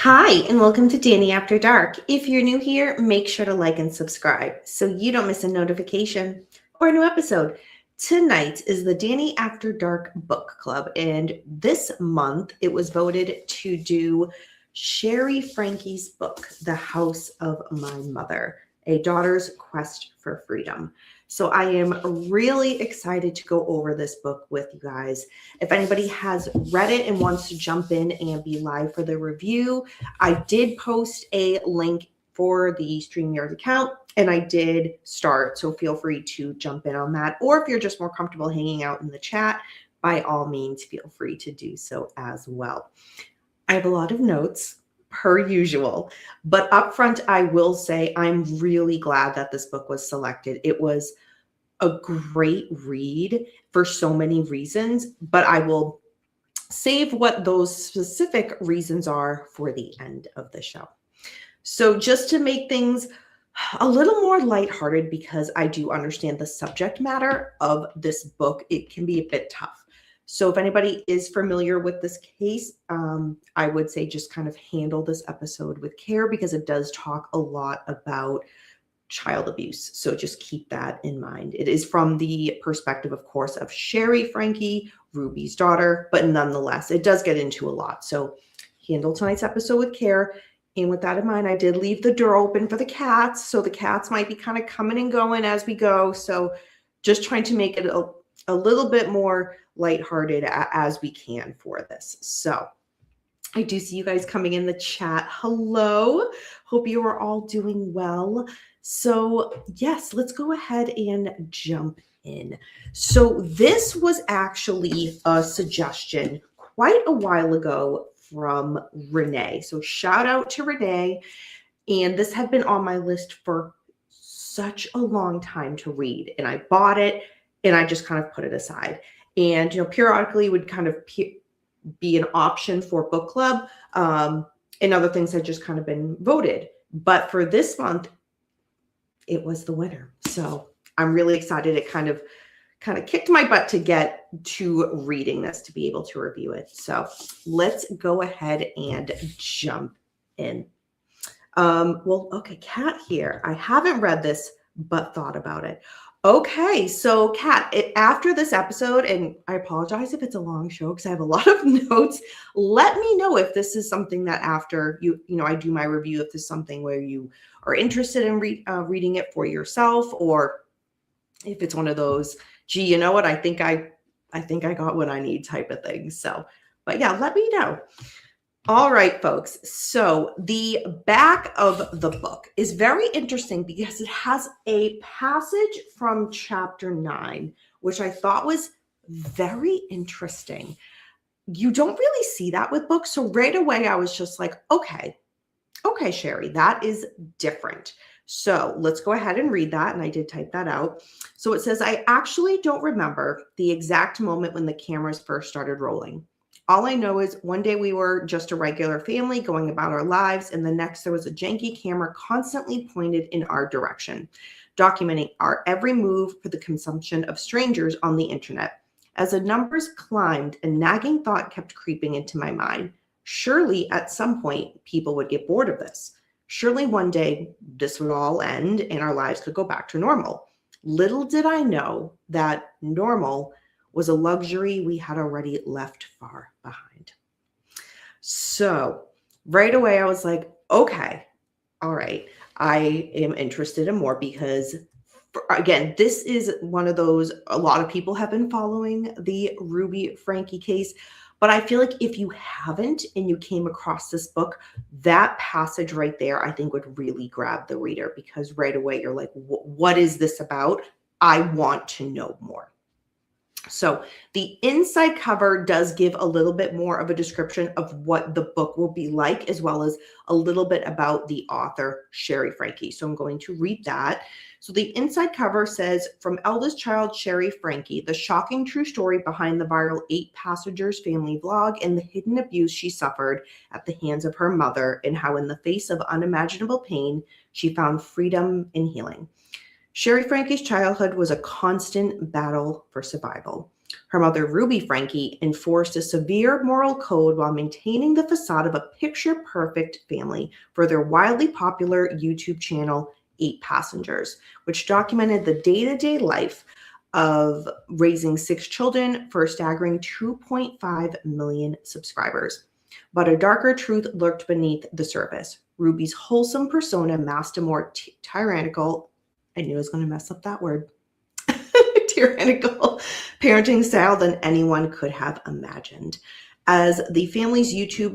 Hi, and welcome to Dani After Dark. If you're new here, make sure to like and subscribe so you don't miss a notification or a new episode. Tonight is the Dani After Dark Book Club, and this month it was voted to do Shari Franke's book, The House of My Mother, A Daughter's Quest for Freedom. So I am really excited to go over this book with you guys. If anybody has read it and wants to jump in and be live for the review, I did post a link for the StreamYard account and I did start. So feel free to jump in on that. Or if you're just more comfortable hanging out in the chat, by all means, feel free to do so as well. I have a lot of notes per usual, but up front, I will say I'm really glad that this book was selected. It was a great read for so many reasons, but I will save what those specific reasons are for the end of the show. So just to make things a little more lighthearted, because I do understand the subject matter of this book, it can be a bit tough. So if anybody is familiar with this case, I would say just kind of handle this episode with care because it does talk a lot about child abuse. So just keep that in mind. It is from the perspective, of course, of Shari Franke, Ruby's daughter, but nonetheless, it does get into a lot. So handle tonight's episode with care. And with that in mind, I did leave the door open for the cats. So the cats might be kind of coming and going as we go. So just trying to make it a little bit more lighthearted as we can for this. So I do see you guys coming in the chat. Hello. Hope you are all doing well. So yes, let's go ahead and jump in. So this was actually a suggestion quite a while ago from Renee. So shout out to Renee. And this had been on my list for such a long time to read. And I bought it and I just kind of put it aside. And, periodically would kind of be an option for book club. And other things had just kind of been voted. But for this month, it was the winner. So I'm really excited. It kind of kicked my butt to get to reading this, to be able to review it. So let's go ahead and jump in. Okay, Kat here. I haven't read this, but thought about it. Okay, so Kat, after this episode, and I apologize if it's a long show because I have a lot of notes, let me know if this is something that after I do my review, if this is something where you are interested in reading it for yourself, or if it's one of those, gee, you know what, I think I got what I need type of thing. So, but yeah, let me know. All right, folks. So the back of the book is very interesting because it has a passage from chapter 9, which I thought was very interesting. You don't really see that with books. So right away, I was just like, okay, Shari, that is different. So let's go ahead and read that. And I did type that out. So it says, I actually don't remember the exact moment when the cameras first started rolling. All I know is one day we were just a regular family going about our lives, and the next there was a janky camera constantly pointed in our direction, documenting our every move for the consumption of strangers on the internet. As the numbers climbed, a nagging thought kept creeping into my mind. Surely at some point people would get bored of this. Surely one day this would all end and our lives could go back to normal. Little did I know that normal was a luxury we had already left far behind. So right away, I was like, okay, all right, I am interested in more because, again, this is one of those, a lot of people have been following the Ruby Franke case, but I feel like if you haven't and you came across this book, that passage right there, I think would really grab the reader, because right away you're like, what is this about? I want to know more. So the inside cover does give a little bit more of a description of what the book will be like, as well as a little bit about the author, Shari Franke. So I'm going to read that. So the inside cover says, "From eldest child Shari Franke, the shocking true story behind the viral 8 Passengers family vlog and the hidden abuse she suffered at the hands of her mother, and how in the face of unimaginable pain, she found freedom and healing. Shari Franke's childhood was a constant battle for survival. Her mother, Ruby Franke, enforced a severe moral code while maintaining the facade of a picture-perfect family for their wildly popular YouTube channel, 8 Passengers, which documented the day-to-day life of raising 6 children for a staggering 2.5 million subscribers. But a darker truth lurked beneath the surface. Ruby's wholesome persona masked a more tyrannical, I knew I was going to mess up that word, tyrannical parenting style than anyone could have imagined. As the family's YouTube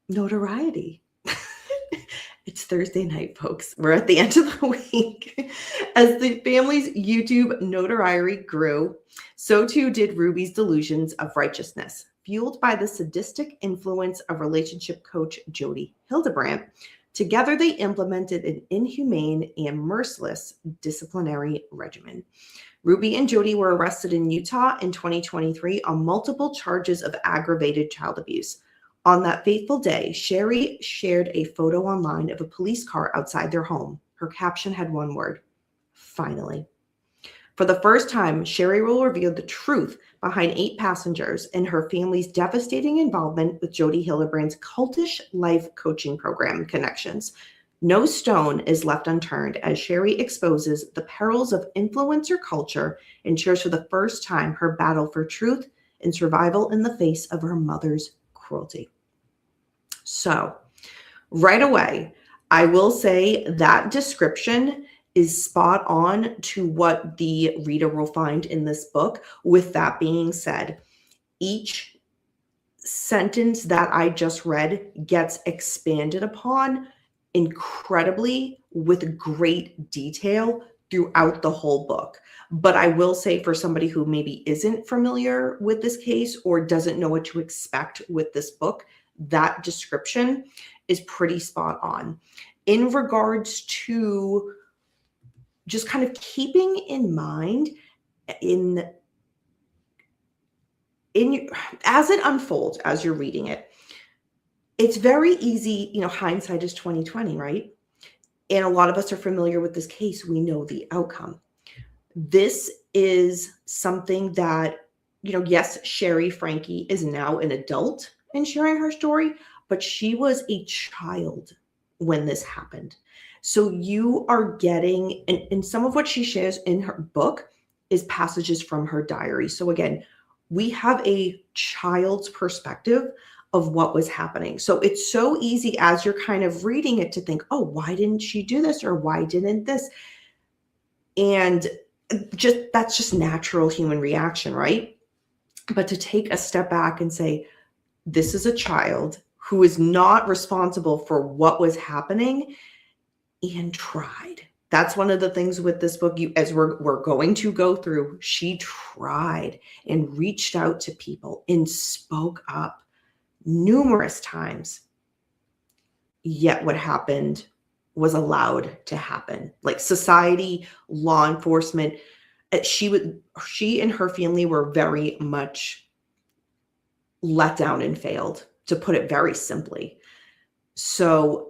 notoriety, it's Thursday night, folks. We're at the end of the week. As the family's YouTube notoriety grew, so too did Ruby's delusions of righteousness. Fueled by the sadistic influence of relationship coach Jody Hildebrandt, together they implemented an inhumane and merciless disciplinary regimen. Ruby and Jody were arrested in Utah in 2023 on multiple charges of aggravated child abuse. On that fateful day, Shari shared a photo online of a police car outside their home. Her caption had one word: finally. For the first time, Shari will reveal the truth behind 8 Passengers and her family's devastating involvement with Jody Hildebrandt's cultish life coaching program connections. No stone is left unturned as Shari exposes the perils of influencer culture and shares for the first time her battle for truth and survival in the face of her mother's cruelty. So, right away, I will say that description is spot on to what the reader will find in this book. With that being said, each sentence that I just read gets expanded upon incredibly with great detail throughout the whole book. But I will say, for somebody who maybe isn't familiar with this case or doesn't know what to expect with this book, that description is pretty spot on. In regards to just kind of keeping in mind as it unfolds, as you're reading it, it's very easy, hindsight is 2020, right? And a lot of us are familiar with this case. We know the outcome. This is something that, yes, Shari Franke is now an adult in sharing her story, but she was a child when this happened. So you are getting, and some of what she shares in her book is passages from her diary. So again, we have a child's perspective of what was happening. So it's so easy as you're kind of reading it to think, oh, why didn't she do this? Or why didn't this? And that's just natural human reaction, right? But to take a step back and say, this is a child who is not responsible for what was happening and tried. That's one of the things with this book, as we're going to go through, she tried and reached out to people and spoke up numerous times. Yet what happened was allowed to happen. Like society, law enforcement, she and her family were very much let down and failed, to put it very simply. So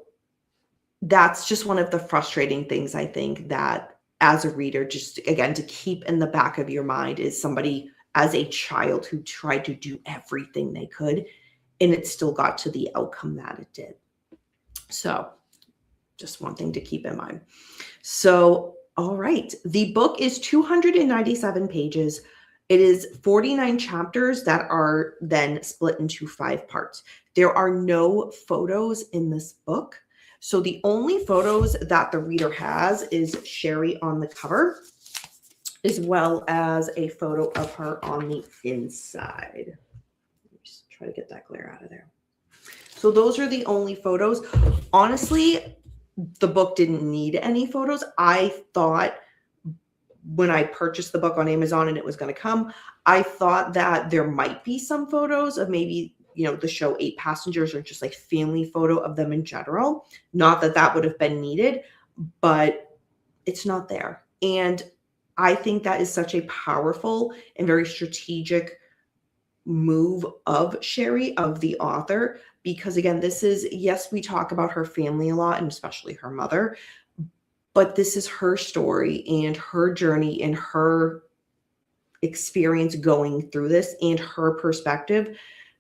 that's just one of the frustrating things, I think, that as a reader, just again, to keep in the back of your mind, is somebody as a child who tried to do everything they could, and it still got to the outcome that it did. So just one thing to keep in mind. So, All right. The book is 297 pages. It is 49 chapters that are then split into 5 parts. There are no photos in this book. So the only photos that the reader has is Shari on the cover, as well as a photo of her on the inside. Just try to get that glare out of there. So those are the only photos. Honestly, the book didn't need any photos. I thought when I purchased the book on Amazon and it was going to come, I thought that there might be some photos of maybe, the show 8 Passengers, or just like family photo of them in general. Not that that would have been needed, but it's not there. And I think that is such a powerful and very strategic move of Shari, of the author, because again, this is, yes, we talk about her family a lot, and especially her mother, but this is her story and her journey and her experience going through this and her perspective.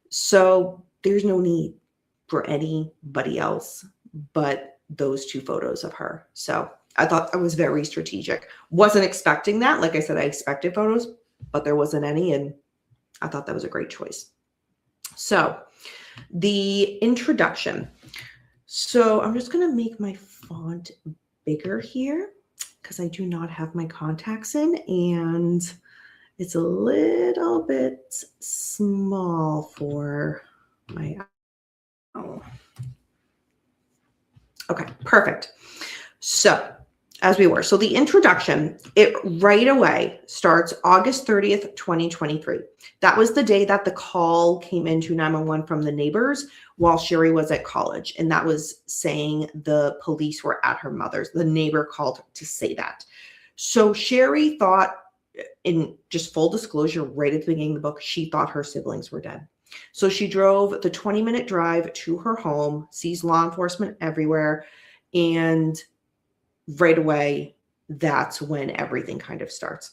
So there's no need for anybody else but those 2 photos of her. So I thought that was very strategic. Wasn't expecting that. Like I said, I expected photos, but there wasn't any, and I thought that was a great choice. So the introduction. So I'm just going to make my font bigger here because I do not have my contacts in, and it's a little bit small for my, okay, perfect. So so the introduction, it right away starts August 30th, 2023. That was the day that the call came into 911 from the neighbors while Shari was at college. And that was saying the police were at her mother's. The neighbor called to say that. So Shari thought, in just full disclosure, right at the beginning of the book, she thought her siblings were dead. So she drove the 20-minute drive to her home, sees law enforcement everywhere, and right away, that's when everything kind of starts.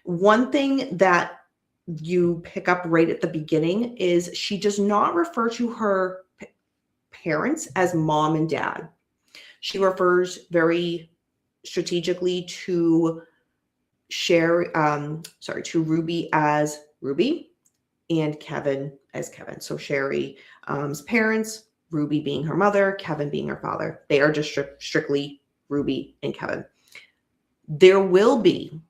One thing that you pick up right at the beginning is she does not refer to her parents as mom and dad. She refers very strategically to to Ruby as Ruby and Kevin as Kevin. So Shari's parents, Ruby being her mother, Kevin being her father. They are just strictly Ruby and Kevin. There will be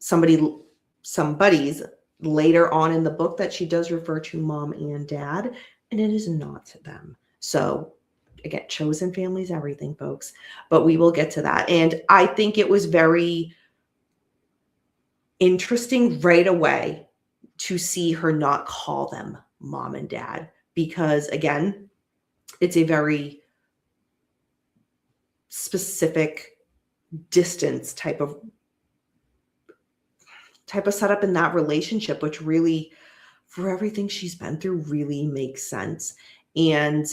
somebody's later on in the book that she does refer to mom and dad, and it is not them. So again, chosen families, everything, folks, but we will get to that. And I think it was very interesting right away to see her not call them mom and dad, because again, it's a very specific distance type of setup in that relationship, which really, for everything she's been through, really makes sense. And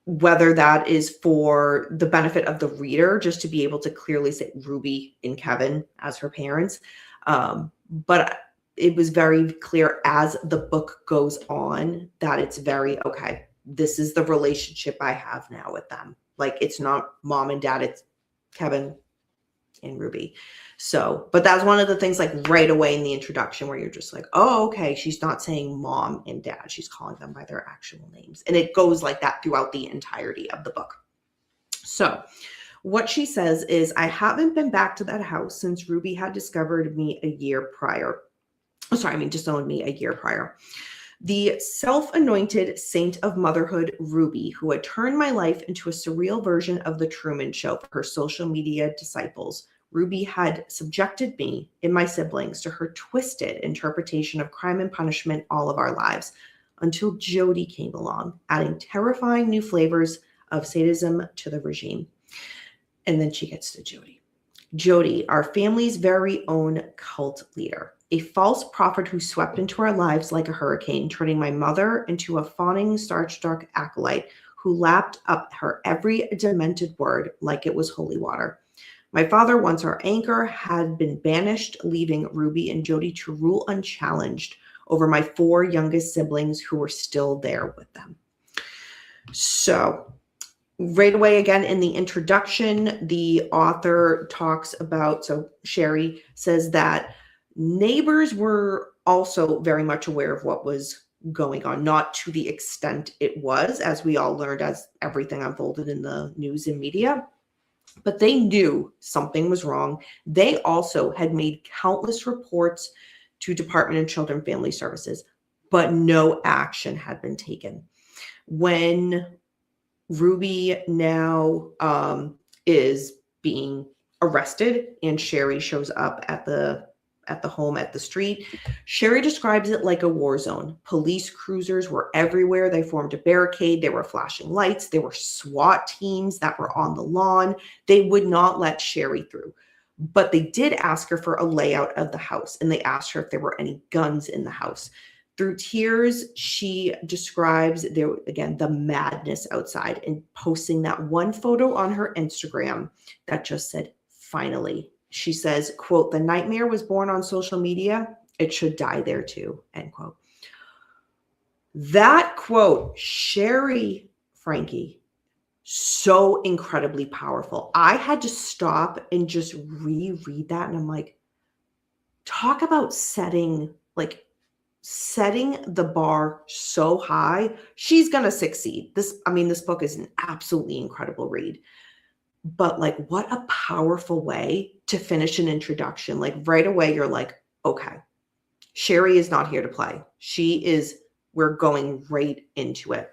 whether that is for the benefit of the reader, just to be able to clearly say Ruby and Kevin as her parents, but it was very clear as the book goes on that it's very, okay, this is the relationship I have now with them. Like, it's not mom and dad, it's Kevin and Ruby. So, but that's one of the things, like right away in the introduction, where you're just like, oh, okay, she's not saying mom and dad. She's calling them by their actual names. And it goes like that throughout the entirety of the book. So what she says is, I haven't been back to that house since Ruby had discovered me a year prior. Disowned me a year prior. The self-anointed saint of motherhood, Ruby, who had turned my life into a surreal version of the Truman Show for her social media disciples. Ruby had subjected me and my siblings to her twisted interpretation of crime and punishment all of our lives, until Jody came along, adding terrifying new flavors of sadism to the regime. And then she gets to Jody. Jody, our family's very own cult leader. A false prophet who swept into our lives like a hurricane, turning my mother into a fawning, starch-dark acolyte who lapped up her every demented word like it was holy water. My father, once our anchor, had been banished, leaving Ruby and Jody to rule unchallenged over my 4 youngest siblings who were still there with them. So Right away, again, in the introduction, the author talks about, so Shari says that neighbors were also very much aware of what was going on, not to the extent it was, as we all learned as everything unfolded in the news and media, but they knew something was wrong. They also had made countless reports to Department of Children and Family Services, but no action had been taken. When Ruby now is being arrested, and Shari shows up at the home at the street. Shari describes it like a war zone. Police cruisers were everywhere. They formed a barricade. There were flashing lights. There were SWAT teams that were on the lawn. They would not let Shari through. But they did ask her for a layout of the house, and they asked her if there were any guns in the house. Through tears, she describes there again the madness outside, and posting that one photo on her Instagram that just said, finally. She says, quote, "The nightmare was born on social media. It should die there too," end quote. That quote, Shari Franke, so incredibly powerful. I had to stop and just reread that. And I'm like, talk about setting the bar so high. She's going to succeed. This book is an absolutely incredible read. But like, what a powerful way to finish an introduction. Like right away, you're like, okay, Shari is not here to play. We're going right into it.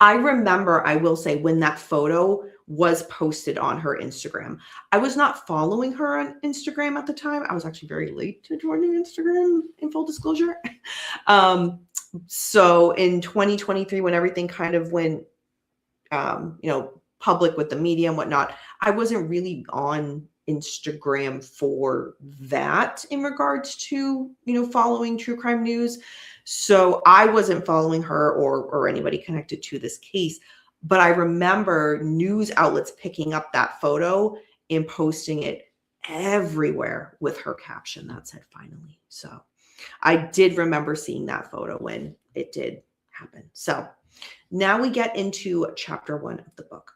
I remember, I will say, when that photo was posted on her Instagram, I was not following her on Instagram at the time. I was actually very late to joining Instagram, in full disclosure. So in 2023, when everything kind of went, public with the media and whatnot, I wasn't really on Instagram for that in regards to, following true crime news. So I wasn't following her or anybody connected to this case. But I remember news outlets picking up that photo and posting it everywhere with her caption that said finally. So I did remember seeing that photo when it did happen. So now we get into chapter 1 of the book.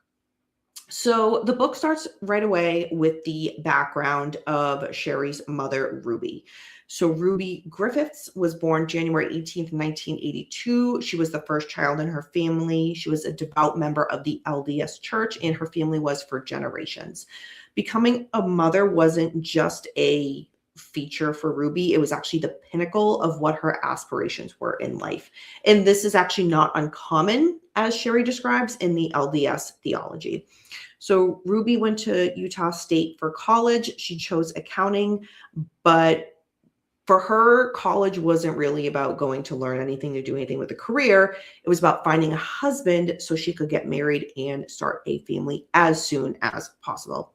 So the book starts right away with the background of Shari's mother, Ruby. So Ruby Griffiths was born January 18th, 1982. She was the first child in her family. She was a devout member of the LDS Church, and her family was for generations. Becoming a mother wasn't just a feature for Ruby. It was actually the pinnacle of what her aspirations were in life. And this is actually not uncommon, as Shari describes, in the LDS theology. So Ruby went to Utah State for college. She chose accounting, but for her, college wasn't really about going to learn anything, to do anything with a career. It was about finding a husband so she could get married and start a family as soon as possible.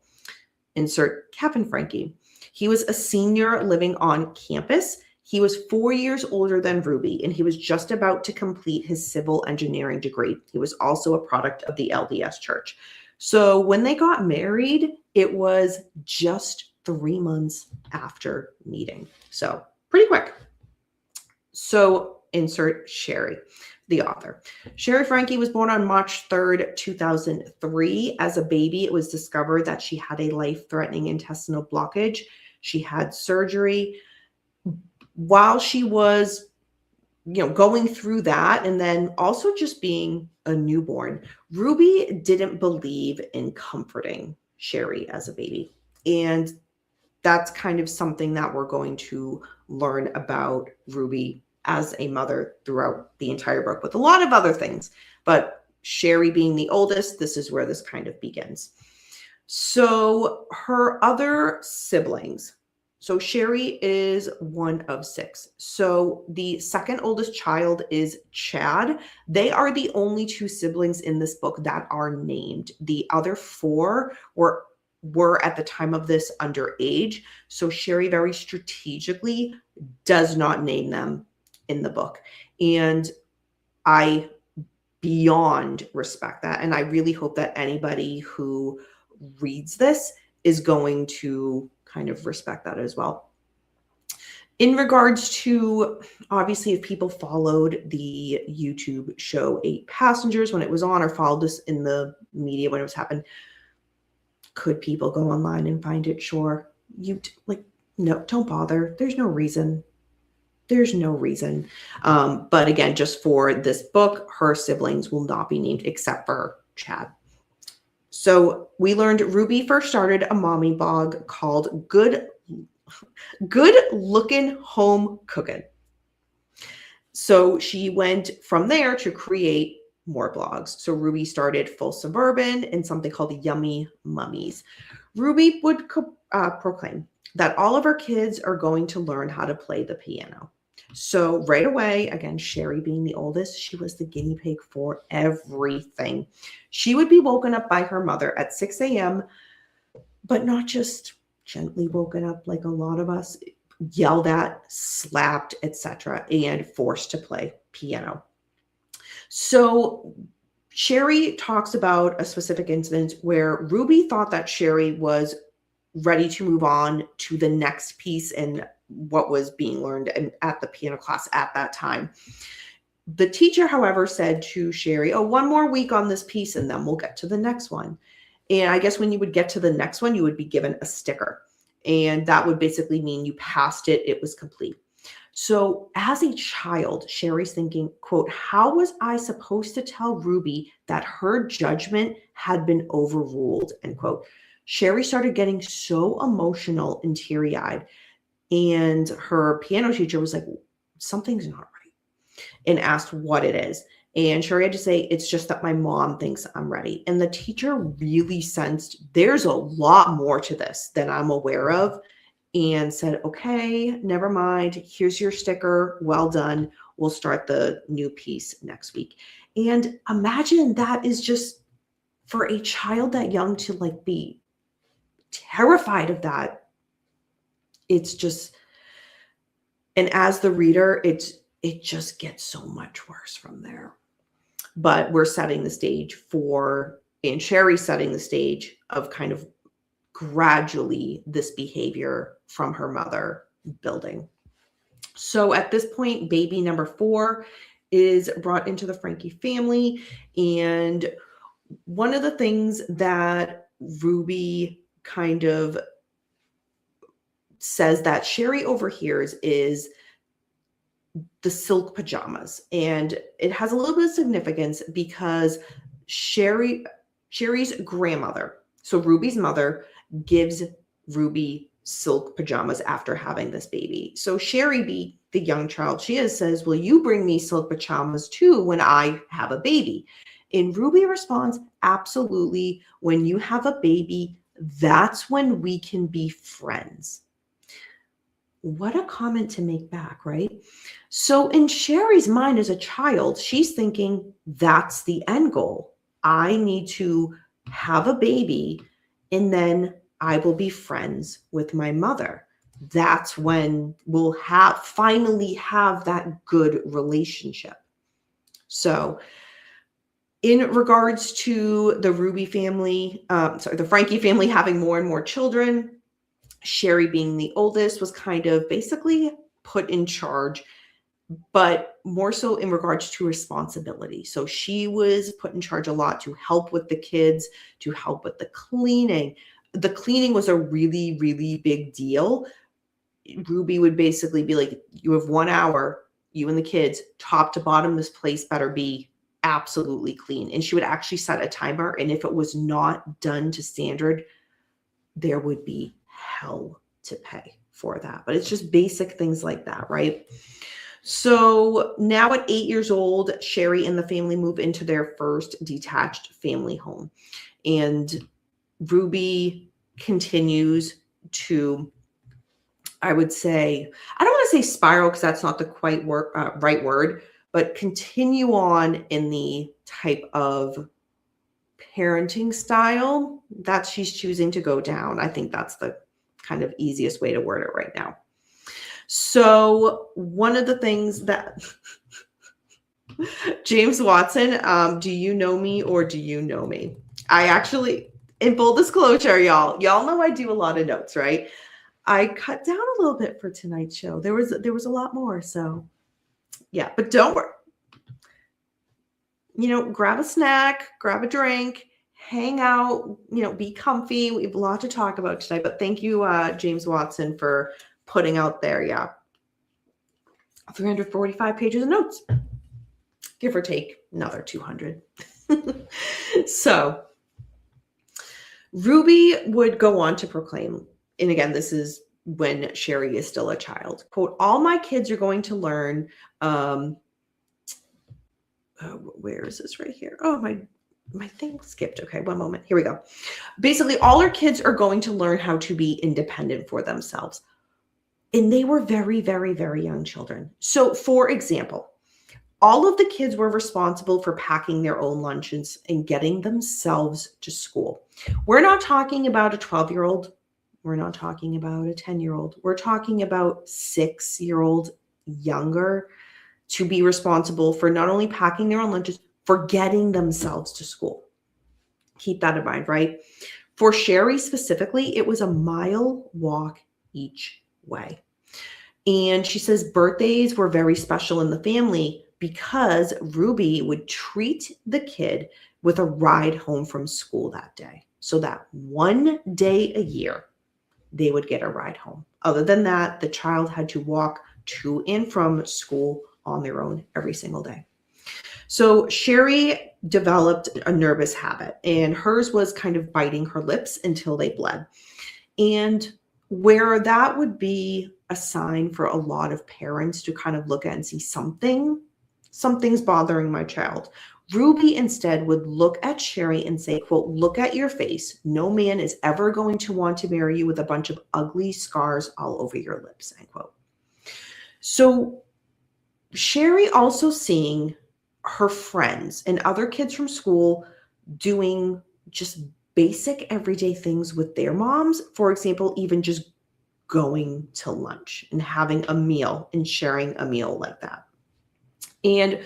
Insert Kevin Franke. He was a senior living on campus. He was 4 years older than Ruby, and he was just about to complete his civil engineering degree. He was also a product of the LDS Church. So when they got married, it was just 3 months after meeting. So pretty quick. So insert Shari, the author. Shari Franke was born on March 3rd, 2003. As a baby, it was discovered that she had a life-threatening intestinal blockage. She had surgery. While she was going through that, and then also just being a newborn, Ruby didn't believe in comforting Shari as a baby. And that's kind of something that we're going to learn about Ruby as a mother throughout the entire book, with a lot of other things. But Shari being the oldest, this is where this kind of begins. So her other siblings. So Shari is one of 6. So the second oldest child is Chad. They are the only 2 siblings in this book that are named. The other 4 were at the time of this underage. So Shari very strategically does not name them in the book. And I beyond respect that. And I really hope that anybody who reads this is going to kind of respect that as well. In regards to, obviously, if people followed the YouTube show 8 Passengers when it was on, or followed this in the media when it was happening, could people go online and find it? Sure. No, don't bother. There's no reason. There's no reason. But again, just for this book, her siblings will not be named except for Chad. So we learned Ruby first started a mommy blog called Good Looking Home Cooking. So she went from there to create more blogs. So Ruby started Full Suburban and something called Yummy Mummies. Ruby would proclaim that all of her kids are going to learn how to play the piano. So right away, again, Shari being the oldest, she was the guinea pig for everything. She would be woken up by her mother at 6 a.m., but not just gently woken up like a lot of us, yelled at, slapped, etc., and forced to play piano. So Shari talks about a specific incident where Ruby thought that Shari was ready to move on to the next piece and what was being learned at the piano class at that time. The teacher, however, said to Shari, oh, 1 more week on this piece and then we'll get to the next one. And I guess when you would get to the next one, you would be given a sticker. And that would basically mean you passed it, it was complete. So as a child, Shari's thinking, quote, how was I supposed to tell Ruby that her judgment had been overruled, end quote. Shari started getting so emotional and teary-eyed. And her piano teacher was like, something's not right, and asked what it is. And Shari had to say, it's just that my mom thinks I'm ready. And the teacher really sensed there's a lot more to this than I'm aware of, and said, okay, never mind. Here's your sticker. Well done. We'll start the new piece next week. And imagine that is just for a child that young to like be terrified of that. It's just, and as the reader, it just gets so much worse from there. But we're setting the stage for, and Shari's setting the stage of kind of gradually this behavior from her mother building. So at this point, baby number 4 is brought into the Franke family. And one of the things that Ruby kind of says that Shari overhears is the silk pajamas. And it has a little bit of significance because Shari's grandmother, so Ruby's mother, gives Ruby silk pajamas after having this baby. So Shari, the young child she is, says, will you bring me silk pajamas too when I have a baby? And Ruby responds, absolutely. When you have a baby, that's when we can be friends. What a comment to make back, right? So in Shari's mind as a child, she's thinking that's the end goal. I need to have a baby and then I will be friends with my mother. That's when we'll finally have that good relationship. So in regards to the Ruby family, the Franke family having more and more children, Shari being the oldest was kind of basically put in charge, but more so in regards to responsibility. So she was put in charge a lot to help with the kids, to help with the cleaning. The cleaning was a really, really big deal. Ruby would basically be like, you have 1 hour, you and the kids, top to bottom, this place better be absolutely clean. And she would actually set a timer. And if it was not done to standard, there would be hell to pay for that. But it's just basic things like that, right? So now at 8 years old, Shari and the family move into their first detached family home. And Ruby continues to, I would say, I don't want to say spiral because that's not the quite right word, but continue on in the type of parenting style that she's choosing to go down. I think that's the kind of easiest way to word it right now. So one of the things that James Watson, do you know me or do you know me? I actually, in full disclosure, y'all know I do a lot of notes, right? I cut down a little bit for tonight's show. There was a lot more. So yeah, but don't worry. Grab a snack, grab a drink, hang out, be comfy. We have a lot to talk about tonight, but thank you, James Watson, for putting out there. Yeah. 345 pages of notes, give or take another 200. So Ruby would go on to proclaim, and again, this is when Shari is still a child, quote, all my kids are going to learn, where is this right here? Oh, my thing skipped. Okay, one moment. Here we go. Basically, all our kids are going to learn how to be independent for themselves. And they were very, very, very young children. So, for example, all of the kids were responsible for packing their own lunches and getting themselves to school. We're not talking about a 12-year-old. We're not talking about a 10-year-old. We're talking about 6-year-old younger, to be responsible for not only packing their own lunches, for getting themselves to school. Keep that in mind, right? For Shari specifically, it was a mile walk each way. And she says birthdays were very special in the family because Ruby would treat the kid with a ride home from school that day. So that one day a year, they would get a ride home. Other than that, the child had to walk to and from school on their own every single day. So Shari developed a nervous habit, and hers was kind of biting her lips until they bled. And where that would be a sign for a lot of parents to kind of look at and see something's bothering my child, Ruby instead would look at Shari and say, quote, look at your face. No man is ever going to want to marry you with a bunch of ugly scars all over your lips, end quote. So Shari also seeing her friends and other kids from school doing just basic everyday things with their moms. For example, even just going to lunch and having a meal and sharing a meal like that. And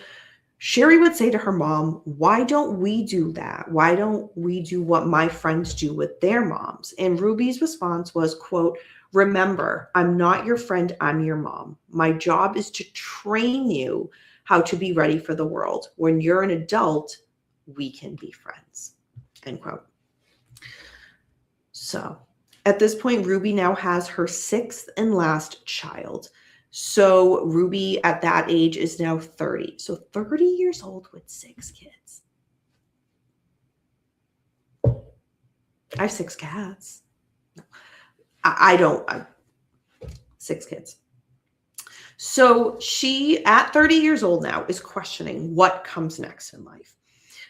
Shari would say to her mom, why don't we do that? Why don't we do what my friends do with their moms? And Ruby's response was, quote, remember, I'm not your friend, I'm your mom. My job is to train you how to be ready for the world. When you're an adult, we can be friends, end quote. So at this point, Ruby now has her 6th and last child. So Ruby at that age is now 30. So 30 years old with 6 kids. I have 6 cats. I don't. 6 kids. So she, at 30 years old now, is questioning what comes next in life.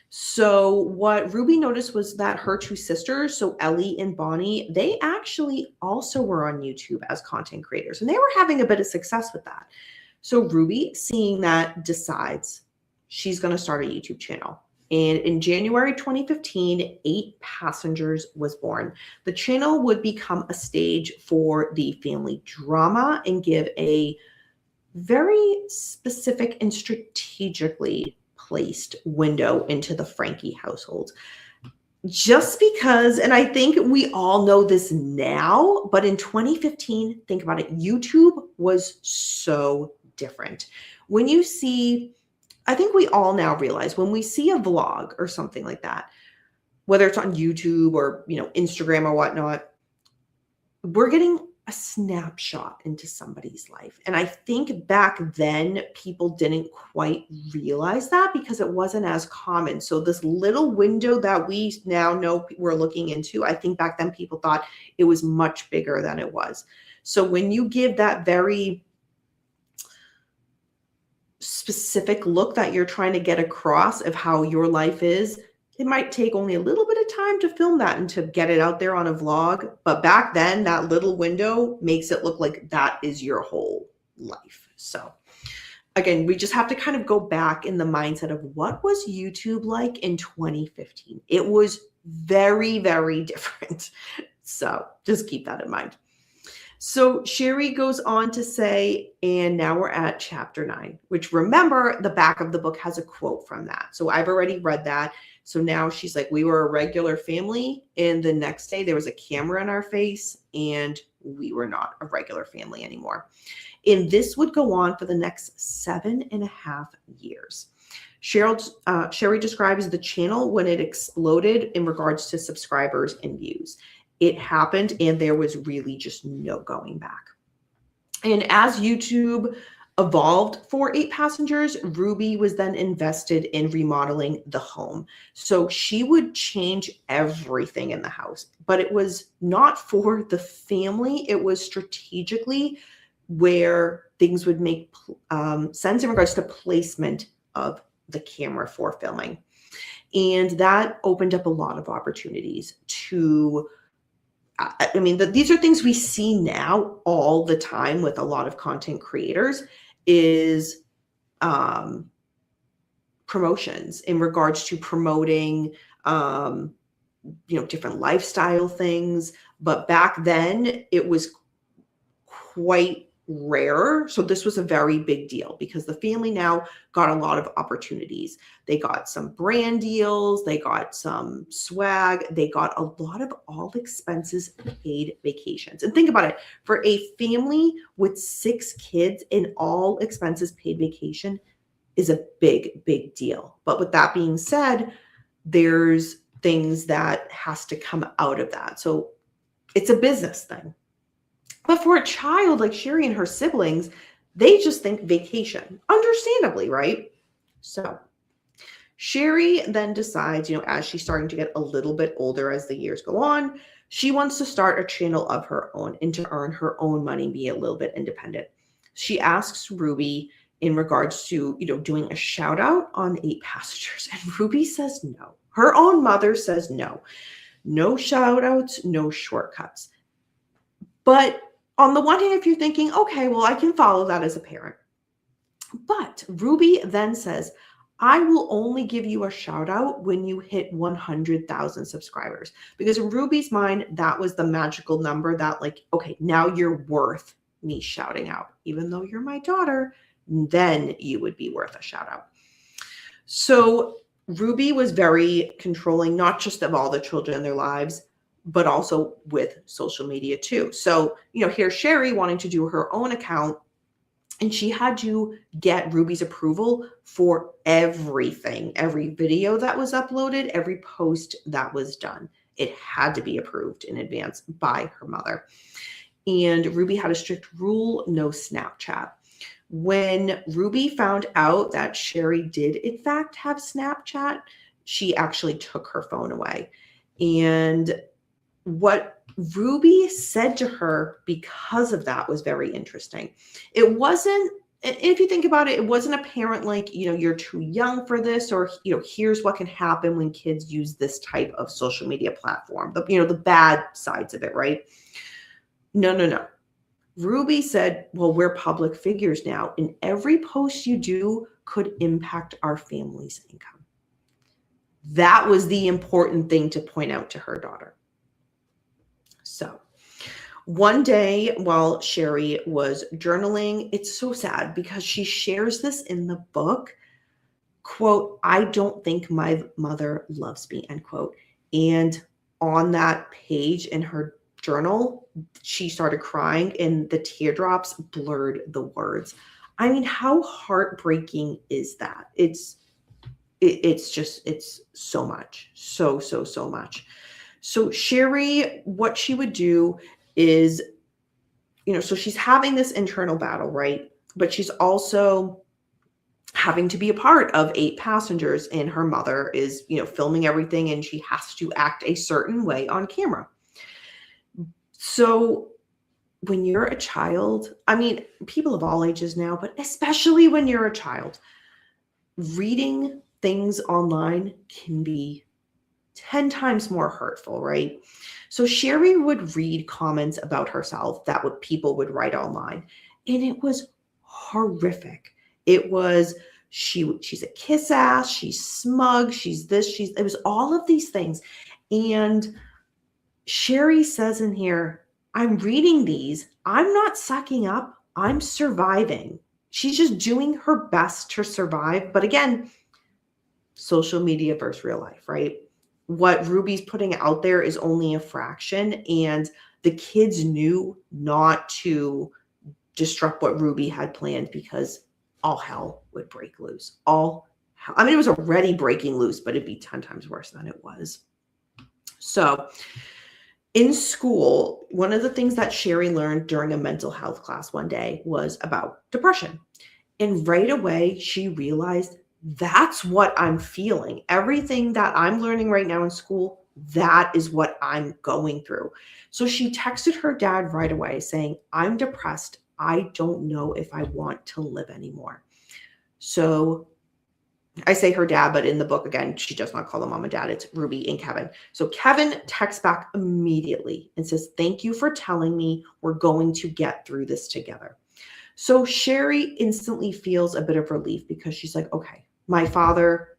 So what Ruby noticed was that her 2 sisters, so Ellie and Bonnie, they actually also were on YouTube as content creators, and they were having a bit of success with that. So Ruby, seeing that, decides she's going to start a YouTube channel. And in January 2015, 8 Passengers was born. The channel would become a stage for the family drama and give a very specific and strategically placed window into the Franke household. Just because, and I think we all know this now, but in 2015, think about it, YouTube was so different. When you see, I think we all now realize when we see a vlog or something like that, whether it's on YouTube or, Instagram or whatnot, we're getting a snapshot into somebody's life. And I think back then people didn't quite realize that because it wasn't as common. So this little window that we now know we're looking into, I think back then people thought it was much bigger than it was. So when you give that very specific look that you're trying to get across of how your life is, it might take only a little bit of time to film that and to get it out there on a vlog. But back then, that little window makes it look like that is your whole life. So again, we just have to kind of go back in the mindset of what was YouTube like in 2015. It was very, very different. So just keep that in mind. So Shari goes on to say, and now we're at chapter 9, which remember the back of the book has a quote from that. So I've already read that. So now she's like, we were a regular family. And the next day there was a camera in our face and we were not a regular family anymore. And this would go on for the next 7.5 years. Shari describes the channel when it exploded in regards to subscribers and views. It happened and there was really just no going back. And as YouTube evolved for 8 Passengers, Ruby was then invested in remodeling the home. So she would change everything in the house, but it was not for the family. It was strategically where things would make sense in regards to placement of the camera for filming. And that opened up a lot of opportunities to these are things we see now all the time with a lot of content creators is promotions in regards to promoting, different lifestyle things. But back then it was quite rare. So this was a very big deal because the family now got a lot of opportunities. They got some brand deals, they got some swag, they got a lot of all expenses paid vacations. And think about it, for a family with 6 kids, an all expenses paid vacation is a big, big deal. But with that being said, there's things that has to come out of that. So it's a business thing. But for a child like Shari and her siblings, they just think vacation, understandably, right? So Shari then decides, as she's starting to get a little bit older as the years go on, she wants to start a channel of her own and to earn her own money, be a little bit independent. She asks Ruby in regards to, doing a shout out on 8 Passengers, and Ruby says no. Her own mother says no. No shout outs, no shortcuts. But on the one hand, if you're thinking, okay, well, I can follow that as a parent. But Ruby then says, I will only give you a shout out when you hit 100,000 subscribers. Because in Ruby's mind, that was the magical number that okay, now you're worth me shouting out. Even though you're my daughter, then you would be worth a shout out. So Ruby was very controlling, not just of all the children in their lives, but also with social media too. So, here's Shari wanting to do her own account, and she had to get Ruby's approval for everything, every video that was uploaded, every post that was done. It had to be approved in advance by her mother. And Ruby had a strict rule, no Snapchat. When Ruby found out that Shari did in fact have Snapchat, she actually took her phone away. And what Ruby said to her because of that was very interesting. It wasn't, if you think about it, it wasn't a parent you're too young for this, or, here's what can happen when kids use this type of social media platform, the bad sides of it, right? No. Ruby said, well, we're public figures now, and every post you do could impact our family's income. That was the important thing to point out to her daughter. So one day while Shari was journaling, it's so sad because she shares this in the book, quote, I don't think my mother loves me, end quote. And on that page in her journal, she started crying and the teardrops blurred the words. I mean, how heartbreaking is that? It's so much, so much. So Shari, what she would do is, so she's having this internal battle, right? But she's also having to be a part of 8 Passengers, and her mother is, filming everything, and she has to act a certain way on camera. So when you're a child, people of all ages now, but especially when you're a child, reading things online can be 10 times more hurtful, right? So Shari would read comments about herself that what people would write online, and it was horrific. It was, she's a kiss ass, she's smug, it was all of these things. And Shari says in here, I'm reading these, I'm not sucking up, I'm surviving. She's just doing her best to survive. But again, social media versus real life, right? What Ruby's putting out there is only a fraction, and the kids knew not to disrupt what Ruby had planned because all hell would break loose. All hell. I mean, it was already breaking loose, but it'd be 10 times worse than it was. So in school, one of the things that Shari learned during a mental health class one day was about depression. And right away, she realized that's what I'm feeling. Everything that I'm learning right now in school, that is what I'm going through. So she texted her dad right away saying, I'm depressed. I don't know if I want to live anymore. So I say her dad, but in the book, again, she does not call them mom and dad. It's Ruby and Kevin. So Kevin texts back immediately and says, thank you for telling me. We're going to get through this together. So Shari instantly feels a bit of relief because she's like, okay, my father,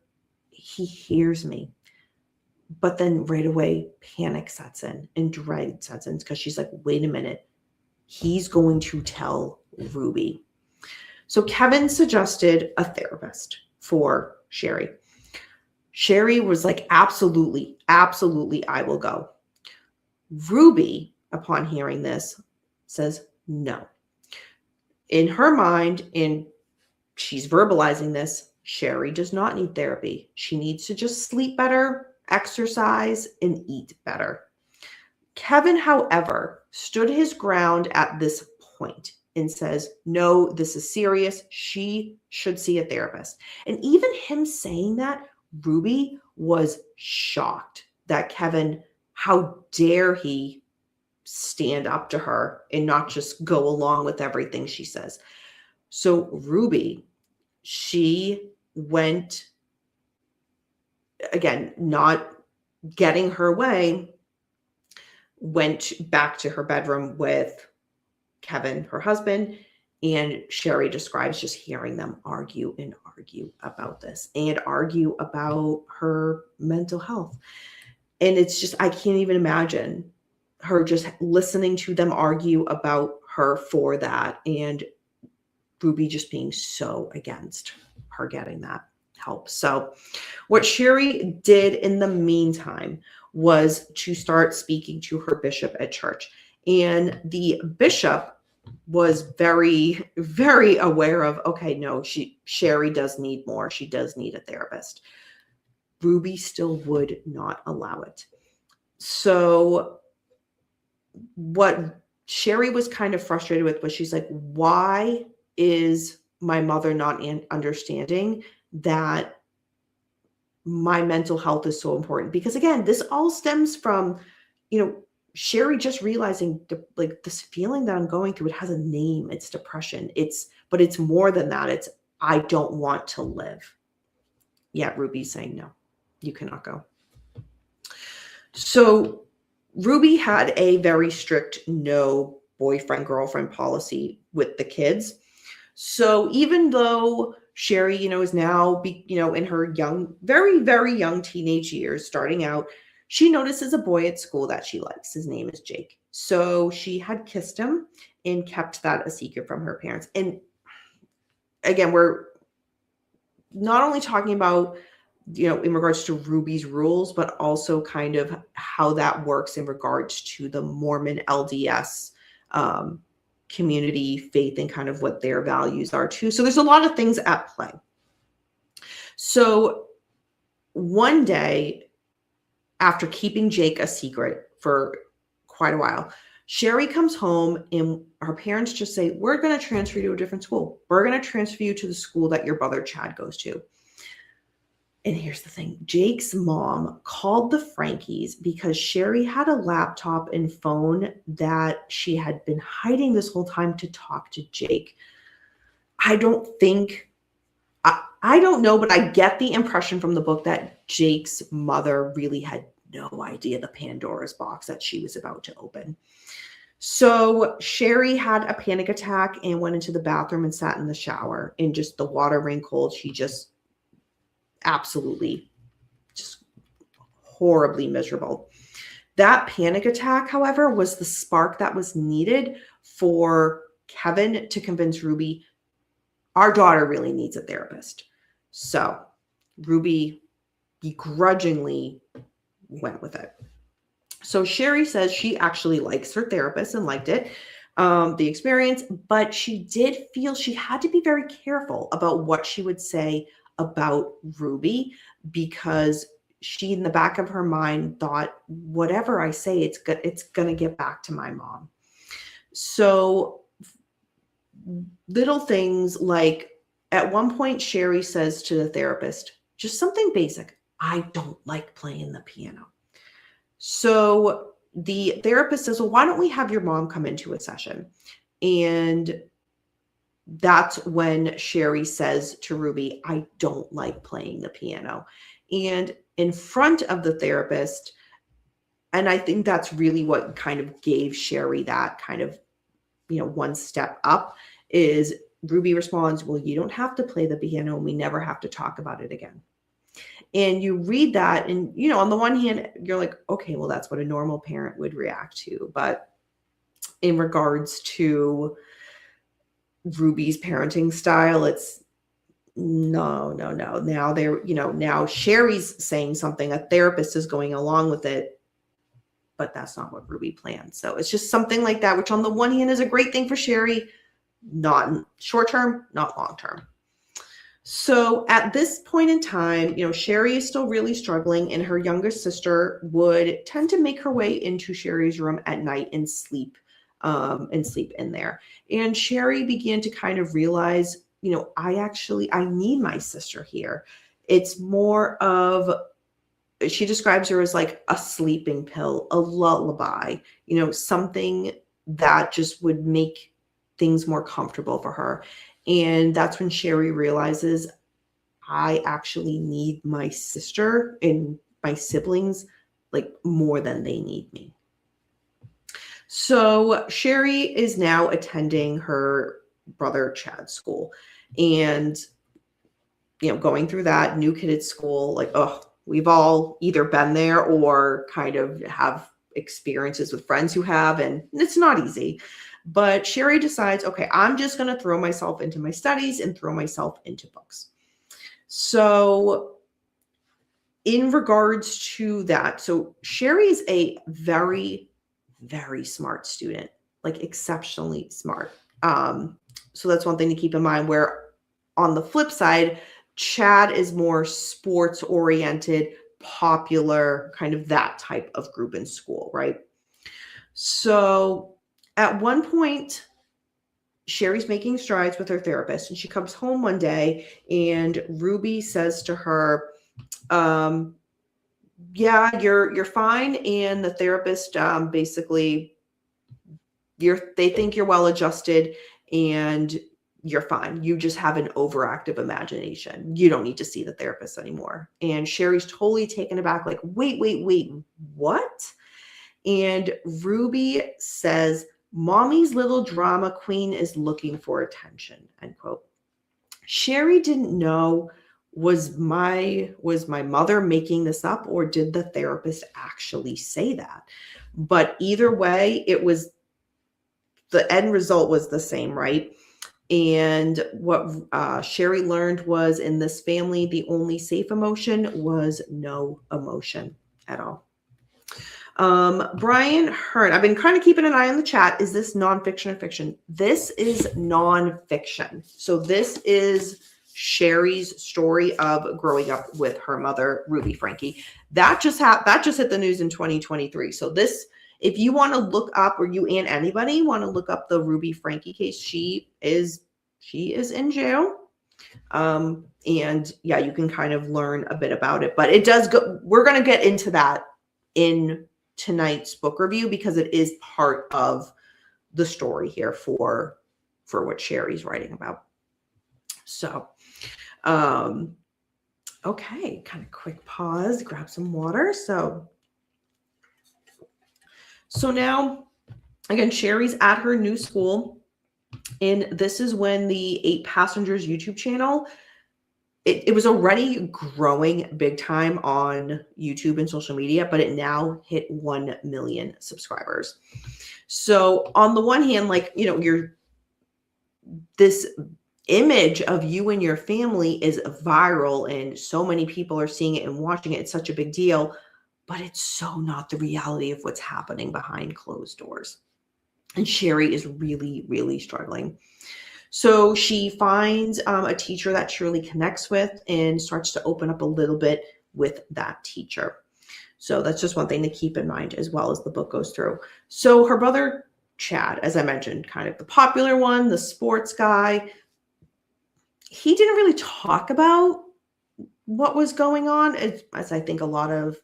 he hears me. But then right away, panic sets in and dread sets in because she's like, wait a minute. He's going to tell Ruby. So Kevin suggested a therapist for Shari. Shari was like, absolutely, absolutely, I will go. Ruby, upon hearing this, says no. In her mind, and she's verbalizing this, Shari does not need therapy. She needs to just sleep better, exercise, and eat better. Kevin, however, stood his ground at this point and says, no, this is serious. She should see a therapist. And even him saying that, Ruby was shocked that Kevin, how dare he stand up to her and not just go along with everything she says. So Ruby, she went, again, not getting her way, went back to her bedroom with Kevin, her husband, and Shari describes just hearing them argue and argue about this and argue about her mental health. And it's just, I can't even imagine her just listening to them argue about her for that, and Ruby just being so against her getting that help. So what Shari did in the meantime was to start speaking to her bishop at church. And the bishop was very, very aware of, okay, no, Shari does need more. She does need a therapist. Ruby still would not allow it. So what Shari was kind of frustrated with was, she's like, why is my mother not understanding that my mental health is so important? Because again, this all stems from, Shari just realizing like this feeling that I'm going through, it has a name. It's depression. But it's more than that. It's, I don't want to live. Yeah, Ruby's saying, no, you cannot go. So Ruby had a very strict no boyfriend, girlfriend policy with the kids. So even though Shari, is now, in her young, very, very young teenage years, starting out, she notices a boy at school that she likes. His name is Jake. So she had kissed him and kept that a secret from her parents. And again, we're not only talking about, in regards to Ruby's rules, but also kind of how that works in regards to the Mormon LDS community, faith, and kind of what their values are too. So there's a lot of things at play. So one day, after keeping Jake a secret for quite a while, Shari comes home and her parents just say, we're going to transfer you to a different school. We're going to transfer you to the school that your brother Chad goes to. And here's the thing. Jake's mom called the Frankies because Shari had a laptop and phone that she had been hiding this whole time to talk to Jake. I don't know, but I get the impression from the book that Jake's mother really had no idea the Pandora's box that she was about to open. So Shari had a panic attack and went into the bathroom and sat in the shower, and just the water ran cold. She just absolutely just horribly miserable. That panic attack, however, was the spark that was needed for Kevin to convince Ruby, our daughter really needs a therapist. So Ruby begrudgingly went with it. So Shari says she actually likes her therapist and liked it, the experience, but she did feel she had to be very careful about what she would say about Ruby, because she, in the back of her mind, thought, whatever I say, it's gonna get back to my mom. So little things like, at one point, Shari says to the therapist, just something basic, I don't like playing the piano. So the therapist says, well, why don't we have your mom come into a session? And that's when Shari says to Ruby, I don't like playing the piano. And in front of the therapist, and I think that's really what kind of gave Shari that kind of, one step up, is Ruby responds, well, you don't have to play the piano and we never have to talk about it again. And you read that and, on the one hand, you're like, okay, well, that's what a normal parent would react to. But in regards to Ruby's parenting style, it's no. Now now Shari's saying something, a therapist is going along with it, but that's not what Ruby planned. So it's just something like that, which on the one hand is a great thing for Shari, not short term, not long term. So at this point in time, Shari is still really struggling, and her youngest sister would tend to make her way into Shari's room at night and sleep in there. And Shari began to kind of realize, I need my sister here. It's more of, she describes her as like a sleeping pill, a lullaby, something that just would make things more comfortable for her. And that's when Shari realizes, I actually need my sister and my siblings like more than they need me. So Shari is now attending her brother Chad's school, and going through that new kid at school, like, we've all either been there or kind of have experiences with friends who have, and it's not easy. But Shari decides, okay, I'm just going to throw myself into my studies and throw myself into books. So in regards to that, so Shari is a very, very smart student, like exceptionally smart. So that's one thing to keep in mind, where on the flip side, Chad is more sports oriented, popular, kind of that type of group in school, right? So at one point, Shari's making strides with her therapist, and she comes home one day and Ruby says to her, yeah, you're fine. And the therapist, basically, they think you're well adjusted and you're fine. You just have an overactive imagination. You don't need to see the therapist anymore. And Shari's totally taken aback, like, wait, what? And Ruby says, Mommy's little drama queen is looking for attention, end quote. Shari didn't know, was my mother making this up, or did the therapist actually say that? But either way, it was, the end result was the same, right? And what Shari learned was, in this family, the only safe emotion was no emotion at all. Brian Hearn, I've been kind of keeping an eye on the chat. Is this nonfiction or fiction? This is nonfiction. So this is Shari's story of growing up with her mother, Ruby Franke. That just hit the news in 2023. So this, if you want to look up, or you and anybody want to look up the Ruby Franke case, she is in jail. And yeah, you can kind of learn a bit about it, but it does go, we're going to get into that in tonight's book review, because it is part of the story here for what Shari's writing about. So, okay, kind of quick pause, grab some water. So now, again, Shari's at her new school, and this is when the 8 Passengers YouTube channel, it was already growing big time on YouTube and social media, but it now hit 1 million subscribers. So on the one hand, like, this image of you and your family is viral, and so many people are seeing it and watching it. It's such a big deal. but it's so not the reality of what's happening behind closed doors. And Shari is really, really struggling. So she finds a teacher that she really connects with and starts to open up a little bit with that teacher. So that's just one thing to keep in mind as well as the book goes through. So her brother, Chad, as I mentioned, kind of the popular one, the sports guy, he didn't really talk about what was going on, as I think a lot of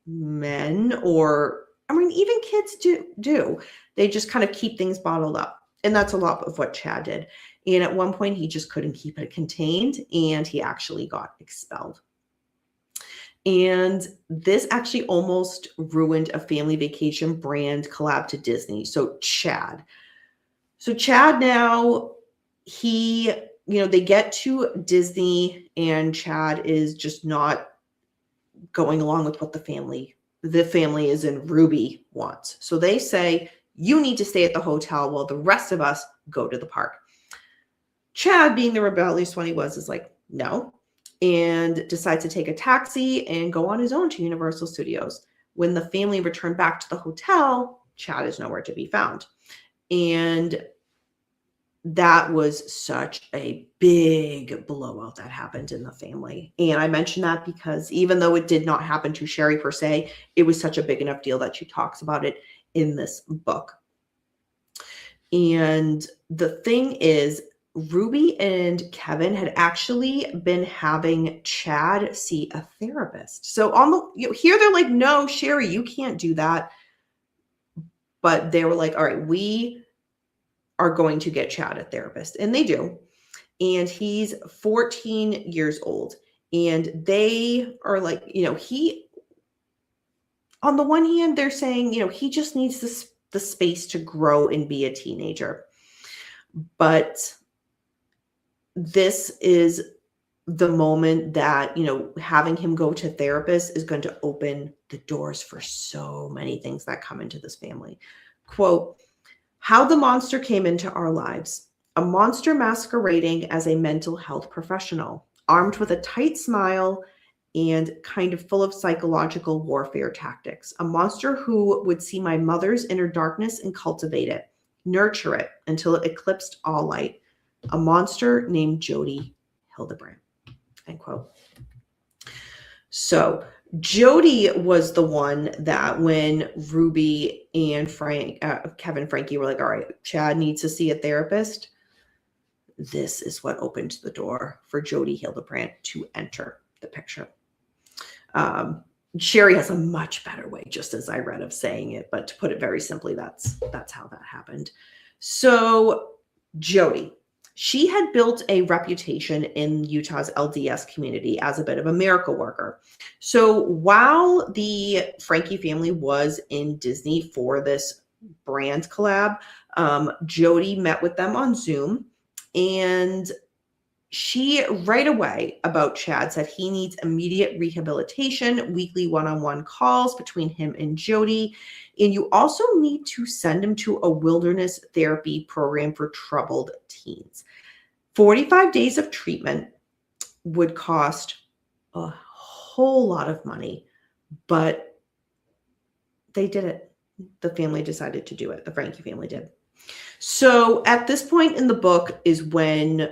men, or I mean, even kids do. They just kind of keep things bottled up. And that's a lot of what Chad did. And at one point, he just couldn't keep it contained, and he actually got expelled. And this actually almost ruined a family vacation brand collab to Disney. So Chad now, they get to Disney, and Chad is just not going along with what the family is in Ruby wants. So they say, you need to stay at the hotel while the rest of us go to the park. Chad, being the rebellious one he was, is like, no, and decides to take a taxi and go on his own to Universal Studios. When the family returned back to the hotel, Chad is nowhere to be found. And that was such a big blowout that happened in the family. And I mention that because even though it did not happen to Shari per se, it was such a big enough deal that she talks about it in this book. And the thing is, Ruby and Kevin had actually been having Chad see a therapist. So here they're like, no, Shari, you can't do that. But they were like, all right, we are going to get Chad a therapist. And they do. And he's 14 years old. And they are like, on the one hand, they're saying, he just needs the space to grow and be a teenager. But this is the moment that, having him go to therapist is going to open the doors for so many things that come into this family. Quote, how the monster came into our lives. A monster masquerading as a mental health professional, armed with a tight smile and kind of full of psychological warfare tactics. A monster who would see my mother's inner darkness and cultivate it, nurture it until it eclipsed all light. A monster named Jody Hildebrand, end quote. So Jody was the one that when Ruby and Kevin Franke were like, all right, Chad needs to see a therapist. This is what opened the door for Jody Hildebrand to enter the picture. Shari has a much better way, just as I read, of saying it, but to put it very simply, that's how that happened. So Jody, she had built a reputation in Utah's LDS community as a bit of a miracle worker. So while the Franke family was in Disney for this brand collab, Jody met with them on Zoom, and she right away about Chad said he needs immediate rehabilitation, weekly one-on-one calls between him and Jody. And you also need to send him to a wilderness therapy program for troubled teens. 45 days of treatment would cost a whole lot of money, but they did it. The family decided to do it. The Franke family did. So at this point in the book is when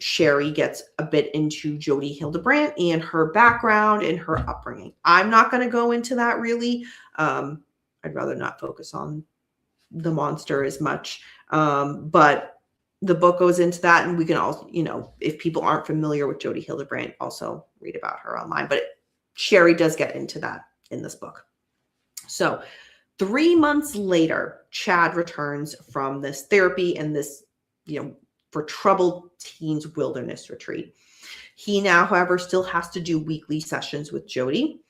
Shari gets a bit into Jody Hildebrand and her background and her upbringing. I'm not going to go into that really. I'd rather not focus on the monster as much. But the book goes into that, and we can also, if people aren't familiar with Jody Hildebrand, also read about her online. But Shari does get into that in this book. So 3 months later, Chad returns from this therapy and this, for troubled teens wilderness retreat. He now, however, still has to do weekly sessions with Jody.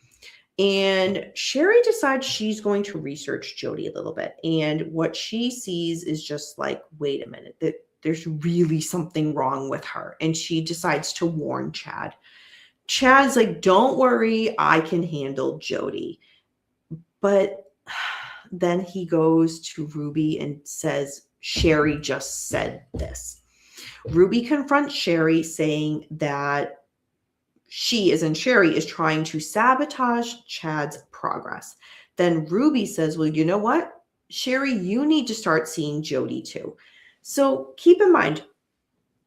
And Shari decides she's going to research Jody a little bit. And what she sees is just like, wait a minute, that there's really something wrong with her. And she decides to warn Chad. Chad's like, don't worry, I can handle Jody. But then he goes to Ruby and says, Shari just said this. Ruby confronts Shari saying that she, as in Shari, is trying to sabotage Chad's progress. Then Ruby says, well, you know what, Shari, you need to start seeing Jody too. So keep in mind,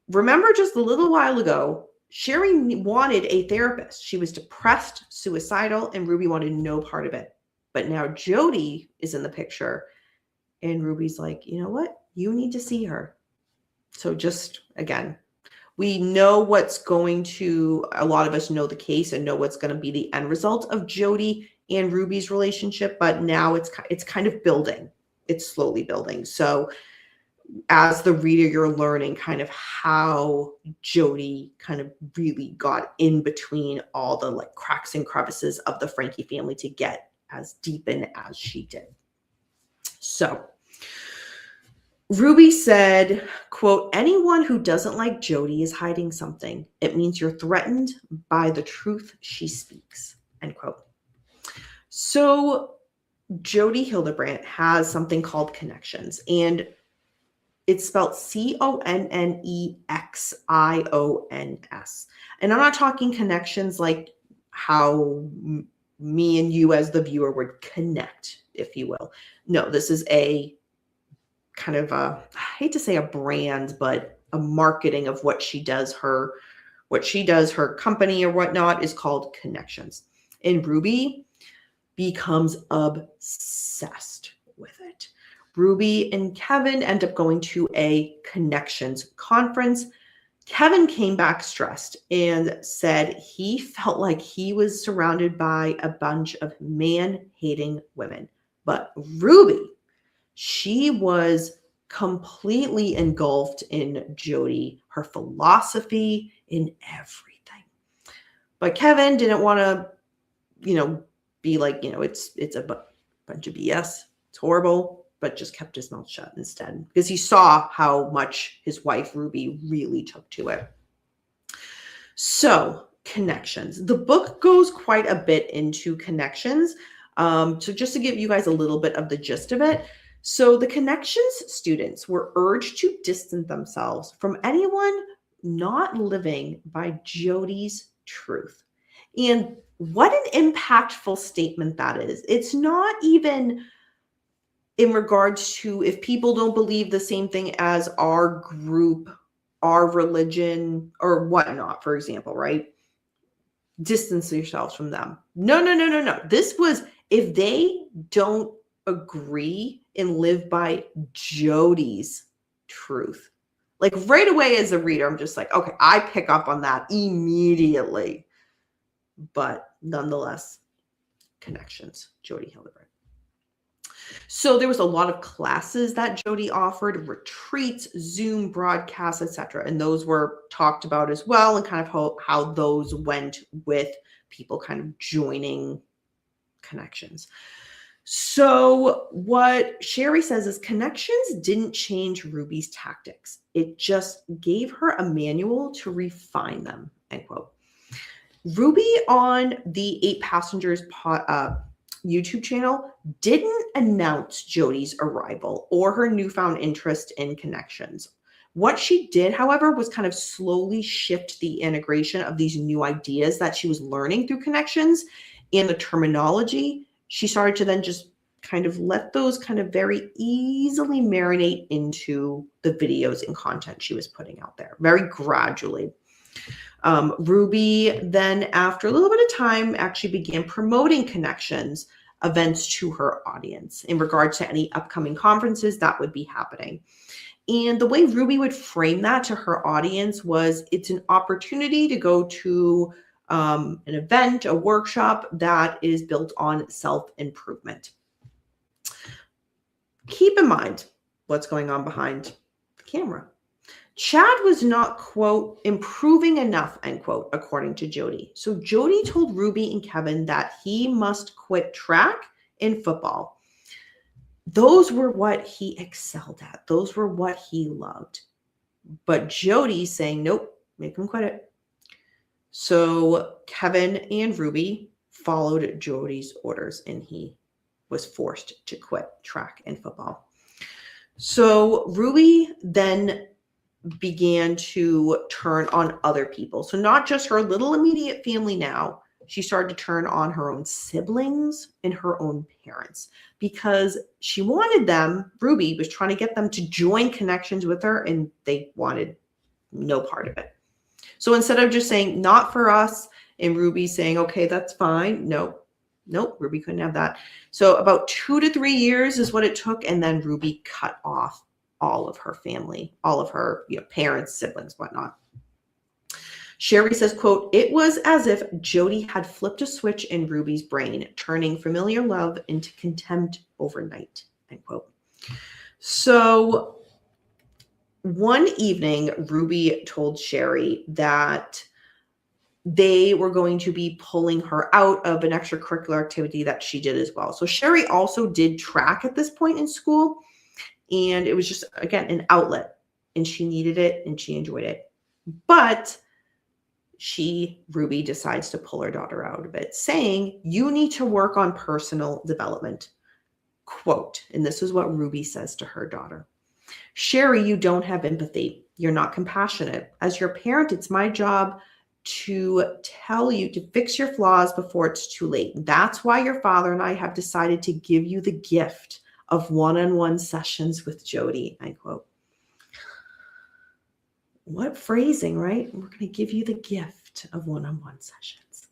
remember just a little while ago, Shari wanted a therapist. She was depressed, suicidal, and Ruby wanted no part of it. But now Jody is in the picture, and Ruby's like, you know what? You need to see her. So just, again, we know what's going to, a lot of us know the case and know what's going to be the end result of Jody and Ruby's relationship, but now it's kind of building. It's slowly building. So as the reader, you're learning kind of how Jody kind of really got in between all the like cracks and crevices of the Franke family to get as deep in as she did. So Ruby said, quote, anyone who doesn't like Jody is hiding something. It means you're threatened by the truth she speaks, end quote. So Jody Hildebrandt has something called connections, and it's spelled CONNEXIONS. And I'm not talking connections like how me and you as the viewer would connect, if you will. No, this is a kind of I hate to say a brand, but a marketing of what she does. Her company or whatnot is called Connections. And Ruby becomes obsessed with it. Ruby and Kevin end up going to a Connections conference. Kevin came back stressed and said he felt like he was surrounded by a bunch of man-hating women. But Ruby, she was completely engulfed in Jody, her philosophy, in everything. But Kevin didn't want to, be like, it's a bunch of BS. It's horrible, but just kept his mouth shut instead because he saw how much his wife, Ruby, really took to it. So Connections. The book goes quite a bit into Connections. So just to give you guys a little bit of the gist of it. So the Connections students were urged to distance themselves from anyone not living by Jody's truth. And what an impactful statement that is. It's not even in regards to if people don't believe the same thing as our group, our religion, or whatnot, for example, right? Distance yourselves from them. No. This was if they don't agree and live by Jody's truth. Like right away as a reader, I'm just like, okay, I pick up on that immediately. But nonetheless, Connections, Jody Hildebrandt. So there was a lot of classes that Jody offered, retreats, Zoom broadcasts, etc. And those were talked about as well, and kind of how those went with people kind of joining Connections. So what Shari says is Connections didn't change Ruby's tactics. It just gave her a manual to refine them, end quote. Ruby on the 8 Passengers YouTube channel didn't announce Jody's arrival or her newfound interest in Connections. What she did, however, was kind of slowly shift the integration of these new ideas that she was learning through Connections and the terminology. She started to then just kind of let those kind of very easily marinate into the videos and content she was putting out there very gradually. Ruby then, after a little bit of time, actually began promoting Connections events to her audience in regard to any upcoming conferences that would be happening. And the way Ruby would frame that to her audience was it's an opportunity to go to an event, a workshop that is built on self-improvement. Keep in mind what's going on behind the camera. Chad was not, quote, improving enough, end quote, according to Jody. So Jody told Ruby and Kevin that he must quit track and football. Those were what he excelled at. Those were what he loved. But Jody's saying, nope, make him quit it. So Kevin and Ruby followed Jody's orders, and he was forced to quit track and football. So Ruby then began to turn on other people. So not just her little immediate family now, she started to turn on her own siblings and her own parents because she wanted them, Ruby was trying to get them to join connections with her, and they wanted no part of it. So instead of just saying, not for us, and Ruby saying, okay, that's fine. Nope, Ruby couldn't have that. So about 2 to 3 years is what it took. And then Ruby cut off all of her family, all of her parents, siblings, whatnot. Shari says, quote, it was as if Jody had flipped a switch in Ruby's brain, turning familiar love into contempt overnight, end quote. So one evening, Ruby told Shari that they were going to be pulling her out of an extracurricular activity that she did as well. So Shari also did track at this point in school, and it was just, again, an outlet, and she needed it and she enjoyed it. But Ruby decides to pull her daughter out of it, saying, you need to work on personal development. Quote, and this is what Ruby says to her daughter. Shari, you don't have empathy. You're not compassionate. As your parent, it's my job to tell you to fix your flaws before it's too late. That's why your father and I have decided to give you the gift of one-on-one sessions with Jody, end quote. What phrasing, right? We're going to give you the gift of one-on-one sessions.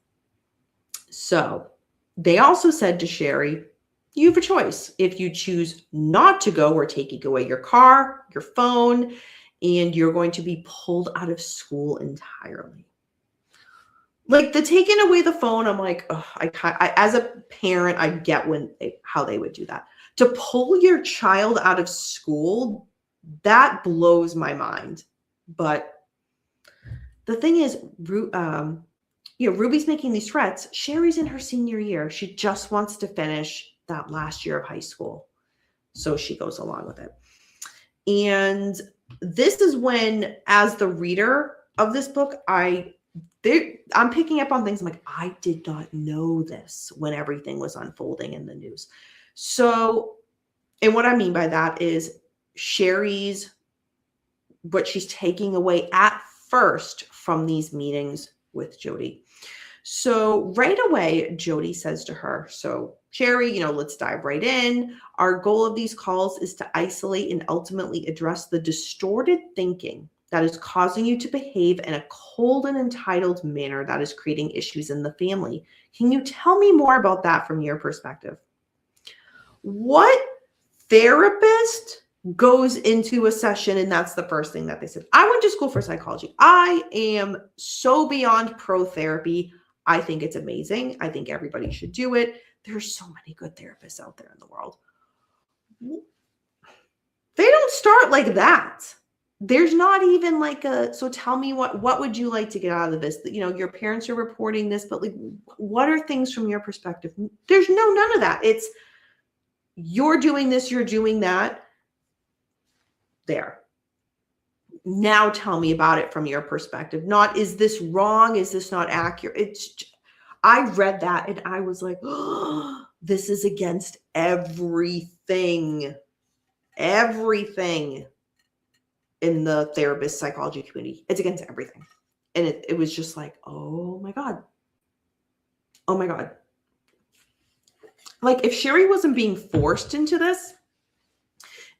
So they also said to Shari, you have a choice. If you choose not to go, we're taking away your car, your phone, and you're going to be pulled out of school entirely. Like the taking away the phone, I'm like, oh, I as a parent, I get how they would do that. To pull your child out of school, that blows my mind. But the thing is, Ruby's making these threats. Shari's in her senior year. She just wants to finish that last year of high school. So she goes along with it. And this is when, as the reader of this book, I'm picking up on things. I'm like, I did not know this when everything was unfolding in the news. So, and what I mean by that is what she's taking away at first from these meetings with Jody. So right away, Jody says to her, so Shari, let's dive right in. Our goal of these calls is to isolate and ultimately address the distorted thinking that is causing you to behave in a cold and entitled manner that is creating issues in the family. Can you tell me more about that from your perspective? What therapist goes into a session and that's the first thing that they said? I went to school for psychology. I am so beyond pro therapy. I think it's amazing. I think everybody should do it. There's so many good therapists out there in the world. They don't start like that. There's not even like so tell me what would you like to get out of this? Your parents are reporting this, but like, what are things from your perspective? There's none of that. It's you're doing this, you're doing that. There. Now tell me about it from your perspective. Not, is this wrong? Is this not accurate? I read that and I was like, oh, this is against everything in the therapist psychology community. It's against everything. And it was just like, oh my God. Like if Shari wasn't being forced into this,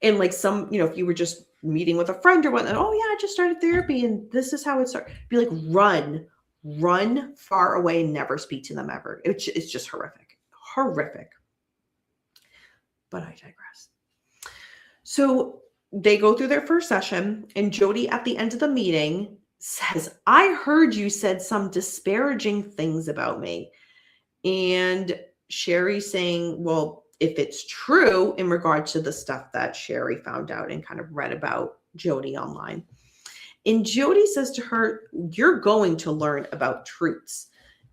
and like if you were just meeting with a friend or whatnot, oh yeah, I just started therapy and this is how it started. Be like, run far away and never speak to them ever. It's just horrific. But I digress. So they go through their first session and Jody at the end of the meeting says, I heard you said some disparaging things about me. And Shari saying, well, if it's true in regards to the stuff that Shari found out and kind of read about Jody online. And Jody says to her, you're going to learn about truths.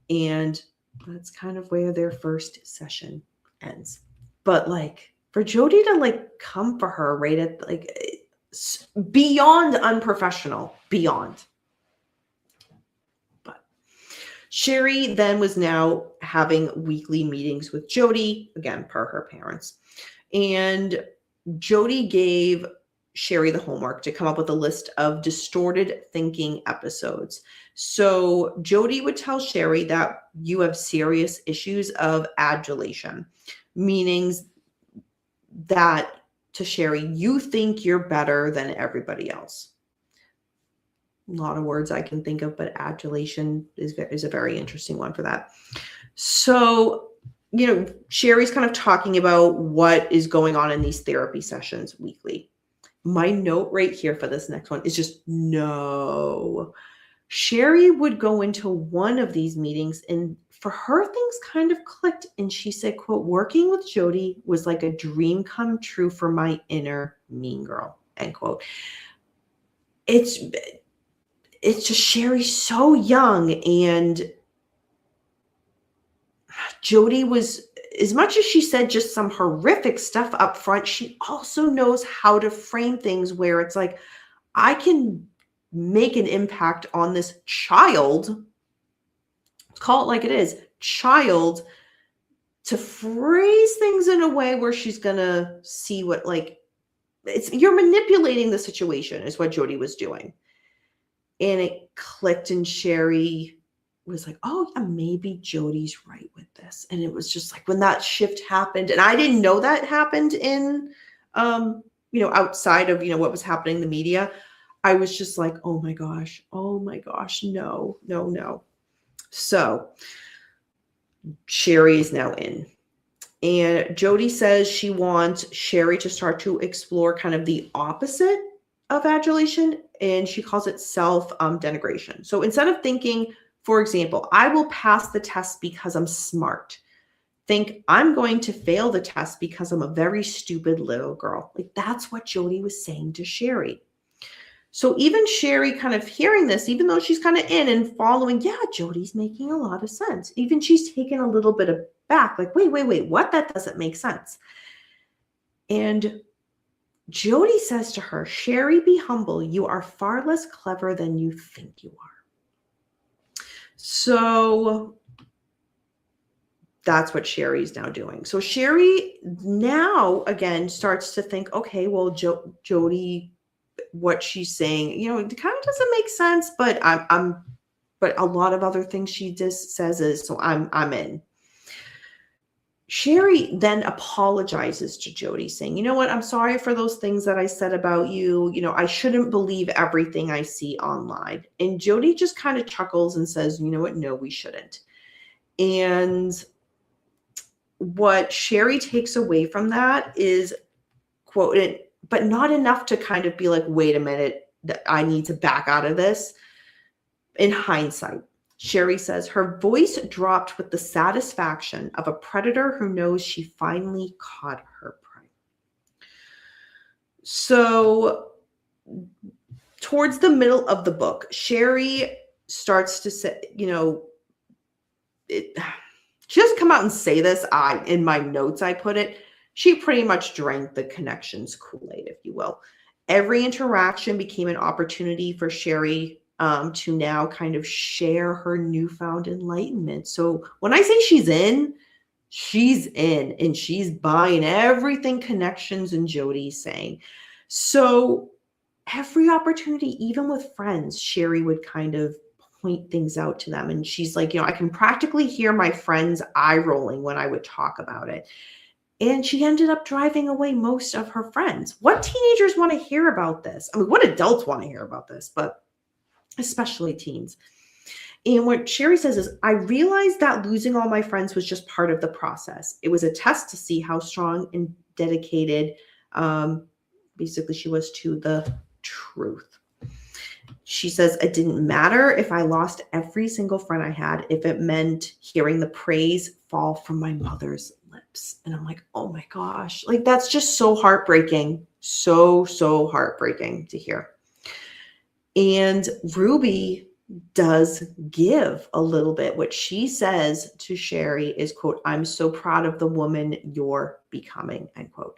And that's kind of where their first session ends. But like for Jody to like come for her right at like beyond unprofessional, beyond. Shari then was now having weekly meetings with Jody, again, per her parents. And Jody gave Shari the homework to come up with a list of distorted thinking episodes. So Jody would tell Shari that you have serious issues of adulation, meaning that to Shari, you think you're better than everybody else. A lot of words I can think of, but adulation is a very interesting one for that. So, Shari's kind of talking about what is going on in these therapy sessions weekly. My note right here for this next one is just no. Shari would go into one of these meetings and for her, things kind of clicked. And she said, quote, working with Jody was like a dream come true for my inner mean girl, end quote. It's just Shari's so young, and Jody was, as much as she said just some horrific stuff up front, she also knows how to frame things where it's like, I can make an impact on this child, call it like it is, child, to phrase things in a way where she's going to see what, like, you're manipulating the situation is what Jody was doing. And it clicked, and Shari was like, oh, yeah, maybe Jody's right with this. And it was just like when that shift happened, and I didn't know that happened in, outside of, what was happening in the media, I was just like, oh my gosh, no. So Shari is now in. And Jody says she wants Shari to start to explore kind of the opposite of adulation, and she calls it self-denigration. So instead of thinking, for example, I will pass the test because I'm smart, think I'm going to fail the test because I'm a very stupid little girl. Like, that's what Jody was saying to Shari. So even Shari kind of hearing this, even though she's kind of in and following, yeah, Jody's making a lot of sense. Even she's taken a little bit of back, like, wait, what? That doesn't make sense. And Jody says to her, Shari, be humble. You are far less clever than you think you are. So that's what Shari's now doing. So Shari now, again, starts to think, okay, well, Jody, what she's saying, it kind of doesn't make sense, but but a lot of other things she just says is, so I'm in. Shari then apologizes to Jody, saying, you know what, I'm sorry for those things that I said about you. I shouldn't believe everything I see online. And Jody just kind of chuckles and says, you know what, no, we shouldn't. And what Shari takes away from that is, quote, but not enough to kind of be like, wait a minute, I need to back out of this. In hindsight, Shari says her voice dropped with the satisfaction of a predator who knows she finally caught her prey. So towards the middle of the book, Shari starts to say, she doesn't come out and say this. In my notes, I put it, she pretty much drank the connections Kool-Aid, if you will. Every interaction became an opportunity for Shari to now kind of share her newfound enlightenment. So when I say she's in, and she's buying everything Connections and Jody's saying. So every opportunity, even with friends, Shari would kind of point things out to them. And she's like, I can practically hear my friends eye rolling when I would talk about it. And she ended up driving away most of her friends. What teenagers want to hear about this? I mean, what adults want to hear about this? But especially teens. And what Shari says is, I realized that losing all my friends was just part of the process. It was a test to see how strong and dedicated, basically, she was to the truth. She says, it didn't matter if I lost every single friend I had, if it meant hearing the praise fall from my mother's lips. And I'm like, oh my gosh, like, that's just so heartbreaking. So heartbreaking to hear. And Ruby does give a little bit. What she says to Shari is, quote, I'm so proud of the woman you're becoming, end quote.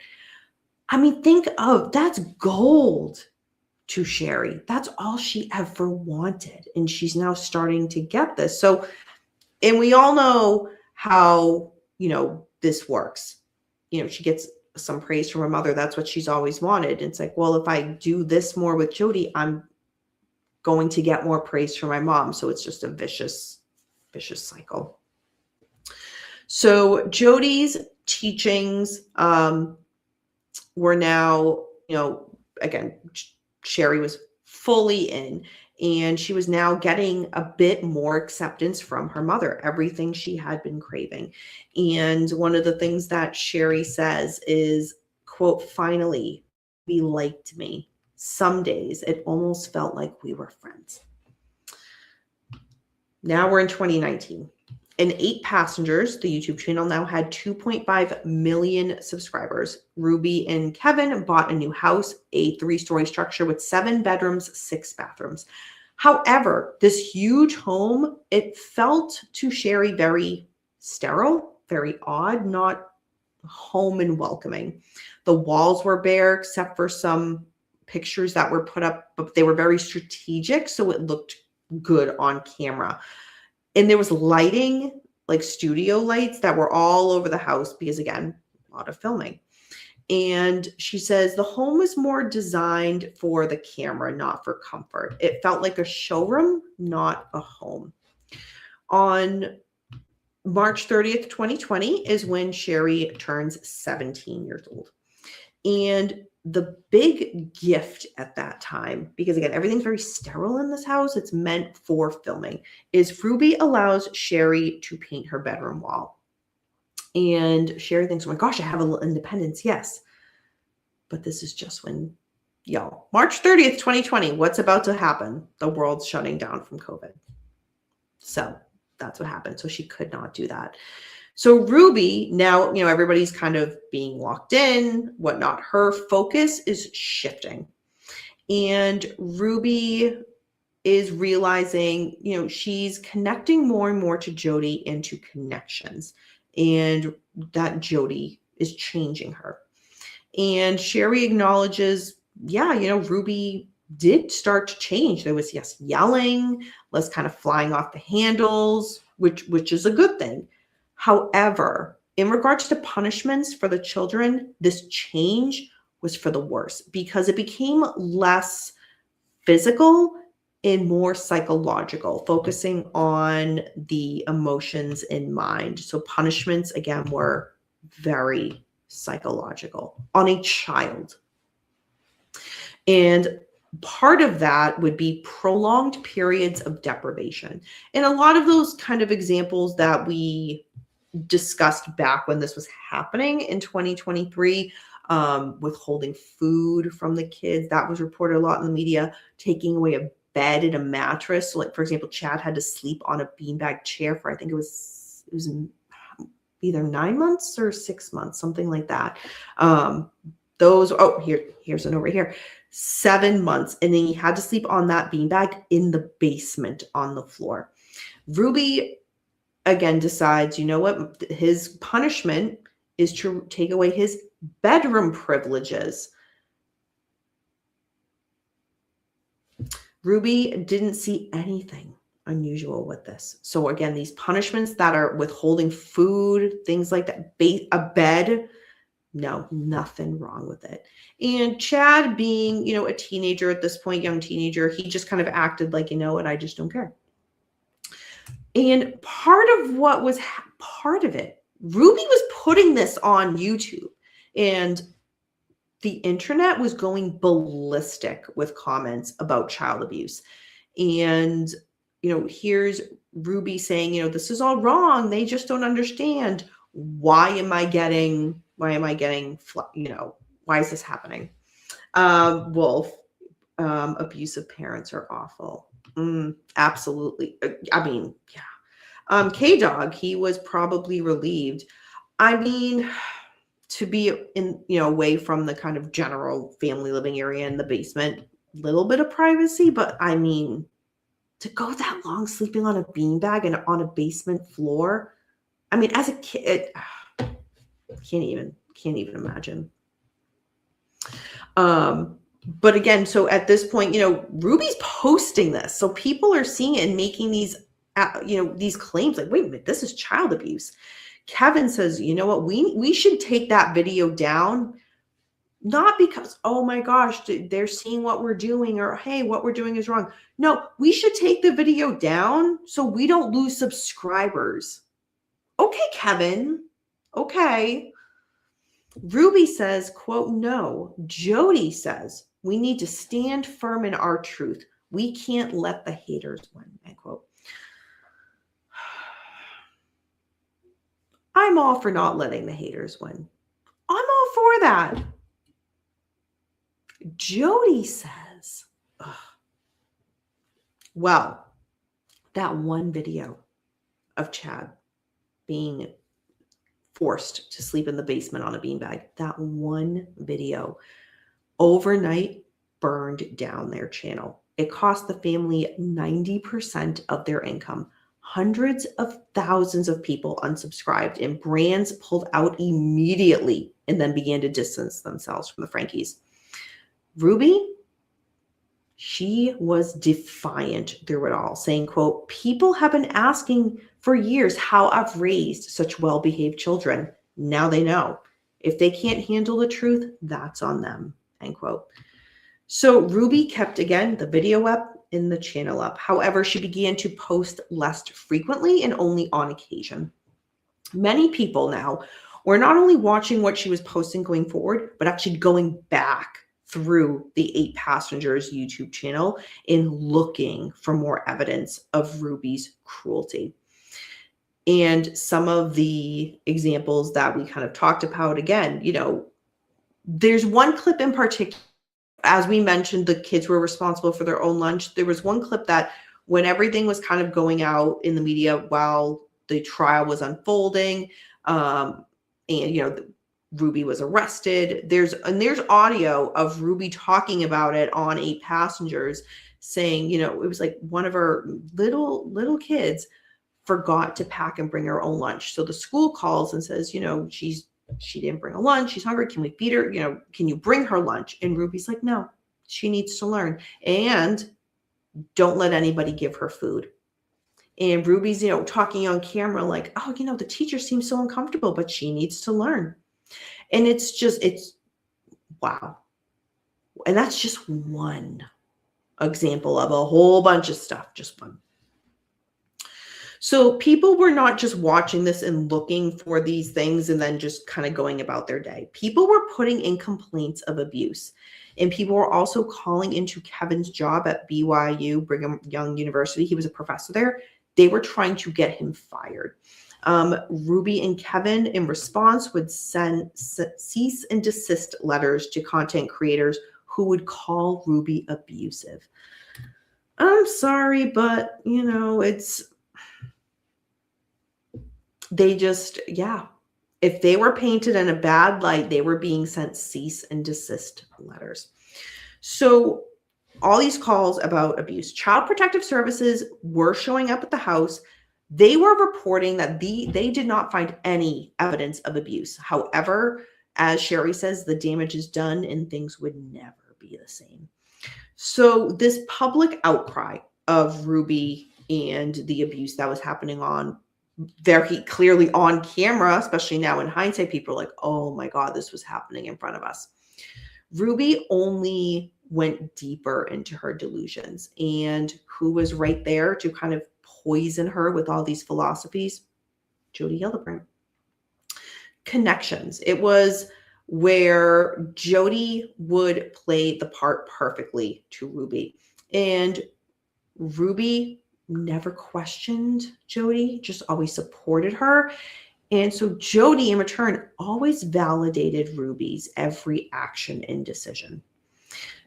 I mean, think of, that's gold to Shari. That's all she ever wanted. And she's now starting to get this. So, and we all know how, this works. She gets some praise from her mother. That's what she's always wanted. It's like, well, if I do this more with Jody, I'm going to get more praise from my mom. So it's just a vicious cycle. So Jody's teachings were now, again, Shari was fully in, and she was now getting a bit more acceptance from her mother, everything she had been craving. And one of the things that Shari says is, quote, finally, he liked me. Some days it almost felt like we were friends. Now we're in 2019. And 8 passengers, the YouTube channel now had 2.5 million subscribers. Ruby and Kevin bought a new house, a 3-story structure with 7 bedrooms, 6 bathrooms. However, this huge home, it felt to Shari very sterile, very odd, not home and welcoming. The walls were bare except for some pictures that were put up, but they were very strategic, so it looked good on camera. And there was lighting, like studio lights that were all over the house because, again, a lot of filming. And she says the home was more designed for the camera, not for comfort. It felt like a showroom, not a home. On March 30th, 2020 is when Shari turns 17 years old. And the big gift at that time, because again, everything's very sterile in this house, it's meant for filming, is Ruby allows Shari to paint her bedroom wall. And Shari thinks, oh my gosh, I have a little independence. Yes. But this is just when, March 30th, 2020, what's about to happen? The world's shutting down from COVID. So that's what happened. So she could not do that. So Ruby, now, everybody's kind of being locked in, whatnot. Her focus is shifting. And Ruby is realizing, she's connecting more and more to Jody into connections. And that Jody is changing her. And Shari acknowledges, Ruby did start to change. There was, yelling, less kind of flying off the handles, which is a good thing. However, in regards to punishments for the children, this change was for the worse because it became less physical and more psychological, focusing on the emotions in mind. So punishments, again, were very psychological on a child. And part of that would be prolonged periods of deprivation. And a lot of those kind of examples that we discussed back when this was happening in 2023, withholding food from the kids, that was reported a lot in the media, taking away a bed and a mattress. So like, for example, Chad had to sleep on a beanbag chair for, I think it was either 9 months or 6 months, something like that. Here's an over here, 7 months. And then he had to sleep on that beanbag in the basement on the floor. Ruby, again, decides, what? His punishment is to take away his bedroom privileges. Ruby didn't see anything unusual with this. So again, these punishments that are withholding food, things like that, a bed, no, nothing wrong with it. And Chad, being, a teenager at this point, young teenager, he just kind of acted like, I just don't care. And part of it, Ruby was putting this on YouTube, and the internet was going ballistic with comments about child abuse. And, here's Ruby saying, this is all wrong. They just don't understand. Why is this happening? Wolf, abusive parents are awful. Absolutely. I mean, yeah. K-Dog, he was probably relieved. I mean, to be in, away from the kind of general family living area in the basement, little bit of privacy, but I mean, to go that long sleeping on a beanbag and on a basement floor, I mean, as a kid, can't even imagine. But again, so at this point, Ruby's posting this. So people are seeing it and making these these claims like, wait a minute, this is child abuse. Kevin says, you know what, we should take that video down, not because, oh my gosh, they're seeing what we're doing, or hey, what we're doing is wrong. No, we should take the video down so we don't lose subscribers. Okay, Kevin. Okay. Ruby says, quote, no. Jody says, we need to stand firm in our truth. We can't let the haters win, end quote. I'm all for not letting the haters win. I'm all for that. Jody says, ugh. Well, that one video of Chad being forced to sleep in the basement on a beanbag, that one video overnight burned down their channel. It cost the family 90% of their income. Hundreds of thousands of people unsubscribed, and brands pulled out immediately and then began to distance themselves from the Frankies. Ruby, she was defiant through it all, saying, quote, people have been asking for years how I've raised such well-behaved children. Now they know. If they can't handle the truth, that's on them, end quote. So Ruby kept, again, the video up and the channel up. However, she began to post less frequently and only on occasion. Many people now were not only watching what she was posting going forward, but actually going back through the 8 Passengers YouTube channel and looking for more evidence of Ruby's cruelty. And some of the examples that we kind of talked about, again, there's one clip in particular. As we mentioned, the kids were responsible for their own lunch. There was one clip that when everything was kind of going out in the media while the trial was unfolding, and Ruby was arrested. There's audio of Ruby talking about it on 8 Passengers, saying, it was like one of her little kids forgot to pack and bring her own lunch. So the school calls and says, she didn't bring a lunch. She's hungry. Can we feed her? Can you bring her lunch? And Ruby's like, no, she needs to learn. And don't let anybody give her food. And Ruby's, talking on camera like, oh, the teacher seems so uncomfortable, but she needs to learn. And it's wow. And that's just one example of a whole bunch of stuff, just one. So people were not just watching this and looking for these things and then just kind of going about their day. People were putting in complaints of abuse. And people were also calling into Kevin's job at BYU, Brigham Young University. He was a professor there. They were trying to get him fired. Ruby and Kevin, in response, would send cease and desist letters to content creators who would call Ruby abusive. I'm sorry, but, they just, if they were painted in a bad light, they were being sent cease and desist letters. So all these calls about abuse. Child Protective Services were showing up at the house. They were reporting that they did not find any evidence of abuse. However, as Shari says, the damage is done and things would never be the same. So this public outcry of Ruby and the abuse that was happening on very clearly on camera, especially now in hindsight, people are like, oh my God, this was happening in front of us. Ruby only went deeper into her delusions. And who was right there to kind of poison her with all these philosophies? Jody Hildebrandt. Connections. It was where Jody would play the part perfectly to Ruby. And Ruby never questioned Jody, just always supported her. And so Jody, in return, always validated Ruby's every action and decision.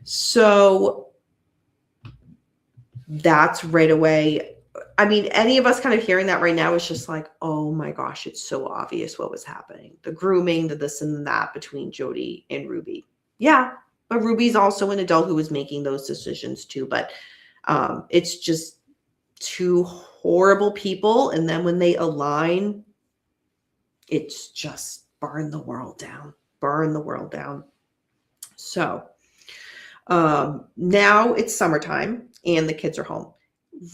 So that's right away. I mean, any of us kind of hearing that right now is just like, oh my gosh, it's so obvious what was happening. The grooming, the this and that between Jody and Ruby. Yeah, but Ruby's also an adult who was making those decisions too. But it's just two horrible people. And then when they align, it's just burn the world down. Burn the world down. So now it's summertime and the kids are home.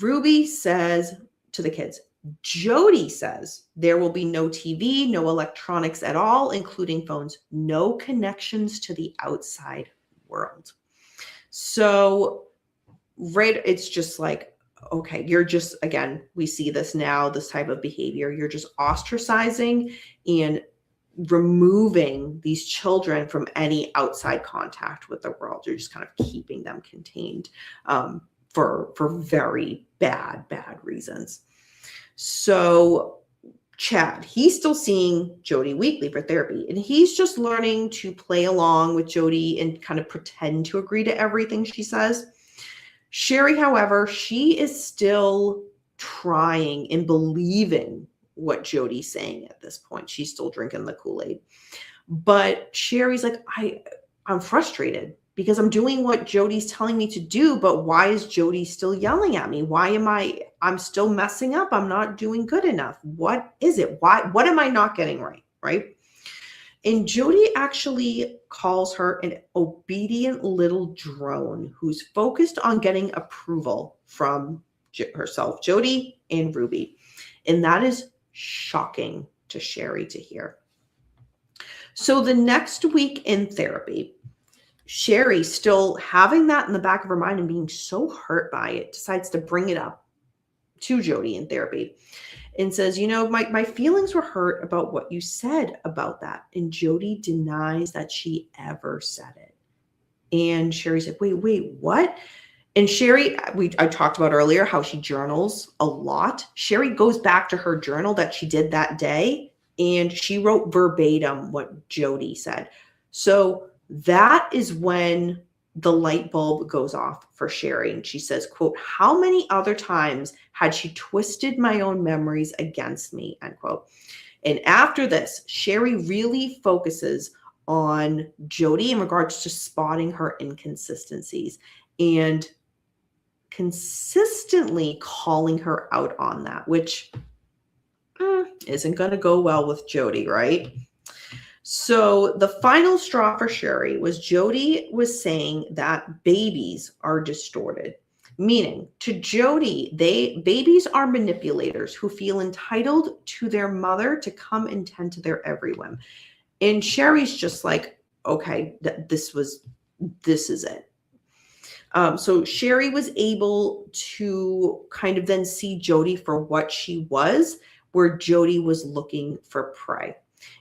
Ruby says, to the kids. Jody says there will be no TV, no electronics at all, including phones, no connections to the outside world. So, right, it's just like, okay, you're just, again, we see this now, this type of behavior. You're just ostracizing and removing these children from any outside contact with the world. You're just kind of keeping them contained for very bad reasons. So Chad, he's still seeing Jody weekly for therapy, and he's just learning to play along with Jody and kind of pretend to agree to everything she says. Shari, however, she is still trying and believing what Jody's saying at this point. She's still drinking the Kool-Aid. But Shari's like, I'm frustrated because I'm doing what Jody's telling me to do, but why is Jody still yelling at me? Why am I'm still messing up? I'm not doing good enough. What is it? What am I not getting right? Right? And Jody actually calls her an obedient little drone who's focused on getting approval from herself, Jody, and Ruby. And that is shocking to Shari to hear. So the next week in therapy, Shari, still having that in the back of her mind and being so hurt by it, decides to bring it up to Jody in therapy and says, my feelings were hurt about what you said about that. And Jody denies that she ever said it. And Shari's like, wait, what? And Shari, I talked about earlier how she journals a lot. Shari goes back to her journal that she did that day, and she wrote verbatim what Jody said. So that is when the light bulb goes off for Shari. And she says, quote, how many other times had she twisted my own memories against me, end quote. And after this, Shari really focuses on Jody in regards to spotting her inconsistencies and consistently calling her out on that, which isn't going to go well with Jody, right? So the final straw for Shari was Jody was saying that babies are distorted, meaning to Jody, babies are manipulators who feel entitled to their mother to come and tend to their every whim. And Shari's just like, okay, this is it. So Shari was able to kind of then see Jody for what she was, where Jody was looking for prey.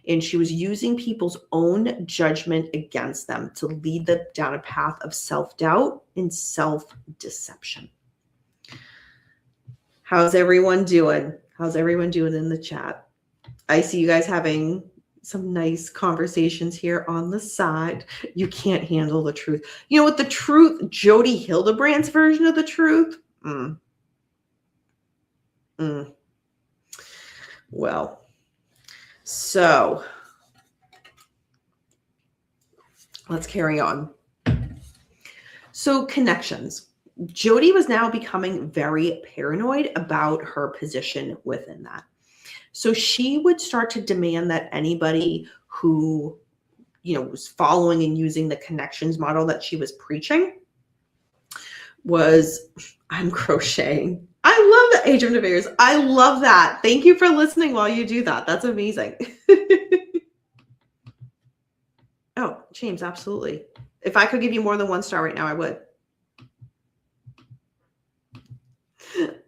And she was using people's own judgment against them to lead them down a path of self-doubt and self-deception. How's everyone doing? How's everyone doing in the chat? I see you guys having some nice conversations here on the side. You can't handle the truth. You know what? The truth, Jody Hildebrandt's version of the truth. Well, so let's carry on. So connections. Jody was now becoming very paranoid about her position within that. So she would start to demand that anybody who, was following and using the connections model that she was preaching I'm crocheting. I love the Age of Navigators. I love that. Thank you for listening while you do that. That's amazing. Oh, James, absolutely. If I could give you more than 1 star right now, I would.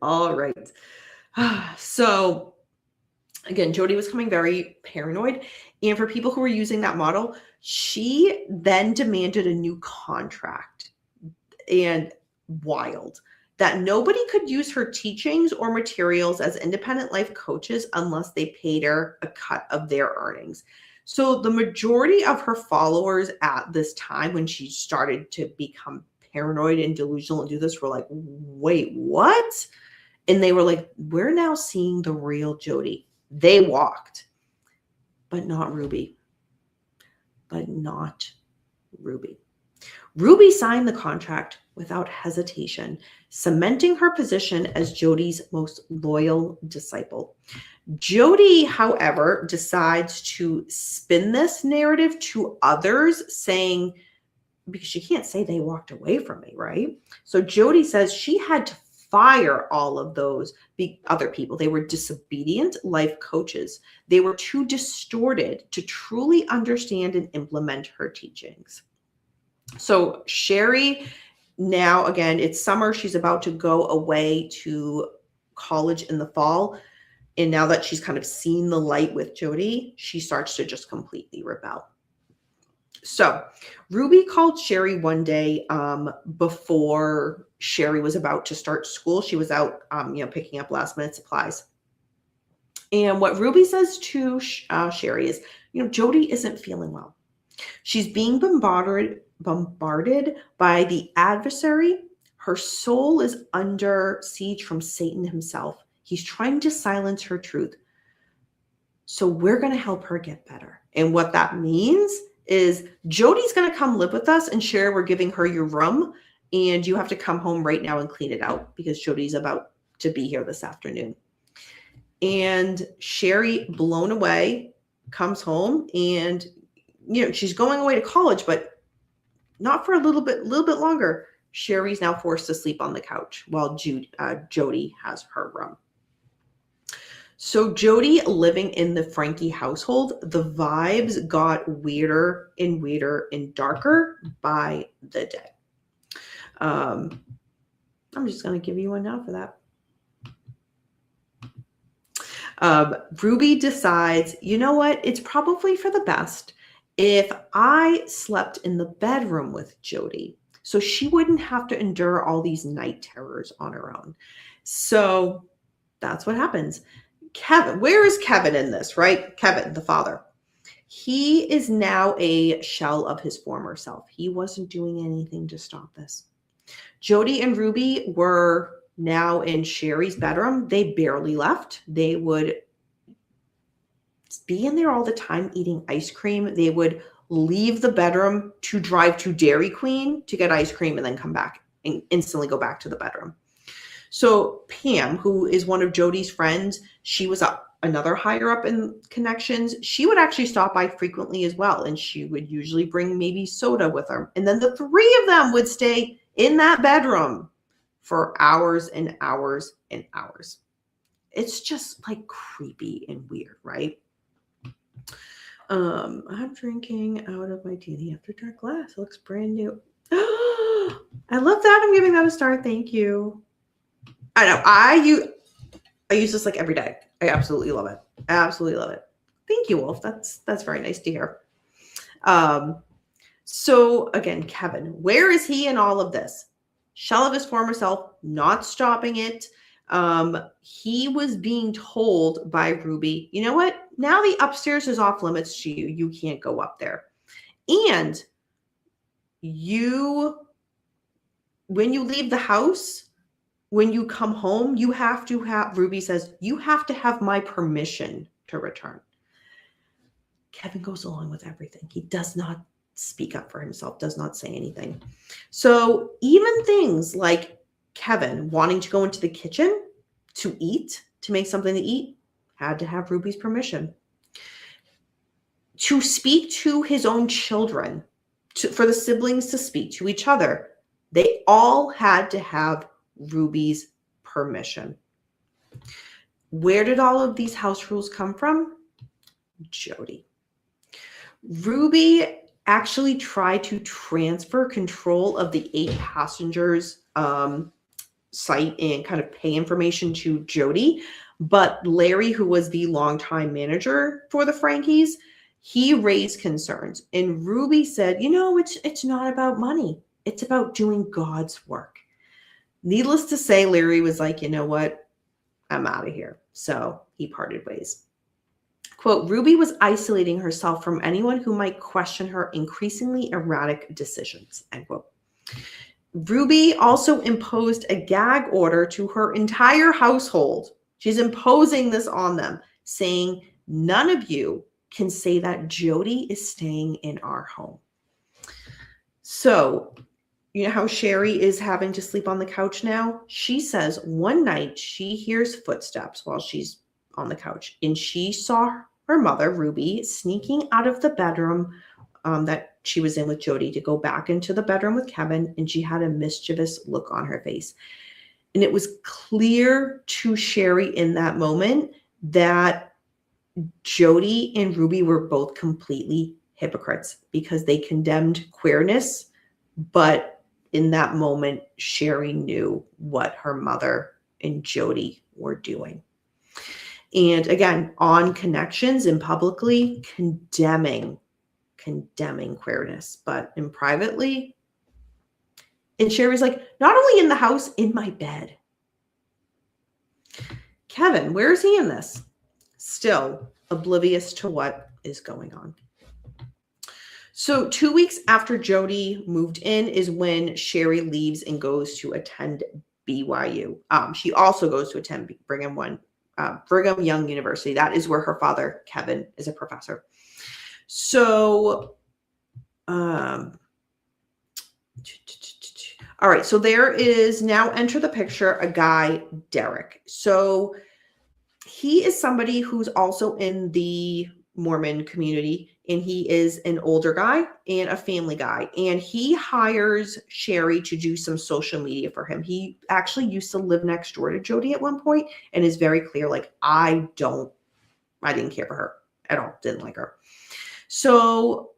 All right. So again, Jody was becoming very paranoid. And for people who were using that model, she then demanded a new contract. And wild. That nobody could use her teachings or materials as independent life coaches unless they paid her a cut of their earnings. So the majority of her followers at this time, when she started to become paranoid and delusional and do this, were like, wait, what? And they were like, we're now seeing the real Jody. They walked, but not Ruby. Ruby signed the contract without hesitation, cementing her position as Jody's most loyal disciple. Jody, however, decides to spin this narrative to others, saying, because she can't say they walked away from me, right? So Jody says she had to fire all of those other people. They were disobedient life coaches. They were too distorted to truly understand and implement her teachings. So Shari, now again, it's summer. She's about to go away to college in the fall. And now that she's kind of seen the light with Jody, she starts to just completely rebel. So Ruby called Shari one day before Shari was about to start school. She was out, picking up last minute supplies. And what Ruby says to Shari is, Jody isn't feeling well. She's being bombarded by the adversary. Her soul is under siege from Satan himself. He's trying to silence her truth. So we're going to help her get better. And what that means is Jody's going to come live with us, and Shari, we're giving her your room, and you have to come home right now and clean it out because Jody's about to be here this afternoon. And Shari, blown away, comes home, and she's going away to college, but not for a little bit longer. Shari's now forced to sleep on the couch while Jody has her room. So Jody living in the Franke household, the vibes got weirder and weirder and darker by the day. I'm just going to give you one now for that. Ruby decides, you know what? It's probably for the best if I slept in the bedroom with Jody, so she wouldn't have to endure all these night terrors on her own. So that's what happens. Kevin, where is Kevin in this, right? Kevin, the father. He is now a shell of his former self. He wasn't doing anything to stop this. Jody and Ruby were now in Shari's bedroom. They barely left. They would be in there all the time eating ice cream. They would leave the bedroom to drive to Dairy Queen to get ice cream and then come back and instantly go back to the bedroom. So Pam, who is one of Jody's friends, she was another higher up in connections. She would actually stop by frequently as well. And she would usually bring maybe soda with her. And then the three of them would stay in that bedroom for hours and hours and hours. It's just like creepy and weird, right? I'm drinking out of my Dani After Dark glass. It looks brand new. I love that. I'm giving that a star. Thank you. I know. I use this like every day. I absolutely love it. Absolutely love it. Thank you, Wolf. That's very nice to hear. So again, Kevin, where is he in all of this? Shell of his former self, not stopping it. He was being told by Ruby, you know what? Now the upstairs is off limits to you. You can't go up there. And when you leave the house, when you come home, you have to have, Ruby says, you have to have my permission to return. Kevin goes along with everything. He does not speak up for himself, does not say anything. So even things like Kevin wanting to go into the kitchen to eat, to make something to eat, had to have Ruby's permission. To speak to his own children, for the siblings to speak to each other, they all had to have Ruby's permission. Where did all of these house rules come from? Jody. Ruby actually tried to transfer control of the 8 passengers site and kind of pay information to Jody, but Larry, who was the longtime manager for the Frankes, he raised concerns, and Ruby said, it's not about money. It's about doing God's work. Needless to say, Larry was like, you know what? I'm out of here. So he parted ways. Quote, Ruby was isolating herself from anyone who might question her increasingly erratic decisions, end quote. Ruby also imposed a gag order to her entire household. She's imposing this on them, saying, none of you can say that Jody is staying in our home. So, you know how Shari is having to sleep on the couch now? She says one night she hears footsteps while she's on the couch, and she saw her mother, Ruby, sneaking out of the bedroom that she was in with Jody to go back into the bedroom with Kevin, and she had a mischievous look on her face. And it was clear to Shari in that moment that Jody and Ruby were both completely hypocrites because they condemned queerness, but in that moment, Shari knew what her mother and Jody were doing. And again, on Connections and publicly condemning queerness, but in privately. And Shari's like, not only in the house, in my bed. Kevin, where is he in this? Still oblivious to what is going on. So 2 weeks after Jody moved in is when Shari leaves and goes to attend BYU. She also goes to attend Brigham Young University. That is where her father, Kevin, is a professor. So, all right. So there is now enter the picture a guy, Derek. So he is somebody who's also in the Mormon community, and he is an older guy and a family guy. And he hires Shari to do some social media for him. He actually used to live next door to Jody at one point and is very clear, like, I didn't care for her at all. Didn't like her. So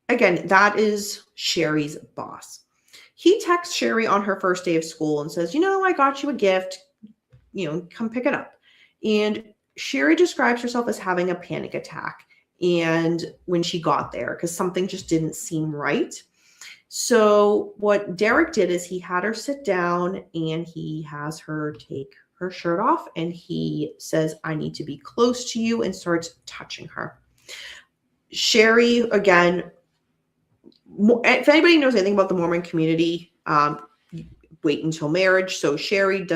again, that is Shari's boss. He texts Shari on her first day of school and says, I got you a gift, come pick it up. And Shari describes herself as having a panic attack. And when she got there, because something just didn't seem right. So what Derek did is he had her sit down and he has her take her shirt off and he says, I need to be close to you, and starts touching her. Shari, again, if anybody knows anything about the Mormon community, wait until marriage. So Shari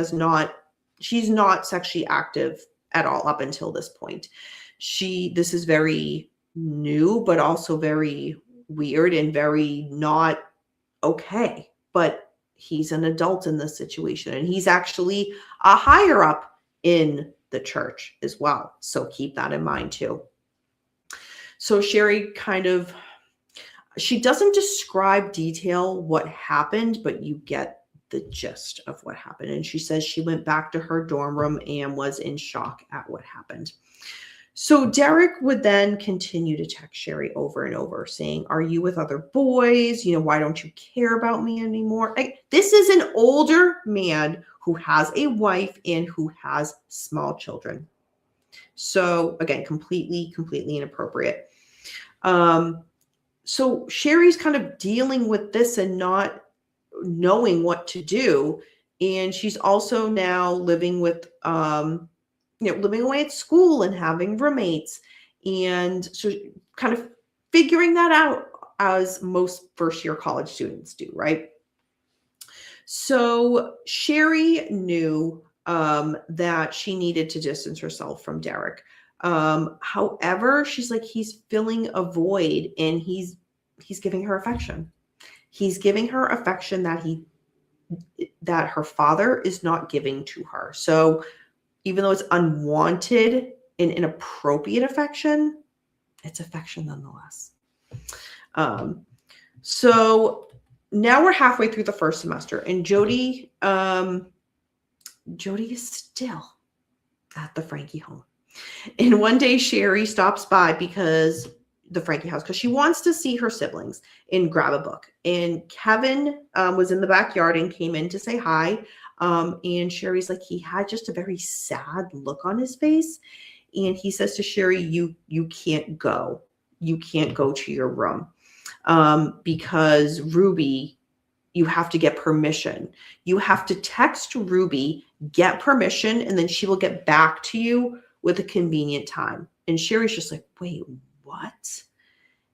she's not sexually active at all up until this point. This is very new, but also very weird and very not okay. But he's an adult in this situation, and he's actually a higher up in the church as well. So keep that in mind too. So Shari she doesn't describe detail what happened, but you get the gist of what happened. And she says she went back to her dorm room and was in shock at what happened. So Derek would then continue to text Shari over and over saying, are you with other boys? Why don't you care about me anymore? This is an older man who has a wife and who has small children. So again, completely inappropriate. So Shari's kind of dealing with this and not knowing what to do. And she's also now living with, living away at school and having roommates. And so kind of figuring that out as most first-year college students do, right? So Shari knew that she needed to distance herself from Derek. However, she's like, he's filling a void, and he's giving her affection. He's giving her affection that her father is not giving to her. So even though it's unwanted and inappropriate affection, it's affection nonetheless. So now we're halfway through the first semester, and Jody is still at the Franke home. And one day Shari stops by because the Franke house, because she wants to see her siblings and grab a book. And Kevin was in the backyard and came in to say hi. And Shari's like, he had just a very sad look on his face. And he says to Shari, you can't go. You can't go to your room because Ruby, you have to get permission. You have to text Ruby, get permission, and then she will get back to you with a convenient time. And Shari's just like, wait, what?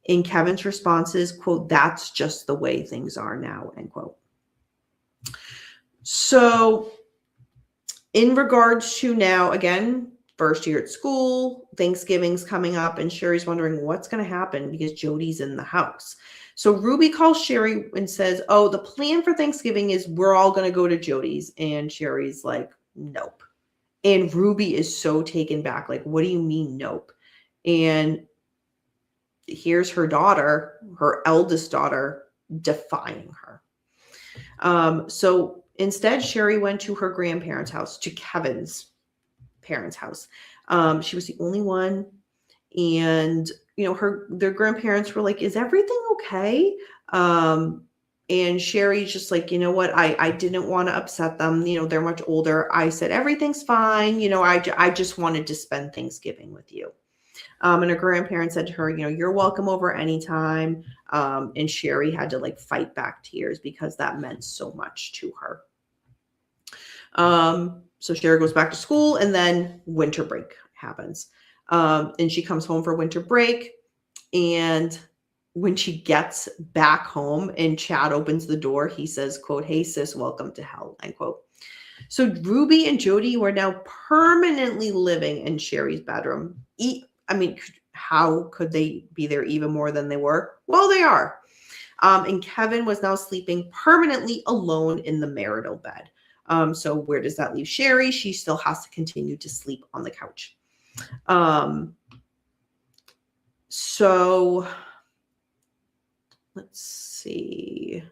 And Kevin's response is, quote, that's just the way things are now, end quote. So in regards to now, again, first year at school, Thanksgiving's coming up, and Shari's wondering what's going to happen because Jody's in the house. So Ruby calls Shari and says, oh, the plan for Thanksgiving is we're all going to go to Jody's. And Shari's like, nope. And Ruby is so taken back. Like, what do you mean, nope? And here's her daughter, her eldest daughter, defying her. So Instead, Shari went to her grandparents' house, to Kevin's parents' house. She was the only one. And, their grandparents were like, is everything okay? And Shari's just like, you know what? I didn't want to upset them. They're much older. I said, everything's fine. I just wanted to spend Thanksgiving with you. And her grandparents said to her, you're welcome over anytime. And Shari had to fight back tears because that meant so much to her. So Shari goes back to school, and then winter break happens. And she comes home for winter break. And when she gets back home and Chad opens the door, he says, quote, "Hey sis, welcome to hell," end quote. So Ruby and Jody were now permanently living in Shari's bedroom. How could they be there even more than they were? Well, they are. And Kevin was now sleeping permanently alone in the marital bed. So where does that leave Shari? She still has to continue to sleep on the couch. So let's see.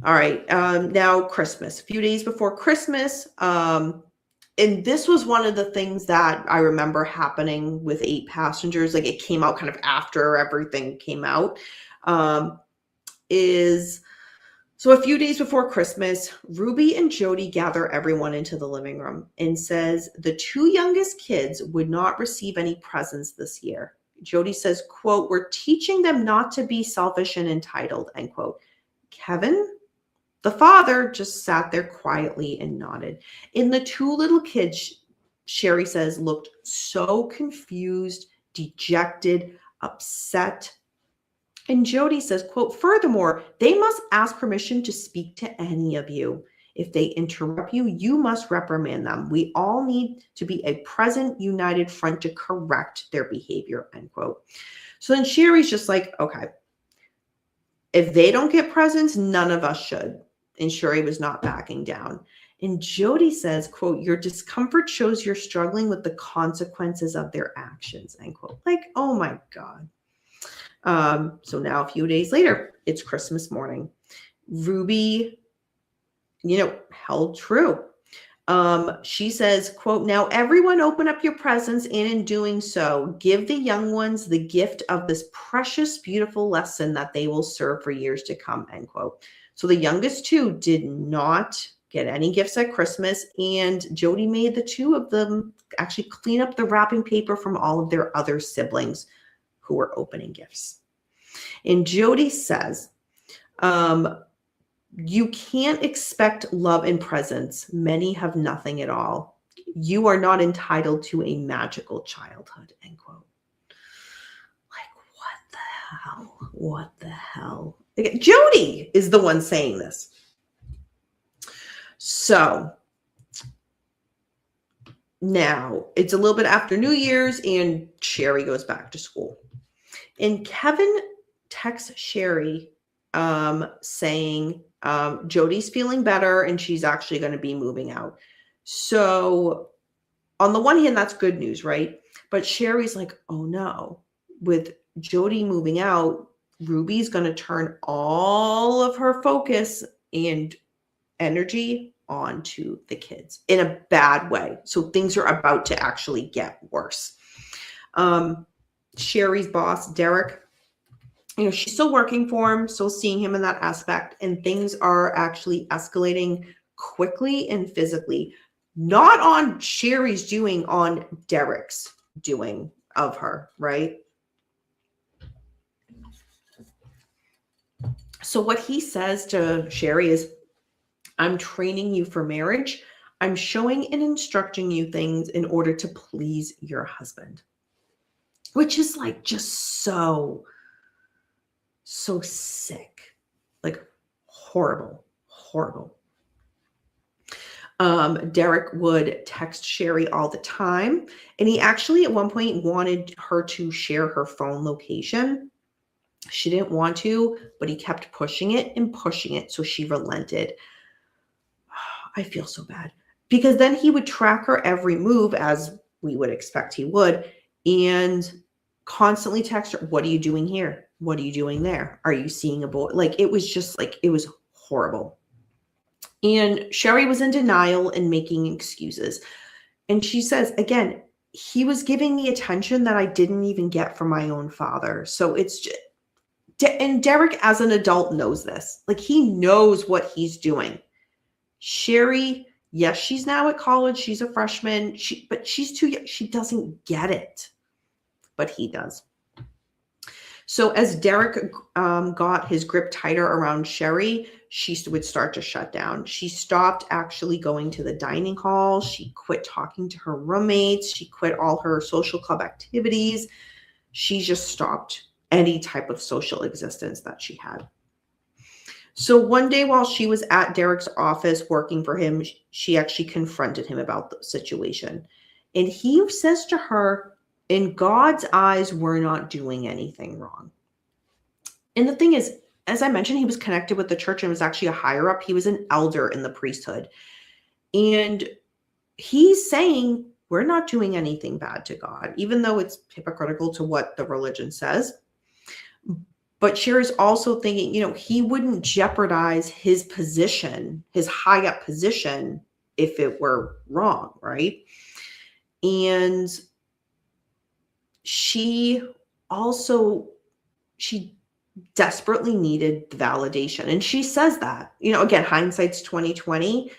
All right. Now Christmas, a few days before Christmas. And this was one of the things that I remember happening with 8 Passengers. It came out kind of after everything came out. So a few days before Christmas, Ruby and Jody gather everyone into the living room and says the 2 youngest kids would not receive any presents this year. Jody says, quote, "We're teaching them not to be selfish and entitled," end quote. Kevin, the father, just sat there quietly and nodded. And the 2 little kids, Shari says, looked so confused, dejected, upset. And Jody says, quote, "Furthermore, they must ask permission to speak to any of you. If they interrupt you, you must reprimand them. We all need to be a present, united front to correct their behavior," end quote. So then Shari's just like, okay, if they don't get presents, none of us should. And Shari was not backing down. And Jody says, quote, "Your discomfort shows you're struggling with the consequences of their actions," end quote. Oh my God. So now a few days later, it's Christmas morning. Ruby, held true. She says, quote, "Now everyone open up your presents, and in doing so, give the young ones the gift of this precious, beautiful lesson that they will serve for years to come," end quote. So the youngest 2 did not get any gifts at Christmas, and Jody made the 2 of them actually clean up the wrapping paper from all of their other siblings who were opening gifts. And Jody says, "You can't expect love and presents. Many have nothing at all. You are not entitled to a magical childhood," end quote. What the hell? What the hell? Jody is the one saying this. So now it's a little bit after New Year's, and Shari goes back to school. And Kevin texts Shari saying Jody's feeling better and she's actually going to be moving out. So on the one hand, that's good news, right? But Shari's like, oh no, with Jody moving out, Ruby's going to turn all of her focus and energy onto the kids in a bad way. So things are about to actually get worse. Shari's boss, Derek, she's still working for him, still seeing him in that aspect, and things are actually escalating quickly and physically. Not on Shari's doing, on Derek's doing of her, right? So what he says to Shari is, "I'm training you for marriage. I'm showing and instructing you things in order to please your husband," which is just so sick, horrible. Derek would text Shari all the time, and he actually at one point wanted her to share her phone location. She didn't want to, but he kept pushing it, so she relented. I feel so bad, because then he would track her every move, as we would expect he would, and constantly text her, "What are you doing here? What are you doing there? Are you seeing a boy?" It was just it was horrible. And Shari was in denial and making excuses. And she says, again, he was giving me attention that I didn't even get from my own father. So it's just, and Derek as an adult knows this. Like, he knows what he's doing. Shari, yes, she's now at college. She's a freshman, but she's too young. She doesn't get it, but he does. So as Derek got his grip tighter around Shari, she would start to shut down. She stopped actually going to the dining hall. She quit talking to her roommates. She quit all her social club activities. She just stopped any type of social existence that she had. So one day while she was at Derek's office working for him, she actually confronted him about the situation. And he says to her, in God's eyes, we're not doing anything wrong. And the thing is, as I mentioned, he was connected with the church and was actually a higher up. He was an elder in the priesthood. And he's saying, we're not doing anything bad to God, even though it's hypocritical to what the religion says. But Shari's also thinking, he wouldn't jeopardize his position, his high up position, if it were wrong, right? And she desperately needed validation. And she says that, again, hindsight's 2020.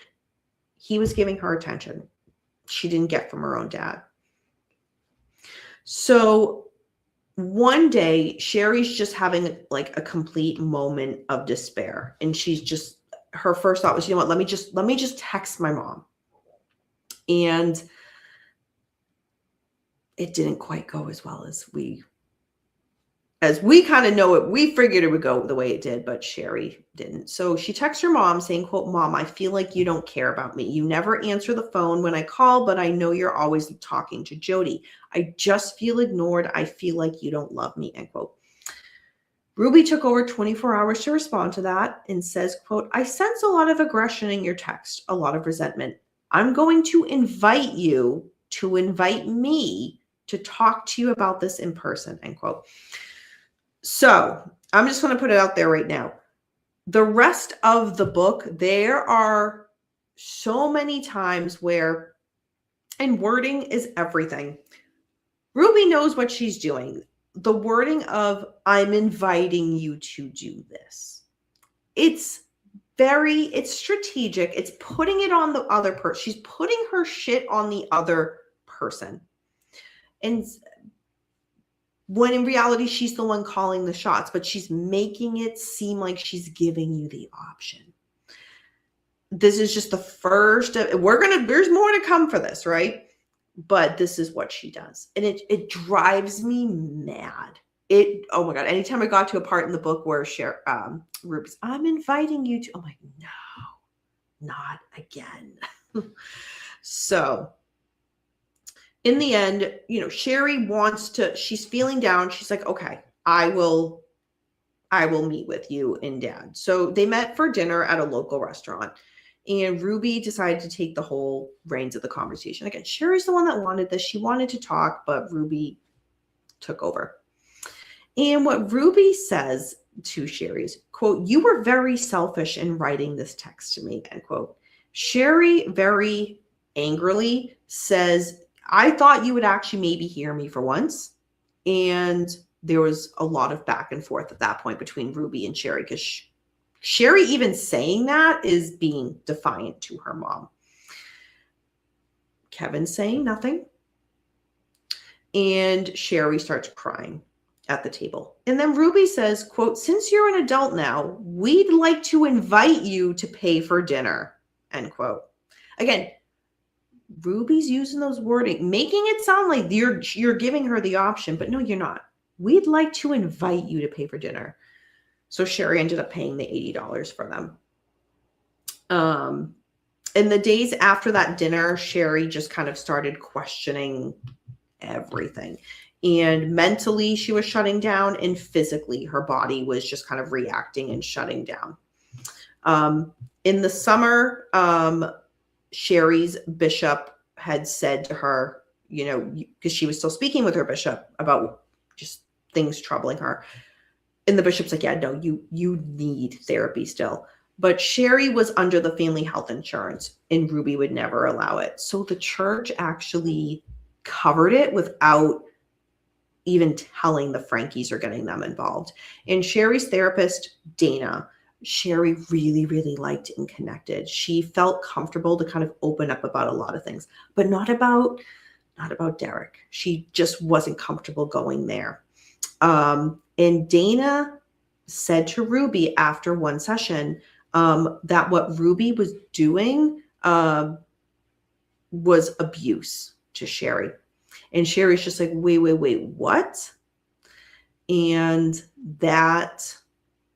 He was giving her attention she didn't get from her own dad. So one day, Shari's just having like a complete moment of despair. And her first thought was, let me just text my mom. And it didn't quite go as well as we kind of know it. We figured it would go the way it did, but Shari didn't. So she texts her mom saying, quote, Mom, I feel like you don't care about me. You never answer the phone when I call, but I know you're always talking to Jody. I just feel ignored. I feel like you don't love me, end quote. Ruby took over 24 hours to respond to that and says, quote, I sense a lot of aggression in your text, a lot of resentment. I'm going to invite you to invite me to talk to you about this in person, end quote. So I'm just going to put it out there right now. The rest of the book, there are so many times where, and wording is everything. Ruby knows what she's doing. The wording of, I'm inviting you to do this. It's strategic. It's putting it on the other person. She's putting her shit on the other person. And when in reality, she's the one calling the shots, but she's making it seem like she's giving you the option. This is just the first. There's more to come for this, right? But this is what she does. And it drives me mad. Oh my God. Anytime I got to a part in the book where Ruby's, I'm inviting you to, I'm like, no, not again. So in the end, Shari she's feeling down. She's like, okay, I will meet with you and Dad. So they met for dinner at a local restaurant, and Ruby decided to take the whole reins of the conversation. Again, Shari's the one that wanted this. She wanted to talk, but Ruby took over. And what Ruby says to Shari is, quote, you were very selfish in writing this text to me, end quote. Shari very angrily says, I thought you would actually maybe hear me for once. And there was a lot of back and forth at that point between Ruby and Shari, because Shari even saying that is being defiant to her mom. Kevin's saying nothing. And Shari starts crying at the table. And then Ruby says, quote, since you're an adult now, we'd like to invite you to pay for dinner, end quote. Again, Ruby's using those wording, making it sound like you're giving her the option, but no, you're not. We'd like to invite you to pay for dinner. So Shari ended up paying the $80 for them. In the days after that dinner, Shari just kind of started questioning everything. And mentally, she was shutting down, and physically, her body was just kind of reacting and shutting down. In the summer, Shari's bishop had said to her, because she was still speaking with her bishop about just things troubling her. And the bishop's like, yeah, no, you need therapy still. But Shari was under the family health insurance and Ruby would never allow it. So the church actually covered it without even telling the Frankies or getting them involved. And Shari's therapist, Dana, Shari really, really liked and connected. She felt comfortable to kind of open up about a lot of things, but not about Derek. She just wasn't comfortable going there. And Dana said to Ruby after one session that what Ruby was doing was abuse to Shari. And Shari's just like, wait, what? And that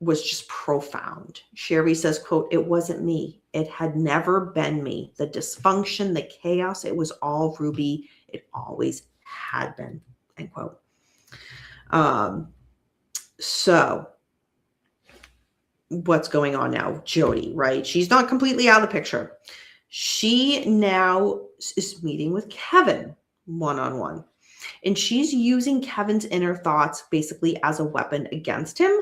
was just profound. Shari says, quote, "It wasn't me. It had never been me. The dysfunction, the chaos, it was all Ruby. It always had been," end quote. So what's going on now? Jody, right? She's not completely out of the picture. She now is meeting with Kevin one-on-one. And she's using Kevin's inner thoughts basically as a weapon against him.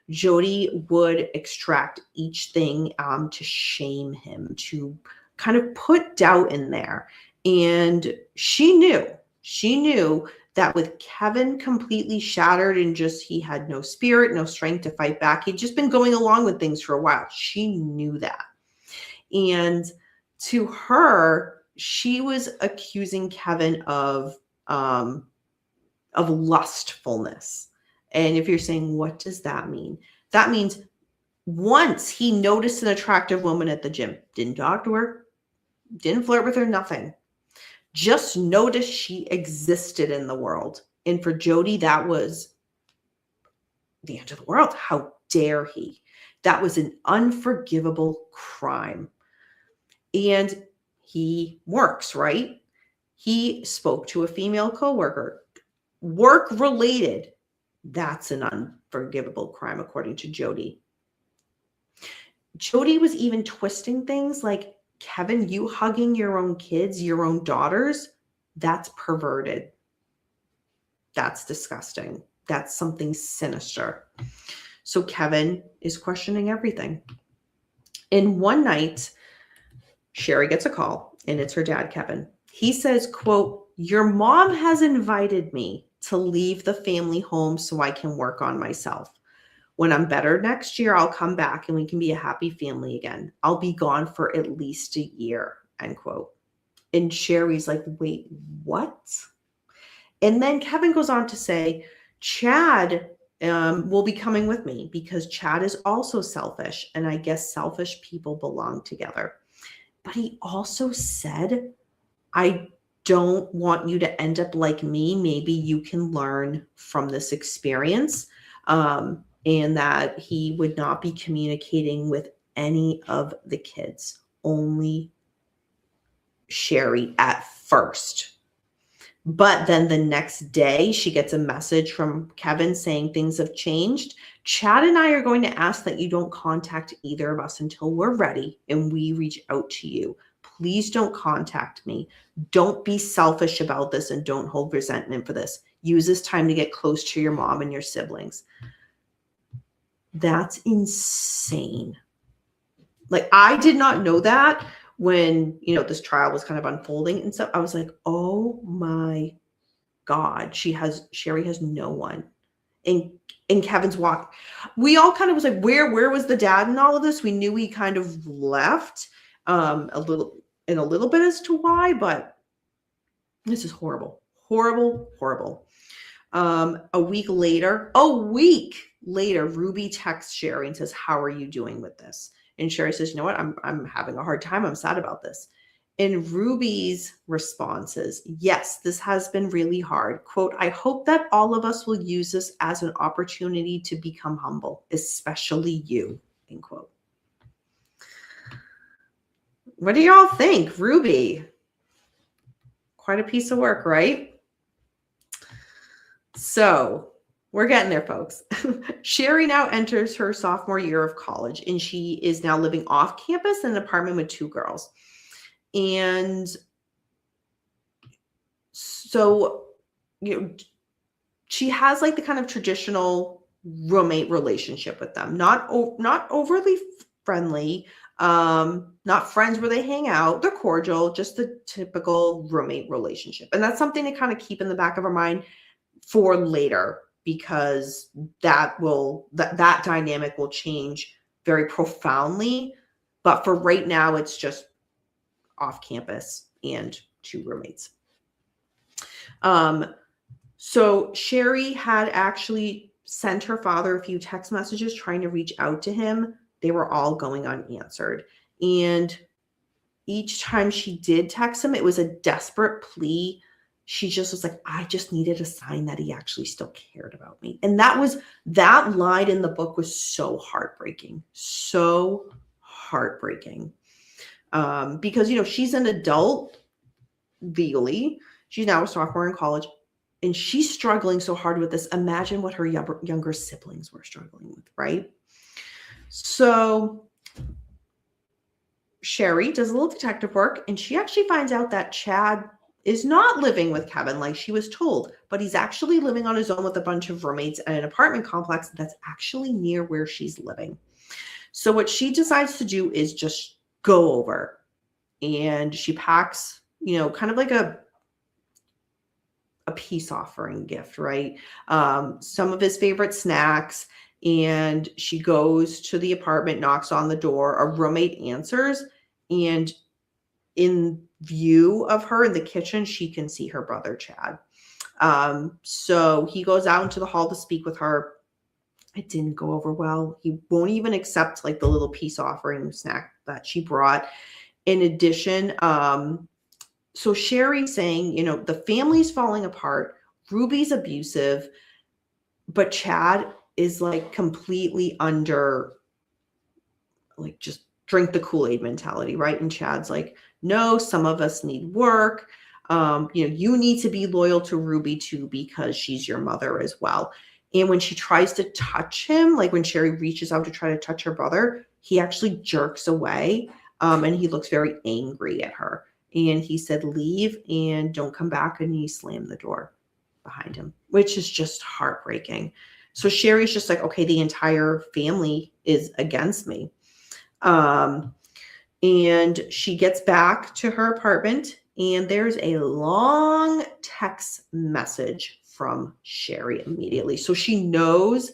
Jody would extract each thing to shame him, to kind of put doubt in there. And she knew that with Kevin completely shattered and just he had no spirit, no strength to fight back. He'd just been going along with things for a while. She knew that. And to her, she was accusing Kevin of lustfulness. And if you're saying, what does that mean? That means once he noticed an attractive woman at the gym, didn't talk to her, didn't flirt with her, nothing. Just noticed she existed in the world. And for Jody, that was the end of the world. How dare he? That was an unforgivable crime. And he works, right? He spoke to a female coworker. Work related. That's an unforgivable crime, according to Jody. Jody was even twisting things like, Kevin, you hugging your own kids, your own daughters, that's perverted. That's disgusting. That's something sinister. So Kevin is questioning everything. And one night, Shari gets a call, and it's her dad, Kevin. He says, quote, "Your mom has invited me to leave the family home so I can work on myself. When I'm better next year, I'll come back and we can be a happy family again. I'll be gone for at least a year," end quote. And Shari's like, wait, what? And then Kevin goes on to say, Chad will be coming with me because Chad is also selfish. And I guess selfish people belong together. But he also said, I don't want you to end up like me. Maybe you can learn from this experience. And that he would not be communicating with any of the kids, only Shari at first. But then the next day, she gets a message from Kevin saying things have changed. Chad and I are going to ask that you don't contact either of us until we're ready and we reach out to you. Please don't contact me. Don't be selfish about this and don't hold resentment for this. Use this time to get close to your mom and your siblings. That's insane. Like, I did not know that when, this trial was kind of unfolding and stuff. I was like, oh my God, Shari has no one. And Kevin's walk. We all kind of was like, where was the dad in all of this? We knew he kind of left a little bit as to why, but this is horrible, horrible, horrible. A week later, Ruby texts Shari and says, "How are you doing with this?" And Shari says, "You know what? I'm having a hard time. I'm sad about this." And Ruby's response is, "Yes, this has been really hard. Quote, I hope that all of us will use this as an opportunity to become humble, especially you," end quote. What do y'all think? Ruby, quite a piece of work, right? So we're getting there, folks. Shari now enters her sophomore year of college, and she is now living off campus in an apartment with 2 girls. And so, she has like the kind of traditional roommate relationship with them, not overly friendly, not friends where they hang out. They're cordial, just the typical roommate relationship. And that's something to kind of keep in the back of our mind for later, because that dynamic will change very profoundly. But for right now, it's just off campus and two roommates. So Shari had actually sent her father a few text messages trying to reach out to him. They were all going unanswered. And each time she did text him, it was a desperate plea. She just was like, I just needed a sign that he actually still cared about me. And that line in the book was so heartbreaking. So heartbreaking. Because, she's an adult legally. She's now a sophomore in college. And she's struggling so hard with this. Imagine what her younger siblings were struggling with, right? So Shari does a little detective work, and she actually finds out that Chad is not living with Kevin like she was told, but he's actually living on his own with a bunch of roommates in an apartment complex that's actually near where she's living. So what she decides to do is just go over, and she packs, kind of like a peace offering gift, right? Some of his favorite snacks. And she goes to the apartment, knocks on the door. A roommate answers. And in view of her in the kitchen, she can see her brother, Chad. So he goes out into the hall to speak with her. It didn't go over well. He won't even accept like the little peace offering snack that she brought. In addition, so Shari's saying, the family's falling apart. Ruby's abusive, but Chad is like completely under, like, just drink the Kool-Aid mentality, right? And Chad's like, no, some of us need work. You need to be loyal to Ruby too, because she's your mother as well. And when she tries to touch him, like when Shari reaches out to try to touch her brother, he actually jerks away. And he looks very angry at her. And he said, leave and don't come back. And he slammed the door behind him, which is just heartbreaking. So Shari's just like, okay, the entire family is against me. And she gets back to her apartment, and there's a long text message from Shari immediately. So she knows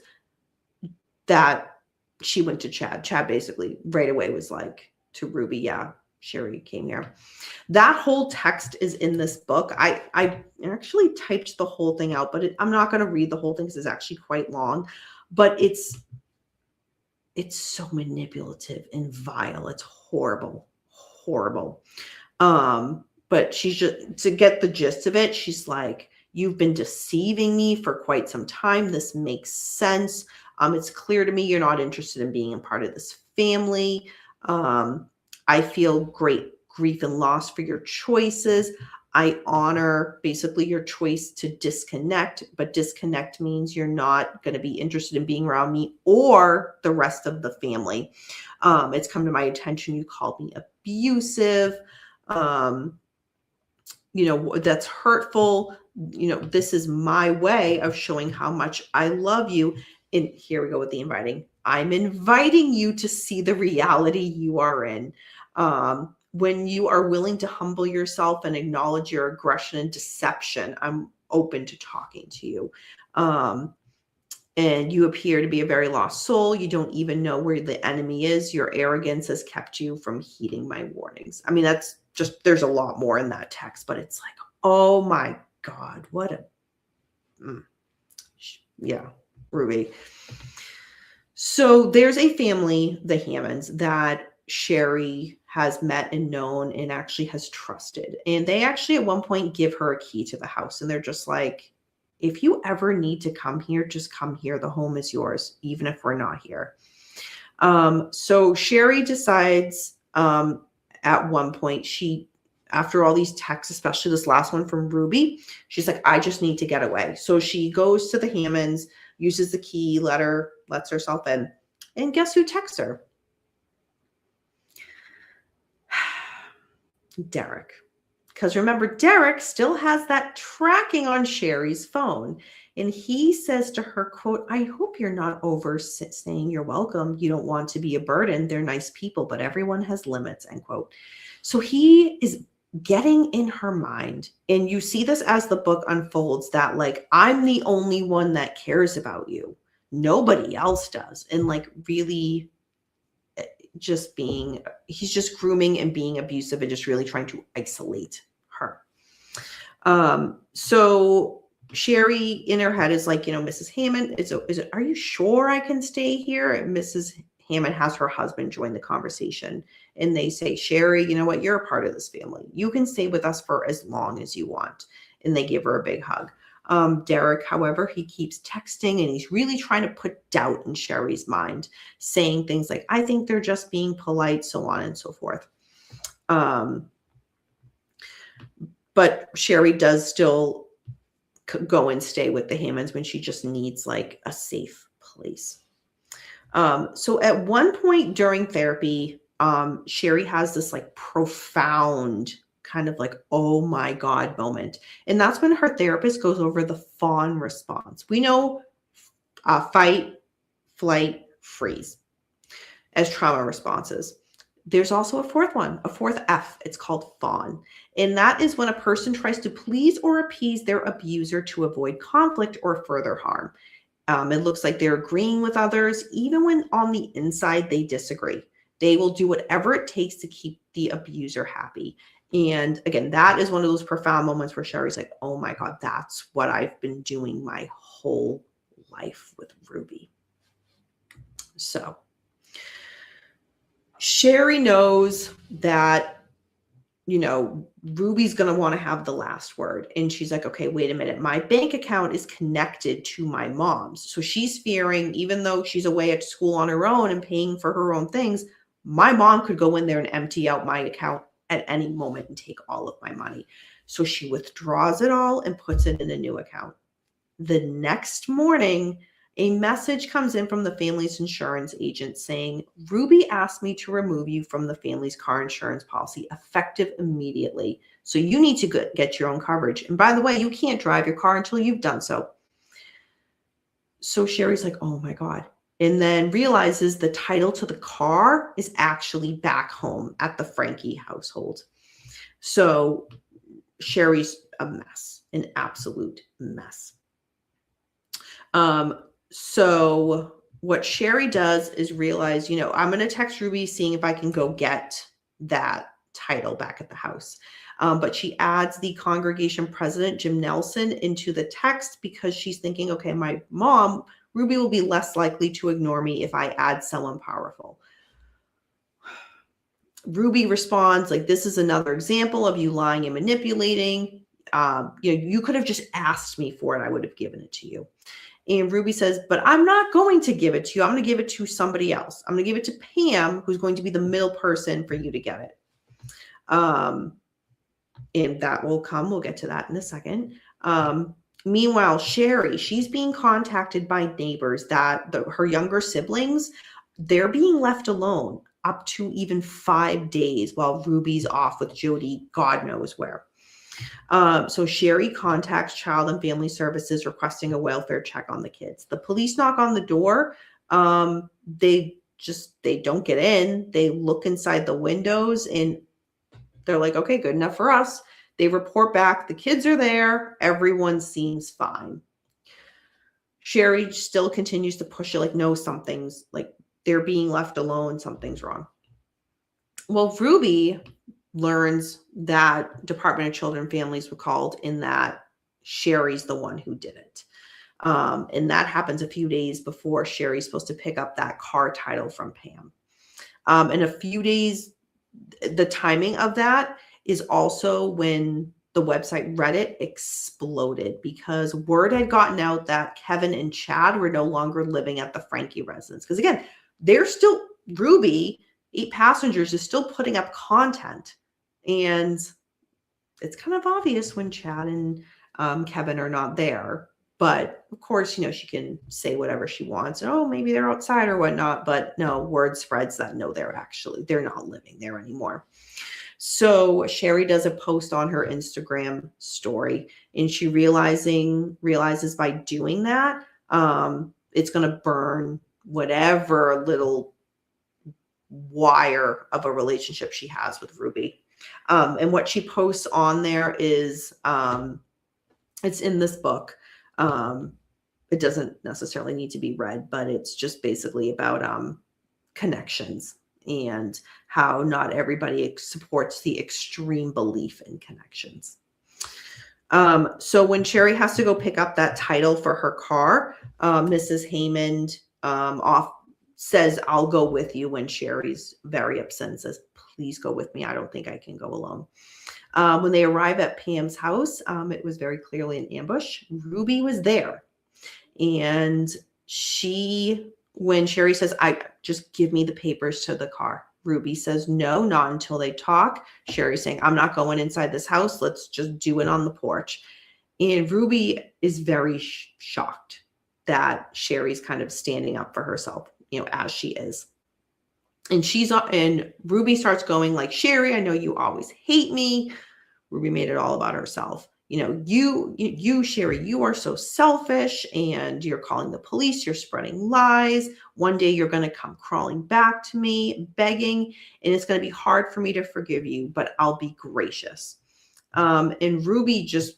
that she went to Chad. Chad basically right away was like to Ruby, yeah, Shari came here. That whole text is in this book. I actually typed the whole thing out, but I'm not going to read the whole thing because it's actually quite long. But it's so manipulative and vile. It's horrible, horrible. But she's just, to get the gist of it, she's like, you've been deceiving me for quite some time. This makes sense. It's clear to me you're not interested in being a part of this family. I feel great grief and loss for your choices. I honor basically your choice to disconnect, but disconnect means you're not going to be interested in being around me or the rest of the family. It's come to my attention. You called me abusive. That's hurtful. This is my way of showing how much I love you. And here we go with the inviting. I'm inviting you to see the reality you are in. When you are willing to humble yourself and acknowledge your aggression and deception, I'm open to talking to you. And you appear to be a very lost soul. You don't even know where the enemy is. Your arrogance has kept you from heeding my warnings. I mean, that's just, there's a lot more in that text, but it's like, oh my God, yeah, Ruby. So there's a family, the Hammonds, that Shari has met and known and actually has trusted. And they actually at one point give her a key to the house. And they're just like, if you ever need to come here, just come here. The home is yours, even if we're not here. So Shari decides at one point, after all these texts, especially this last one from Ruby, she's like, I just need to get away. So she goes to the Hammonds, uses the key, lets herself in. And guess who texts her? Derek. Because remember, Derek still has that tracking on Shari's phone. And he says to her, quote, I hope you're not over saying you're welcome. You don't want to be a burden. They're nice people, but everyone has limits, end quote. So he is getting in her mind. And you see this as the book unfolds, that like, I'm the only one that cares about you. Nobody else does. And like really just being, he's just grooming and being abusive and just really trying to isolate her. So Shari in her head is like, Mrs. Hammond, are you sure I can stay here? And Mrs. Hammond has her husband join the conversation, and they say, Shari, you know what? You're a part of this family. You can stay with us for as long as you want. And they give her a big hug. Derek, however, he keeps texting, and he's really trying to put doubt in Shari's mind, saying things like, I think they're just being polite, so on and so forth. But Shari does still go and stay with the Hammonds when she just needs like a safe place. So at one point during therapy, Shari has this like profound kind of like, oh my God moment. And that's when her therapist goes over the fawn response. We know fight, flight, freeze as trauma responses. There's also a fourth one, a fourth F. It's called fawn. And that is when a person tries to please or appease their abuser to avoid conflict or further harm. It looks like they're agreeing with others, even when on the inside they disagree. They will do whatever it takes to keep the abuser happy. And again, that is one of those profound moments where Shari's like, oh my God, that's what I've been doing my whole life with Ruby. So Shari knows that, Ruby's going to want to have the last word. And she's like, okay, wait a minute. My bank account is connected to my mom's. So she's fearing, even though she's away at school on her own and paying for her own things, my mom could go in there and empty out my account at any moment and take all of my money. So she withdraws it all and puts it in a new account. The next morning, a message comes in from the family's insurance agent saying, Ruby asked me to remove you from the family's car insurance policy effective immediately. So you need to get your own coverage. And by the way, you can't drive your car until you've done so. So Shari's like, oh my God. And then realizes the title to the car is actually back home at the Franke household. So Shari's a mess, an absolute mess. So what Shari does is realize, I'm going to text Ruby seeing if I can go get that title back at the house. But she adds the congregation president, Jim Nelson, into the text because she's thinking, okay, my mom, Ruby, will be less likely to ignore me if I add someone powerful. Ruby responds like, this is another example of you lying and manipulating. You could have just asked me for it. I would have given it to you. And Ruby says, but I'm not going to give it to you. I'm going to give it to somebody else. I'm going to give it to Pam, who's going to be the middle person for you to get it. And that will come. We'll get to that in a second. Meanwhile, Shari, she's being contacted by neighbors that her younger siblings, they're being left alone up to even 5 days while Ruby's off with Jody, God knows where. So Shari contacts Child and Family Services requesting a welfare check on the kids. The police knock on the door. They don't get in. They look inside the windows and they're like, okay, good enough for us. They report back. The kids are there. Everyone seems fine. Shari still continues to push it like, no, something's like they're being left alone. Something's wrong. Well, Ruby learns that Department of Children and Families were called and that Shari's the one who did it. And that happens a few days before Shari's supposed to pick up that car title from Pam. And a few days, the timing of that is also when the website Reddit exploded because word had gotten out that Kevin and Chad were no longer living at the Franke residence. Because again, they're still, Ruby, 8 Passengers, is still putting up content. And it's kind of obvious when Chad and Kevin are not there. But of course, she can say whatever she wants. Oh, maybe they're outside or whatnot. But no, word spreads that no, they're not living there anymore. So Shari does a post on her Instagram story, and she realizes by doing that, it's going to burn whatever little wire of a relationship she has with Ruby. And what she posts on there is, it's in this book. It doesn't necessarily need to be read, but it's just basically about connections and how not everybody supports the extreme belief in connections. So when Shari has to go pick up that title for her car, Mrs. Haymond says, I'll go with you, when Shari's very upset and says, please go with me. I don't think I can go alone. When they arrive at Pam's house, it was very clearly an ambush. Ruby was there. And when Shari says, just give me the papers to the car, Ruby says, no, not until they talk. Shari's saying, I'm not going inside this house. Let's just do it on the porch. And Ruby is very shocked that Shari's kind of standing up for herself, as she is. And Ruby starts going like, Shari, I know you always hate me. Ruby made it all about herself. You, Shari, you are so selfish, and you're calling the police. You're spreading lies. One day you're going to come crawling back to me, begging, and it's going to be hard for me to forgive you, but I'll be gracious. And Ruby just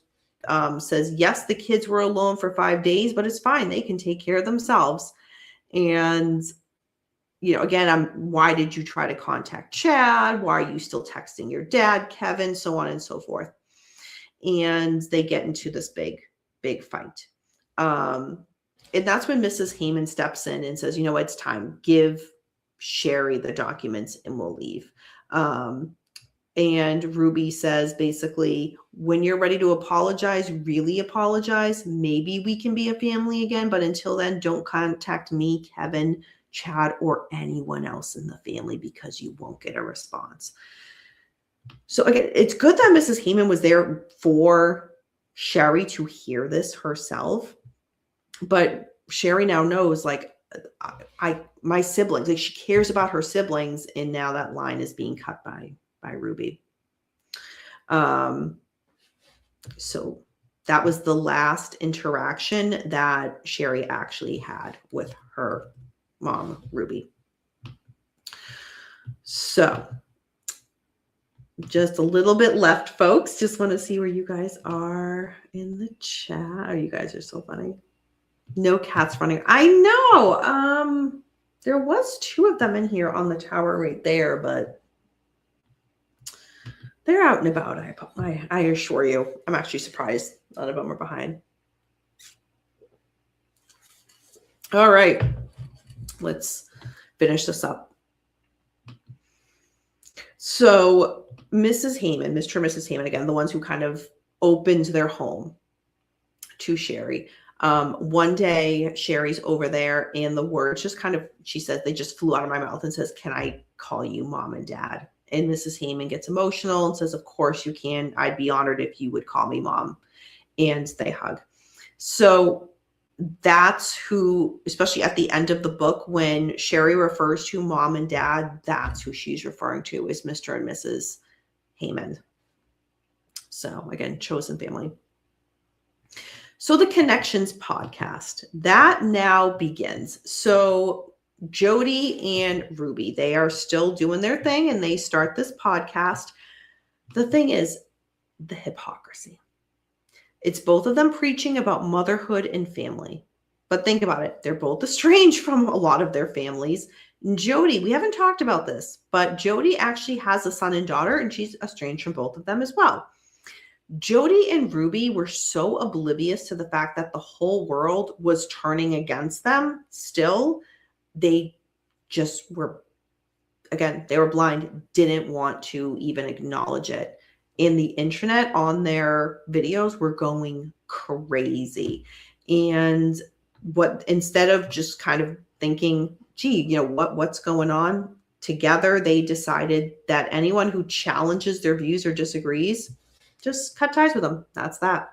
says, yes, the kids were alone for 5 days, but it's fine. They can take care of themselves. And again, why did you try to contact Chad? Why are you still texting your dad, Kevin? So on and so forth. And they get into this big, big fight. And that's when Mrs. Haymond steps in and says, it's time. Give Shari the documents and we'll leave. And Ruby says, basically, when you're ready to apologize, really apologize, maybe we can be a family again. But until then, don't contact me, Kevin, Chad, or anyone else in the family, because you won't get a response. So again, it's good that Mrs. Haymond was there for Shari to hear this herself. But Shari now knows, like, my siblings, like, she cares about her siblings, and now that line is being cut by Ruby. So that was the last interaction that Shari actually had with her mom, Ruby. So just a little bit left, folks. Just want to see where you guys are in the chat. Oh, you guys are so funny. No cats running. I know. There was 2 of them in here on the tower right there, but they're out and about. I assure you. I'm actually surprised none of them are behind. All right. Let's finish this up. So Mrs. Haymond, Mr. and Mrs. Haymond, again, the ones who kind of opened their home to Shari. One day, Shari's over there, and the words just kind of, she says, they just flew out of my mouth, and says, can I call you mom and dad? And Mrs. Haymond gets emotional and says, of course you can. I'd be honored if you would call me mom. And they hug. So that's who, especially at the end of the book, when Shari refers to mom and dad, that's who she's referring to as Mr. and Mrs. Haymond. So again, chosen family. So the Connections podcast, that now begins. So Jody and Ruby, they are still doing their thing, and they start this podcast. The thing is, the hypocrisy. It's both of them preaching about motherhood and family. But think about it. They're both estranged from a lot of their families. Jody, we haven't talked about this, but Jody actually has a son and daughter, and she's estranged from both of them as well. Jody and Ruby were so oblivious to the fact that the whole world was turning against them. Still, they just were, again, they were blind, didn't want to even acknowledge it. And the internet on their videos were going crazy. And instead of just kind of thinking, gee, what's going on together, they decided that anyone who challenges their views or disagrees, just cut ties with them. That's that.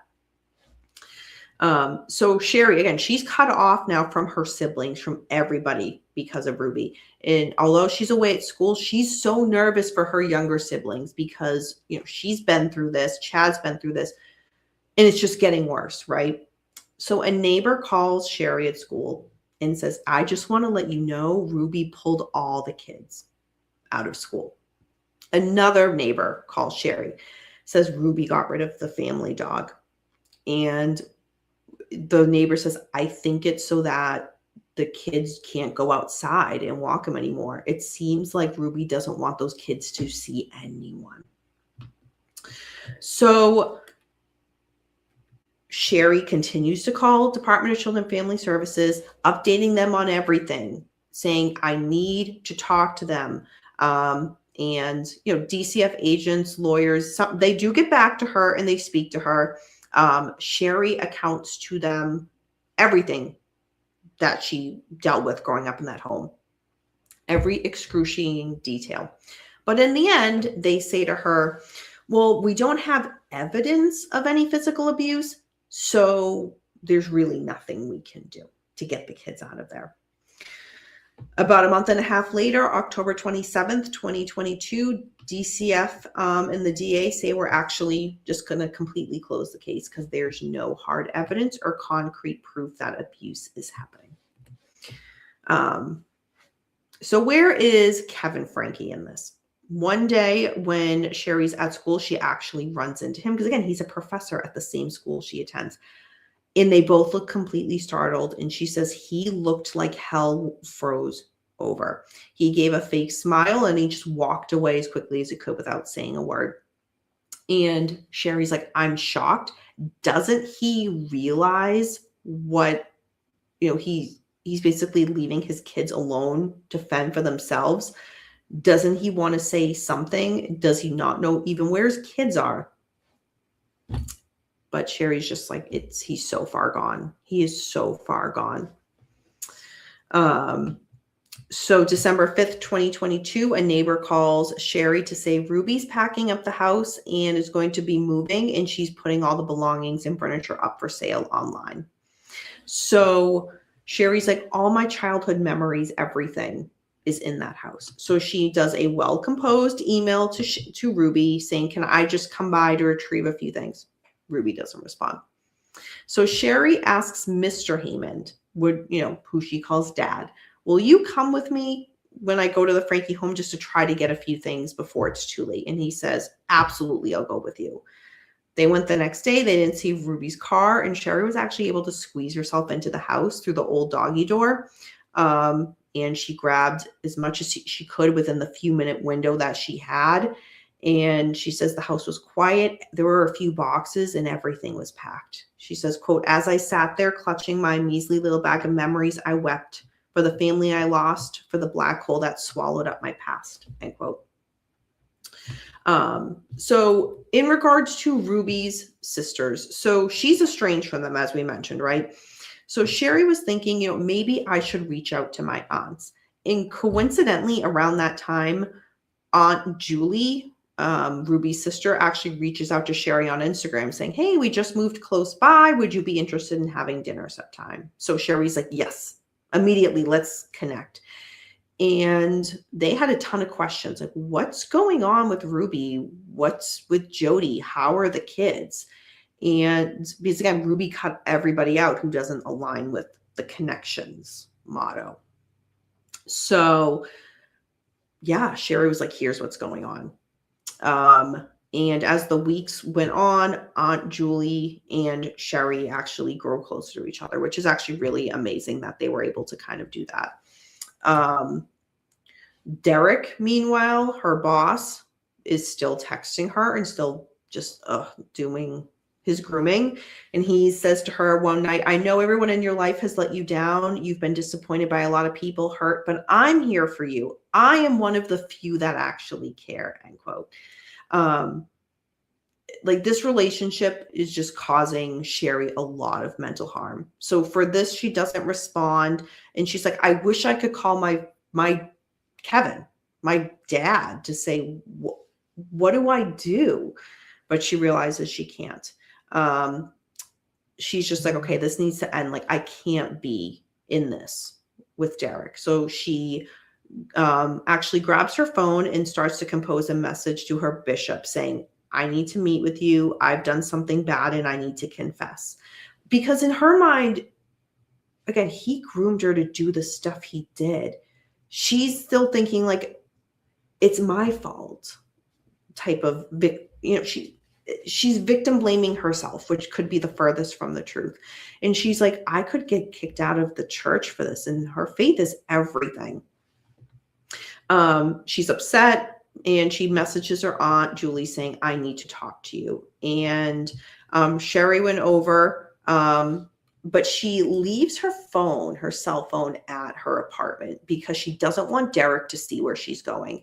So Shari, again, she's cut off now from her siblings, from everybody because of Ruby. And although she's away at school, she's so nervous for her younger siblings because, she's been through this, Chad's been through this, and it's just getting worse, right? So a neighbor calls Shari at school and says, I just want to let you know Ruby pulled all the kids out of school. Another neighbor calls Shari, says Ruby got rid of the family dog. And the neighbor says, I think it's so that the kids can't go outside and walk them anymore. It seems like Ruby doesn't want those kids to see anyone. So Shari continues to call Department of Children and Family Services, updating them on everything, saying, I need to talk to them. And, DCF agents, lawyers, they do get back to her and they speak to her. Shari accounts to them everything that she dealt with growing up in that home, every excruciating detail. But in the end, they say to her, well, we don't have evidence of any physical abuse, so there's really nothing we can do to get the kids out of there. About a month and a half later, October 27th, 2022, DCF and the DA say we're actually just going to completely close the case because there's no hard evidence or concrete proof that abuse is happening. So where is Kevin Franke in this? One day when Shari's at school, she actually runs into him because, again, he's a professor at the same school she attends. And they both look completely startled. And she says he looked like hell froze over. He gave a fake smile and he just walked away as quickly as he could without saying a word. And Shari's like, I'm shocked. Doesn't he realize what, he's basically leaving his kids alone to fend for themselves? Doesn't he want to say something? Does he not know even where his kids are? But Shari's just like, he's so far gone. He is so far gone. So December 5th, 2022, a neighbor calls Shari to say Ruby's packing up the house and is going to be moving, and she's putting all the belongings and furniture up for sale online. So Shari's like, all my childhood memories, everything is in that house. So she does a well-composed email to Ruby saying, can I just come by to retrieve a few things? Ruby doesn't respond. So Shari asks Mr. Haymond, who she calls dad, will you come with me when I go to the Franke home just to try to get a few things before it's too late? And he says, absolutely, I'll go with you. They went the next day. They didn't see Ruby's car, and Shari was actually able to squeeze herself into the house through the old doggy door. And she grabbed as much as she could within the few-minute window that she had. And she says the house was quiet. There were a few boxes and everything was packed. She says, quote, as I sat there clutching my measly little bag of memories, I wept for the family I lost, for the black hole that swallowed up my past, end quote. So in regards to Ruby's sisters, so she's estranged from them, as we mentioned, right? So Shari was thinking, maybe I should reach out to my aunts. And coincidentally, around that time, Aunt Julie, Ruby's sister, actually reaches out to Shari on Instagram saying, hey, we just moved close by. Would you be interested in having dinner sometime? So Shari's like, yes, immediately, let's connect. And they had a ton of questions like, what's going on with Ruby? What's with Jody? How are the kids? And because, again, Ruby cut everybody out who doesn't align with the connections motto. So yeah, Shari was like, here's what's going on. And as the weeks went on, Aunt Julie and Shari actually grow closer to each other, which is actually really amazing that they were able to kind of do that. Derek, meanwhile, her boss, is still texting her and still just doing his grooming. And he says to her one night, I know everyone in your life has let you down. You've been disappointed by a lot of people, hurt, but I'm here for you. I am one of the few that actually care, end quote. Like, this relationship is just causing Shari a lot of mental harm. So for this, she doesn't respond. And she's like, I wish I could call my Kevin, my dad, to say, what do I do? But she realizes she can't. she's just like, okay, this needs to end. Like, I can't be in this with Derek. So she actually grabs her phone and starts to compose a message to her bishop saying, I need to meet with you. I've done something bad and I need to confess. Because in her mind, again, he groomed her to do the stuff he did. She's still thinking like, it's my fault type of, she's victim blaming herself, which could be the furthest from the truth. And she's like, I could get kicked out of the church for this. And her faith is everything. She's upset and she messages her aunt Julie saying, I need to talk to you. And Shari went over, but she leaves her cell phone at her apartment because she doesn't want Derek to see where she's going.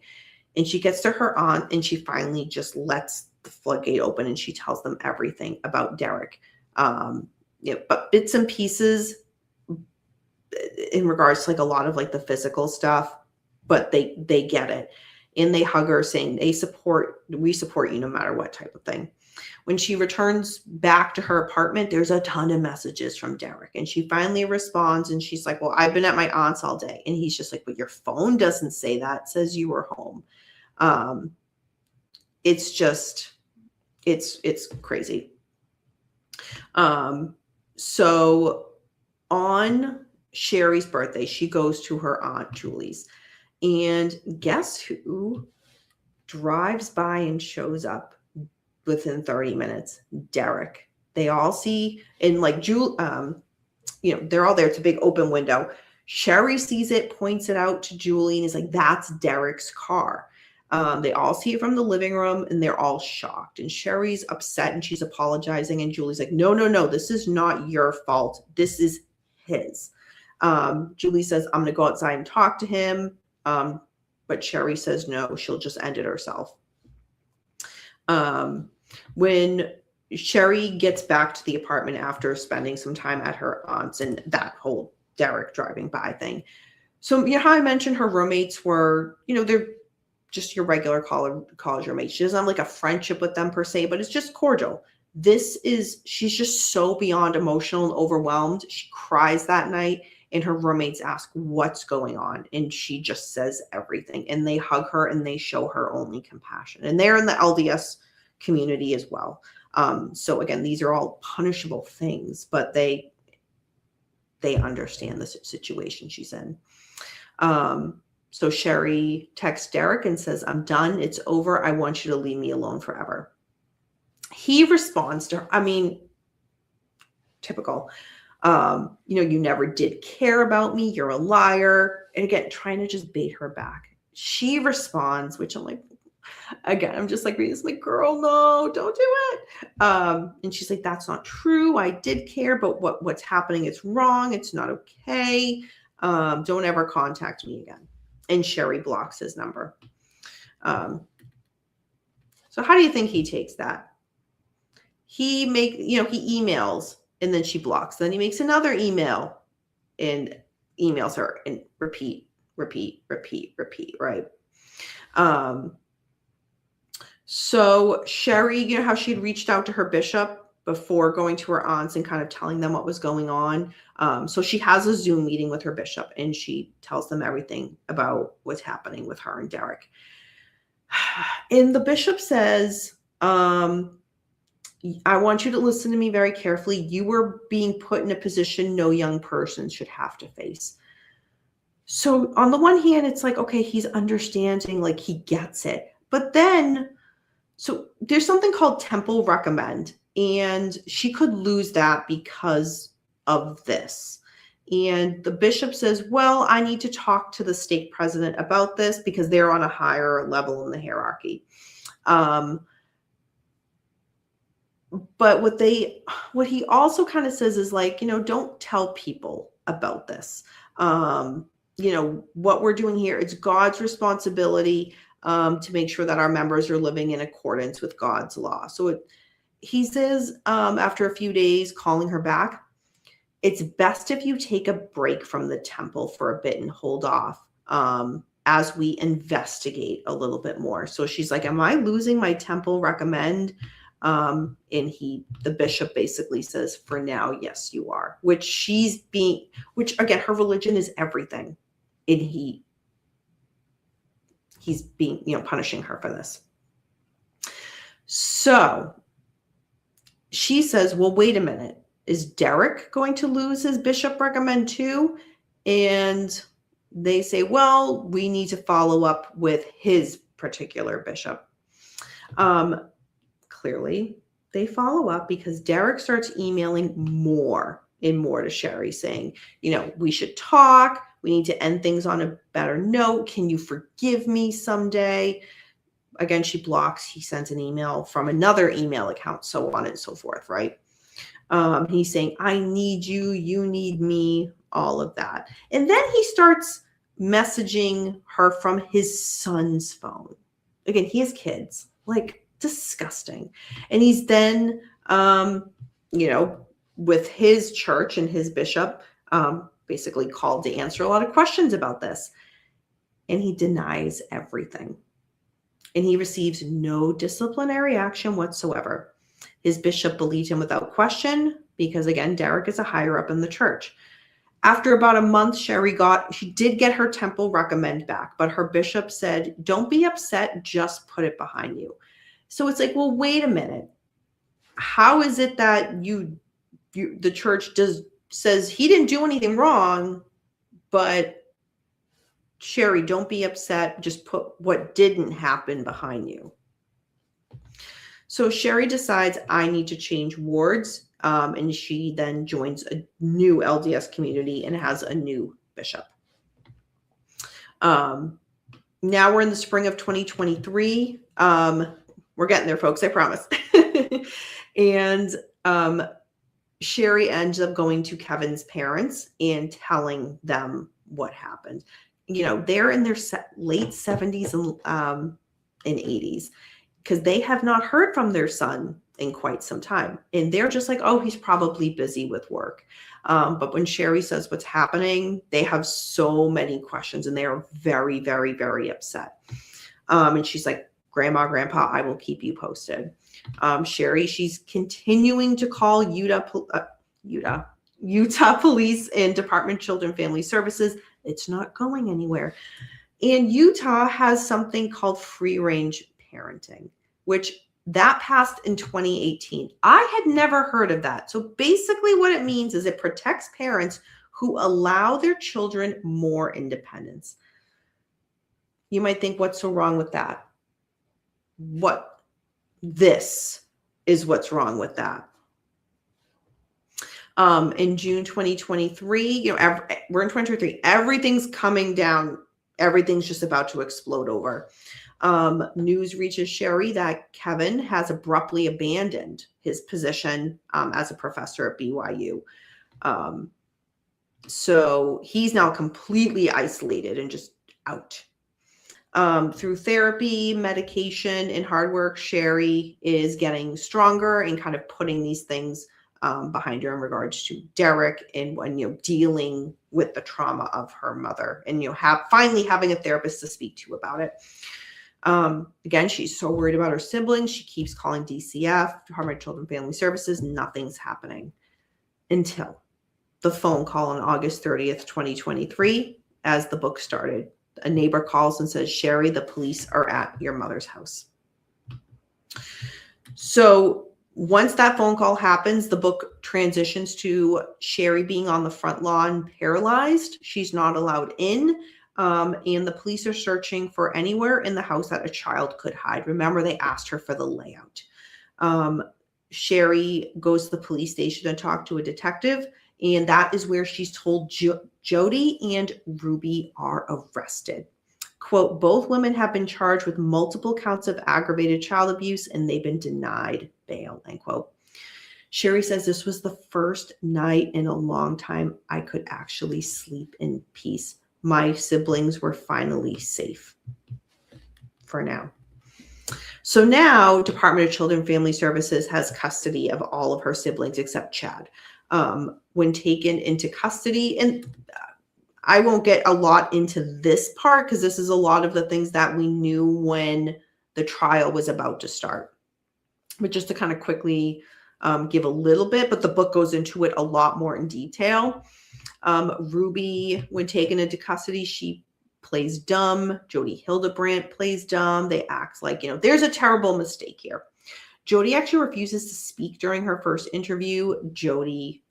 And she gets to her aunt and she finally just lets the floodgate open and she tells them everything about Derek. But bits and pieces in regards to like a lot of like the physical stuff, but they get it. And they hug her saying we support you no matter what type of thing. When she returns back to her apartment, there's a ton of messages from Derek. And she finally responds and she's like, well, I've been at my aunt's all day. And he's just like, but your phone doesn't say that. It says you were home. It's just, it's crazy. So on Shari's birthday, she goes to her aunt Julie's. And guess who drives by and shows up within 30 minutes? Derek. They all see, and like they're all there. It's a big open window. Shari sees it, points it out to Julie, and is like, that's Derek's car. They all see it from the living room and they're all shocked. And Shari's upset and she's apologizing. And Julie's like, no, this is not your fault. This is his. Julie says, I'm going to go outside and talk to him. But Shari says no, she'll just end it herself. When Shari gets back to the apartment after spending some time at her aunt's and that whole Derek driving by thing. So, how I mentioned her roommates were, they're just your regular college roommates. She doesn't have like a friendship with them per se, but it's just cordial. She's just so beyond emotional and overwhelmed. She cries that night. And her roommates ask what's going on. And she just says everything. And they hug her and they show her only compassion. And they're in the LDS community as well. So again, these are all punishable things, but they understand the situation she's in. So Shari texts Derek and says, I'm done. It's over. I want you to leave me alone forever. He responds to her. Typical. You never did care about me. You're a liar. And again, trying to just bait her back. She responds, which I'm like, again, I'm just like, reading this, like, girl, no, don't do it. And she's like, that's not true. I did care, but what's happening? It's wrong. It's not okay. Don't ever contact me again. And Shari blocks his number. So how do you think he takes that? He emails. And then she blocks. Then he makes another email and emails her and repeat, right? So Shari, how she had reached out to her bishop before going to her aunts and kind of telling them what was going on. So she has a Zoom meeting with her bishop and she tells them everything about what's happening with her and Derek. And the bishop says, I want you to listen to me very carefully. You were being put in a position no young person should have to face. So on the one hand, it's like, okay, he's understanding, like he gets it. But then, so there's something called temple recommend, and she could lose that because of this. And the bishop says, well, I need to talk to the stake president about this because they're on a higher level in the hierarchy. But what he also kind of says is like, don't tell people about this. What we're doing here, it's God's responsibility to make sure that our members are living in accordance with God's law. So he says, after a few days calling her back, it's best if you take a break from the temple for a bit and hold off as we investigate a little bit more. So she's like, am I losing my temple recommend? And the bishop basically says, for now, yes, you are, which again, her religion is everything. And he's being, punishing her for this. So she says, well, wait a minute. Is Derek going to lose his bishop recommend too? And they say, well, we need to follow up with his particular bishop. Clearly, they follow up because Derek starts emailing more and more to Shari saying, we should talk. We need to end things on a better note. Can you forgive me someday? Again, she blocks. He sends an email from another email account, so on and so forth, right? He's saying, I need you. You need me, all of that. And then he starts messaging her from his son's phone. Again, he has kids. Like, disgusting. And he's then, with his church and his bishop, basically called to answer a lot of questions about this. And he denies everything. And he receives no disciplinary action whatsoever. His bishop believed him without question because, again, Derek is a higher up in the church. After about a month, she did get her temple recommend back, but her bishop said, don't be upset, just put it behind you. So it's like, well, wait a minute. How is it that the church says he didn't do anything wrong, but Shari, don't be upset. Just put what didn't happen behind you. So Shari decides I need to change wards. And she then joins a new LDS community and has a new bishop. Now we're in the spring of 2023. We're getting there, folks, I promise. And Shari ends up going to Kevin's parents and telling them what happened. They're in their late 70s and 80s because they have not heard from their son in quite some time. And they're just like, oh, he's probably busy with work. But when Shari says what's happening, they have so many questions and they are very, very, very upset. And she's like, Grandma, Grandpa, I will keep you posted. Shari, she's continuing to call Utah Police and Department of Children and Family Services. It's not going anywhere. And Utah has something called free range parenting, which that passed in 2018. I had never heard of that. So basically what it means is it protects parents who allow their children more independence. You might think, what's so wrong with that? This is what's wrong with that. In June 2023, we're in 2023, everything's coming down. Everything's just about to explode over. News reaches Shari that Kevin has abruptly abandoned his position as a professor at BYU. So he's now completely isolated and just out. Through therapy, medication, and hard work, Shari is getting stronger and kind of putting these things behind her in regards to Derek and when dealing with the trauma of her mother and finally having a therapist to speak to about it. Again, she's so worried about her siblings. She keeps calling DCF, Department of Children and Family Services. Nothing's happening until the phone call on August 30th, 2023, as the book started. A neighbor calls and says, Shari, the police are at your mother's house. So once that phone call happens, the book transitions to Shari being on the front lawn, paralyzed. She's not allowed in. And the police are searching for anywhere in the house that a child could hide. Remember, they asked her for the layout. Shari goes to the police station to talk to a detective. And that is where she's told Jody and Ruby are arrested. Quote, both women have been charged with multiple counts of aggravated child abuse and they've been denied bail, end quote. Shari says this was the first night in a long time I could actually sleep in peace. My siblings were finally safe for now. So now Department of Children and Family Services has custody of all of her siblings except Chad. When taken into custody, and I won't get a lot into this part because this is a lot of the things that we knew when the trial was about to start. But just to kind of quickly give a little bit, but the book goes into it a lot more in detail. Ruby, when taken into custody, she plays dumb. Jody Hildebrandt plays dumb. They act like, there's a terrible mistake here. Jody actually refuses to speak during her first interview. Jody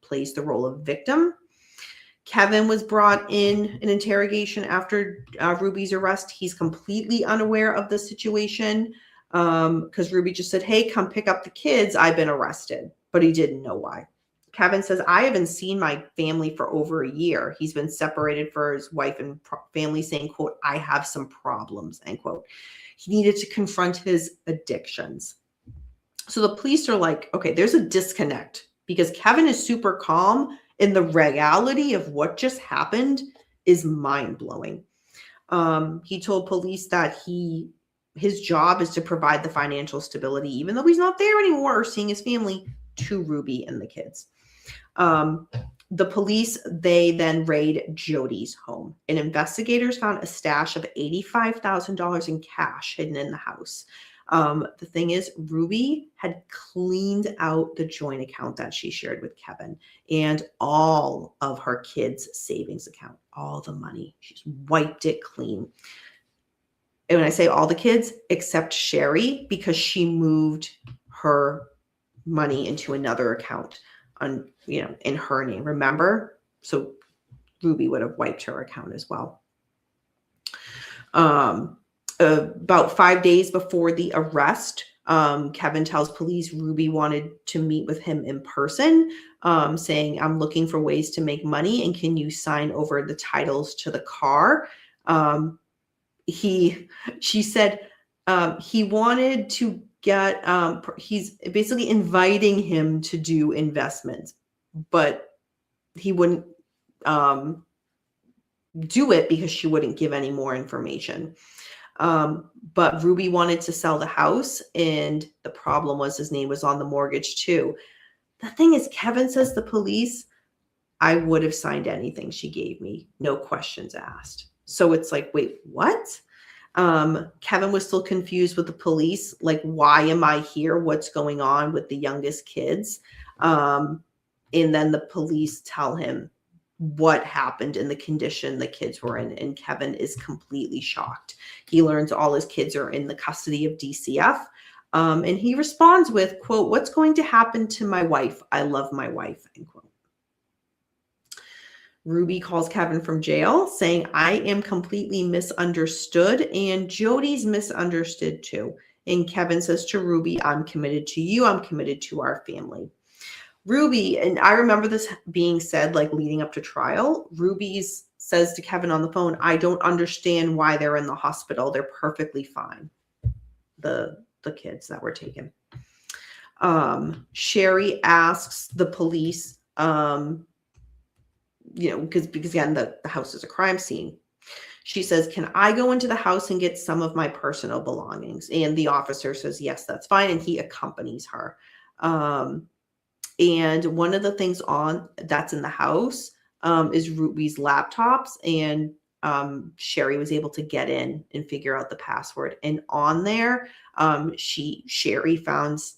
plays the role of victim. Kevin was brought in an interrogation after Ruby's arrest. He's completely unaware of the situation because Ruby just said, hey, come pick up the kids. I've been arrested, but he didn't know why. Kevin says, I haven't seen my family for over a year. He's been separated for his wife and family, saying, quote, I have some problems, end quote. He needed to confront his addictions. So the police are like, okay, there's a disconnect because Kevin is super calm and the reality of what just happened is mind-blowing. He told police that his job is to provide the financial stability, even though he's not there anymore or seeing his family, to Ruby and the kids. The police, they then raid Jody's home, and investigators found a stash of $85,000 in cash hidden in the house. The thing is, Ruby had cleaned out the joint account that she shared with Kevin and all of her kids' savings account, all the money. She's wiped it clean. And when I say all the kids, except Shari, because she moved her money into another account in her name, remember? So Ruby would have wiped her account as well. About 5 days before the arrest, Kevin tells police Ruby wanted to meet with him in person, saying, I'm looking for ways to make money and can you sign over the titles to the car? She said he wanted to get, he's basically inviting him to do investments, but he wouldn't do it because she wouldn't give any more information. But Ruby wanted to sell the house, and the problem was his name was on the mortgage too. The thing is, Kevin says to the police, I would have signed anything she gave me, no questions asked. So it's like, wait, what? Kevin was still confused with the police. Like, why am I here? What's going on with the youngest kids? And then the police tell him what happened in the condition the kids were in. And Kevin is completely shocked. He learns all his kids are in the custody of DCF. And he responds with, quote, what's going to happen to my wife? I love my wife, end quote. Ruby calls Kevin from jail saying, I am completely misunderstood and Jody's misunderstood too. And Kevin says to Ruby, I'm committed to you. I'm committed to our family. Ruby, and I remember this being said like leading up to trial, Ruby says to Kevin on the phone, I don't understand why they're in the hospital. They're perfectly fine. The kids that were taken. Shari asks the police, because again, the house is a crime scene. She says, can I go into the house and get some of my personal belongings? And the officer says, yes, that's fine. And he accompanies her. And one of the things that's in the house is Ruby's laptops. And Shari was able to get in and figure out the password. And on there, Shari finds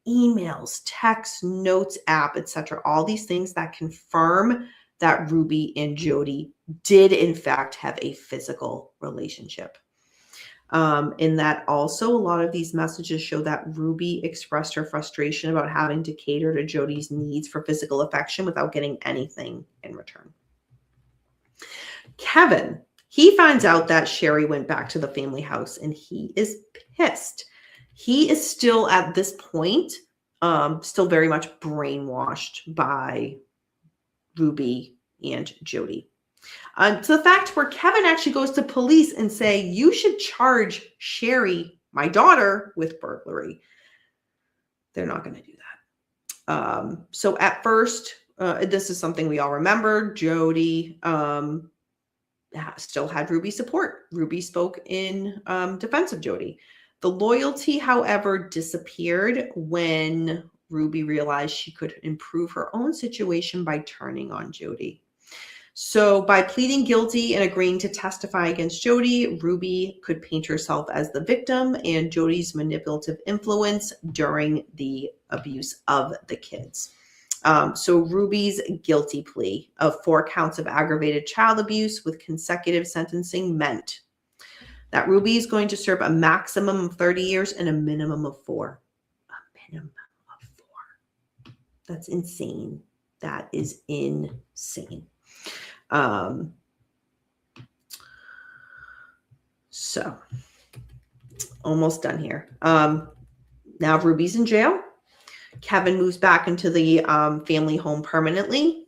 emails, texts, notes, app, etc. All these things that confirm that Ruby and Jody did in fact have a physical relationship. And that also a lot of these messages show that Ruby expressed her frustration about having to cater to Jody's needs for physical affection without getting anything in return. Kevin, he finds out that Shari went back to the family house and he is pissed. He is still at this point, still very much brainwashed by Ruby and Jody. To the fact where Kevin actually goes to police and say, you should charge Shari, my daughter, with burglary. They're not going to do that. So at first, this is something we all remember. Jody still had Ruby's support. Ruby spoke in defense of Jody. The loyalty, however, disappeared when Ruby realized she could improve her own situation by turning on Jody. So by pleading guilty and agreeing to testify against Jodi, Ruby could paint herself as the victim and Jodi's manipulative influence during the abuse of the kids. So Ruby's guilty plea of 4 counts of aggravated child abuse with consecutive sentencing meant that Ruby is going to serve a maximum of 30 years and a minimum of 4. A minimum of 4. That's insane. That is insane. So almost done here. Now Ruby's in jail. Kevin moves back into the family home permanently.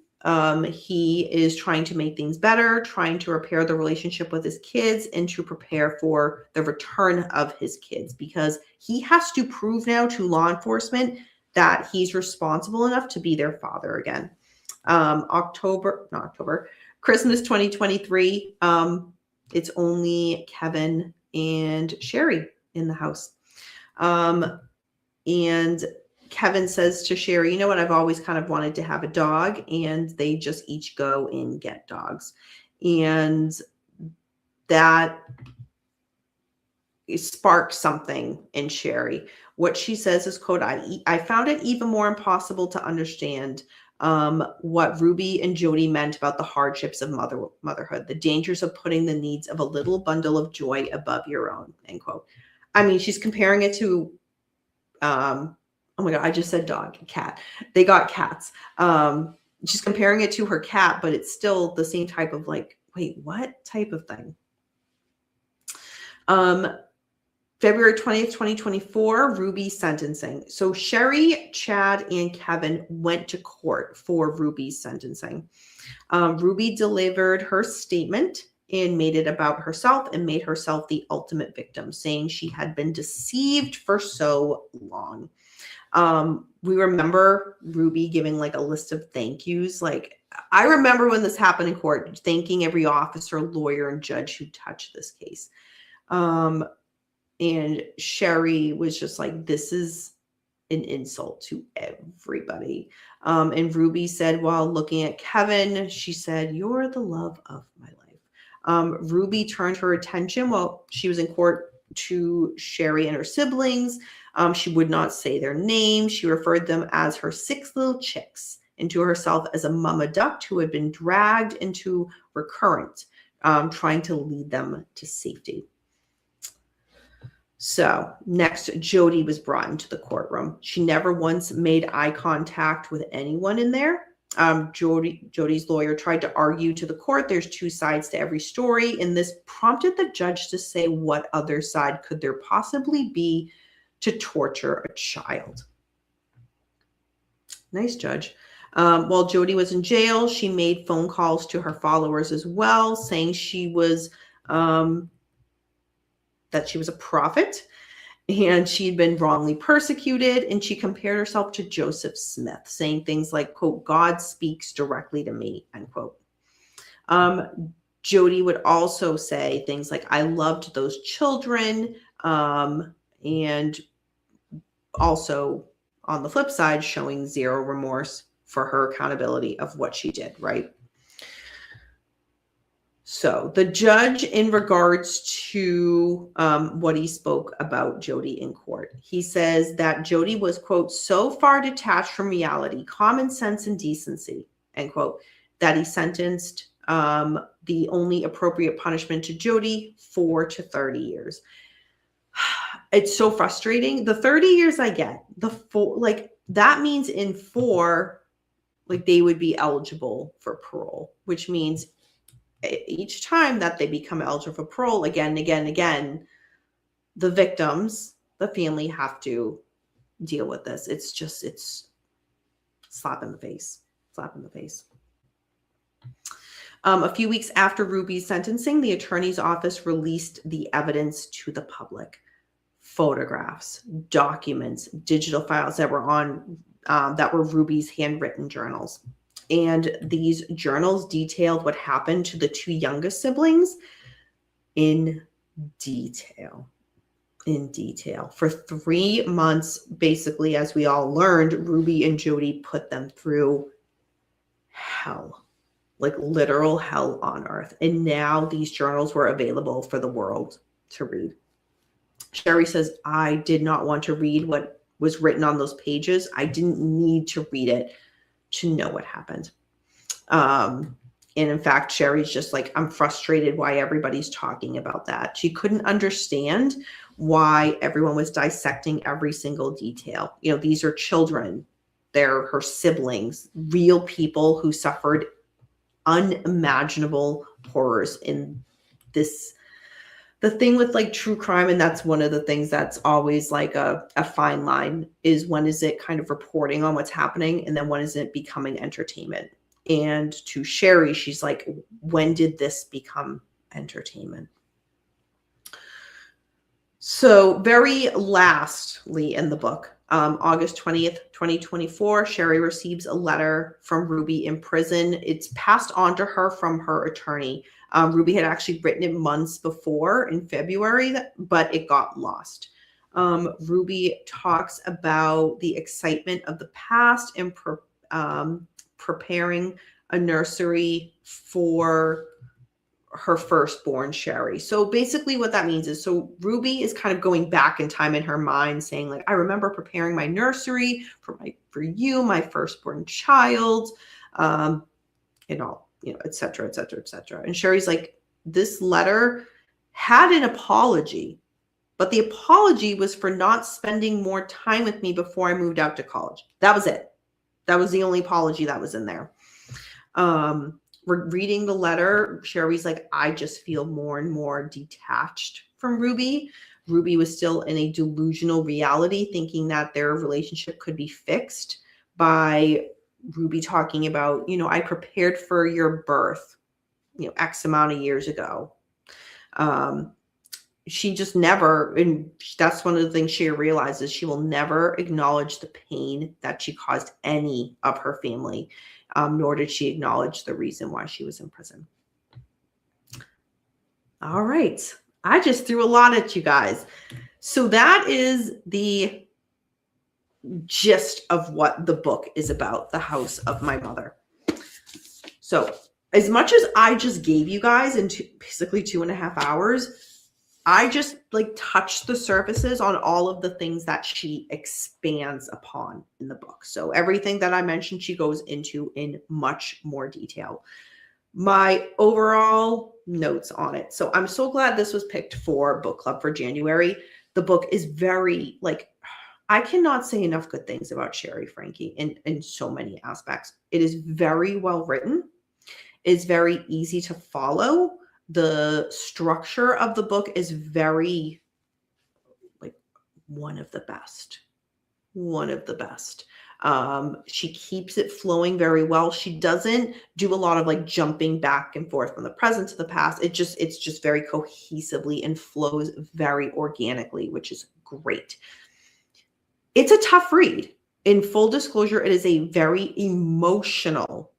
He is trying to make things better, trying to repair the relationship with his kids and to prepare for the return of his kids because he has to prove now to law enforcement that he's responsible enough to be their father again. Christmas 2023. It's only Kevin and Shari in the house. And Kevin says to Shari, you know what, I've always kind of wanted to have a dog, and they just each go and get dogs. And that sparked something in Shari. What she says is, quote, I found it even more impossible to understand what Ruby and Jodi meant about the hardships of motherhood, the dangers of putting the needs of a little bundle of joy above your own, end quote. I mean, she's comparing it to, oh my God, I just said dog, cat. They got cats. She's comparing it to her cat, but it's still the same type of like, wait, what type of thing? February 20th, 2024, Ruby's sentencing. So Shari, Chad, and Kevin went to court for Ruby's sentencing. Ruby delivered her statement and made it about herself and made herself the ultimate victim, saying she had been deceived for so long. We remember Ruby giving like a list of thank yous. Like, I remember when this happened in court, thanking every officer, lawyer, and judge who touched this case. And Shari was just like, this is an insult to everybody. And Ruby said, while looking at Kevin, she said, you're the love of my life. Ruby turned her attention while she was in court to Shari and her siblings. She would not say their names. She referred them as her 6 little chicks and to herself as a mama duck who had been dragged into recurrent, trying to lead them to safety. So next, Jodi was brought into the courtroom. She never once made eye contact with anyone in there. Jodi's lawyer tried to argue to the court there's 2 sides to every story, and this prompted the judge to say, what other side could there possibly be to torture a child? Nice, judge. While Jodi was in jail, she made phone calls to her followers as well, saying she was that she was a prophet and she'd been wrongly persecuted, and she compared herself to Joseph Smith, saying things like, quote, God speaks directly to me, end quote. Jodi would also say things like, I loved those children, and also on the flip side, showing zero remorse for her accountability of what she did, right? So the judge, in regards to what he spoke about Jodi in court, he says that Jodi was, quote, so far detached from reality, common sense, and decency, end quote, that he sentenced the only appropriate punishment to Jodi 4 to 30 years. It's so frustrating. The 30 years I get, the 4, like that means in 4, like they would be eligible for parole, which means each time that they become eligible for parole, again, the victims, the family have to deal with this. It's just, it's slap in the face. A few weeks after Ruby's sentencing, the attorney's office released the evidence to the public. Photographs, documents, digital files that were Ruby's handwritten journals. And these journals detailed what happened to the 2 youngest siblings in detail. For 3 months, basically, as we all learned, Ruby and Jodi put them through hell. like literal hell on earth. And now these journals were available for the world to read. Shari says, I did not want to read what was written on those pages. I didn't need to read it to know what happened. And in fact, Shari's just like, I'm frustrated why everybody's talking about that. She couldn't understand why everyone was dissecting every single detail. You know, these are children. They're her siblings, real people who suffered unimaginable horrors in this. The thing with like true crime, and that's one of the things that's always like a fine line, is when is it kind of reporting on what's happening, and then when is it becoming entertainment? And to Shari, she's like, when did this become entertainment? So very lastly in the book, August 20th, 2024, Shari receives a letter from Ruby in prison. It's passed on to her from her attorney. Ruby had actually written it months before in February, but it got lost. Ruby talks about the excitement of the past and preparing a nursery for her firstborn, Shari. So basically what that means is, so Ruby is kind of going back in time in her mind saying like, I remember preparing my nursery for you, my firstborn child, and all, you know, et cetera, et cetera, et cetera. And Shari's like, this letter had an apology, but the apology was for not spending more time with me before I moved out to college. That was it. That was the only apology that was in there. Reading the letter, Shari's like, I just feel more and more detached from Ruby. Ruby was still in a delusional reality, thinking that their relationship could be fixed by Ruby talking about, you know, I prepared for your birth, you know, X amount of years ago. She just never, and that's one of the things she realizes, she will never acknowledge the pain that she caused any of her family, nor did she acknowledge the reason why she was in prison. All right. I just threw a lot at you guys. So that is the gist of what the book is about, The House of My Mother. So as much as I just gave you guys in basically 2.5 hours, I just like touched the surfaces on all of the things that she expands upon in the book. So everything that I mentioned, she goes into in much more detail. My overall notes on it. So I'm so glad this was picked for book club for January. The book is very, like, I cannot say enough good things about Shari Franke in so many aspects. It is very well written. It's very easy to follow. The structure of the book is very, like, one of the best. She keeps it flowing very well. She doesn't do a lot of like jumping back and forth from the present to the past. It's just very cohesively and flows very organically, which is great. It's a tough read. In full disclosure, it is a very emotional,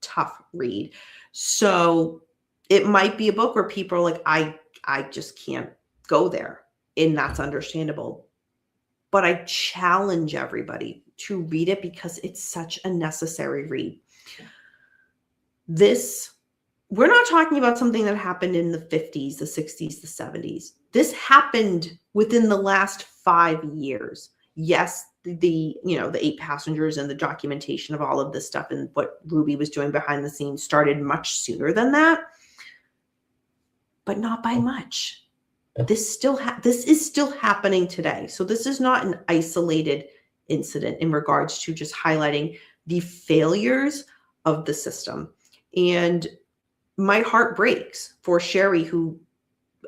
tough read. So it might be a book where people are like, I just can't go there. And that's understandable. But I challenge everybody to read it because it's such a necessary read. We're not talking about something that happened in the 50s, the 60s, the 70s. This happened within the last 5 years. Yes, the 8 passengers and the documentation of all of this stuff and what Ruby was doing behind the scenes started much sooner than that, but not by much. This is still happening today. So this is not an isolated incident in regards to just highlighting the failures of the system. And my heart breaks for Shari, who,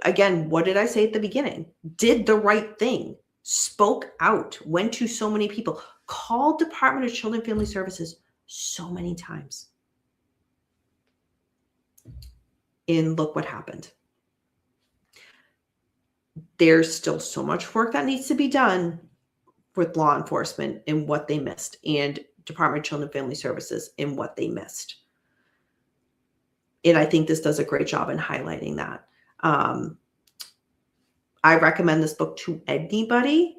again, what did I say at the beginning? Did the right thing, spoke out, went to so many people, called Department of Children and Family Services so many times. And look what happened. There's still so much work that needs to be done with law enforcement and what they missed, and Department of Children and Family Services and what they missed. And I think this does a great job in highlighting that. I recommend this book to anybody.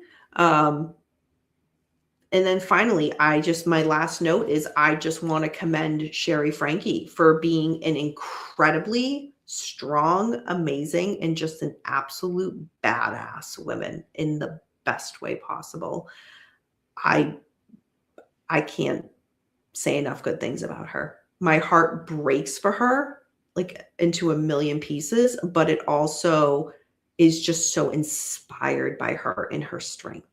And then finally, my last note is I just want to commend Shari Franke for being an incredibly strong, amazing, and just an absolute badass woman in the best way possible. I can't say enough good things about her. My heart breaks for her, like into a million pieces, but it also is just so inspired by her and her strength.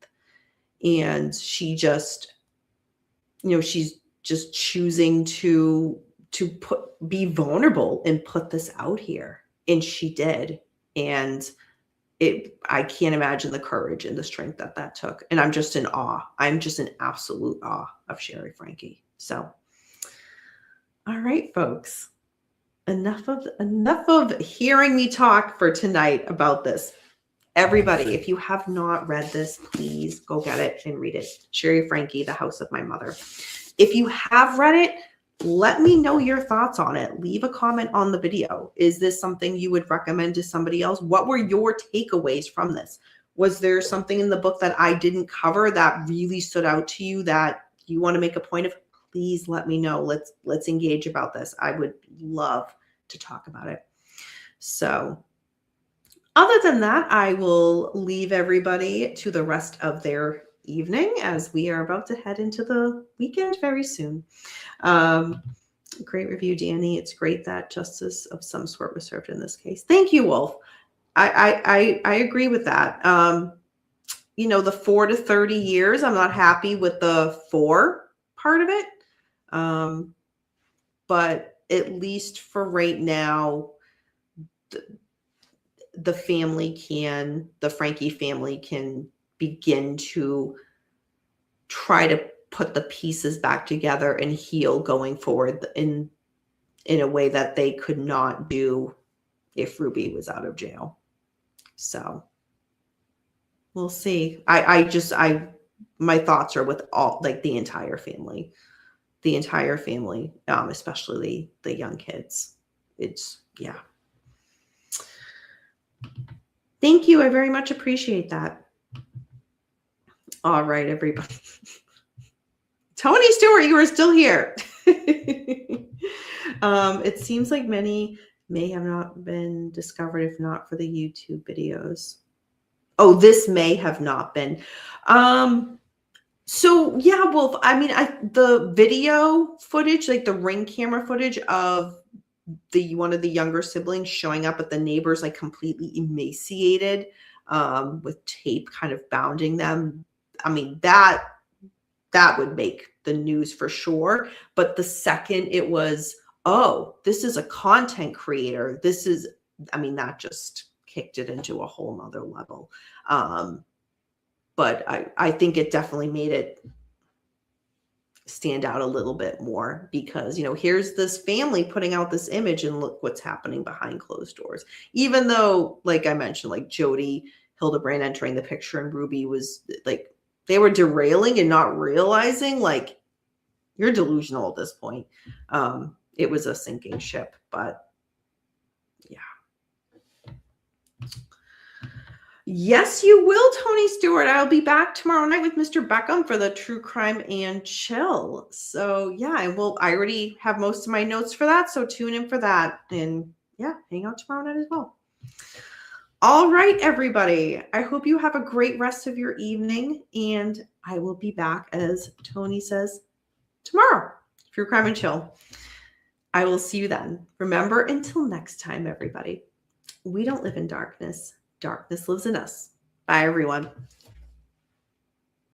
And she just, she's just choosing to be vulnerable and put this out here. And she did. And I can't imagine the courage and the strength that took. And I'm just in awe. I'm just in absolute awe of Shari Franke. So, all right, folks, enough of hearing me talk for tonight about this. Everybody, if you have not read this, please go get it and read it. Shari Franke, The House of My Mother. If you have read it, let me know your thoughts on it. Leave a comment on the video. Is this something you would recommend to somebody else? What were your takeaways from this? Was there something in the book that I didn't cover that really stood out to you that you want to make a point of? Please let me know. Let's engage about this. I would love to talk about it. So, other than that, I will leave everybody to the rest of their evening as we are about to head into the weekend very soon. Great review, Dani. It's great that justice of some sort was served in this case. Thank you, Wolf. I agree with that. The 4 to 30 years, I'm not happy with the 4 part of it. But at least for right now, the Franke family can begin to try to put the pieces back together and heal going forward in a way that they could not do if Ruby was out of jail. So we'll see. My thoughts are with all, like, the entire family, especially the young kids. Yeah. Thank you. I very much appreciate that. All right, everybody. Tony Stewart, you are still here. It seems like many may have not been discovered if not for the YouTube videos. Oh, this may have not been. So yeah, Wolf, I mean, the video footage, like the Ring camera footage of one of the younger siblings showing up at the neighbors, like completely emaciated, with tape kind of bounding them. I mean, that would make the news for sure. But the second it was, oh, this is a content creator, that just kicked it into a whole nother level. But I think it definitely made it stand out a little bit more because, here's this family putting out this image and look what's happening behind closed doors. Even though, like I mentioned, like Jody Hildebrand entering the picture and Ruby was like, they were derailing and not realizing, like, you're delusional at this point. It was a sinking ship, but yeah. Yes, you will, Tony Stewart. I'll be back tomorrow night with Mr. Beckham for the True Crime and Chill. So yeah, I already have most of my notes for that. So tune in for that. And yeah, hang out tomorrow night as well. All right, everybody. I hope you have a great rest of your evening. And I will be back, as Tony says, tomorrow. True Crime and Chill. I will see you then. Remember, until next time, everybody, we don't live in darkness. Darkness lives in us. Bye, everyone.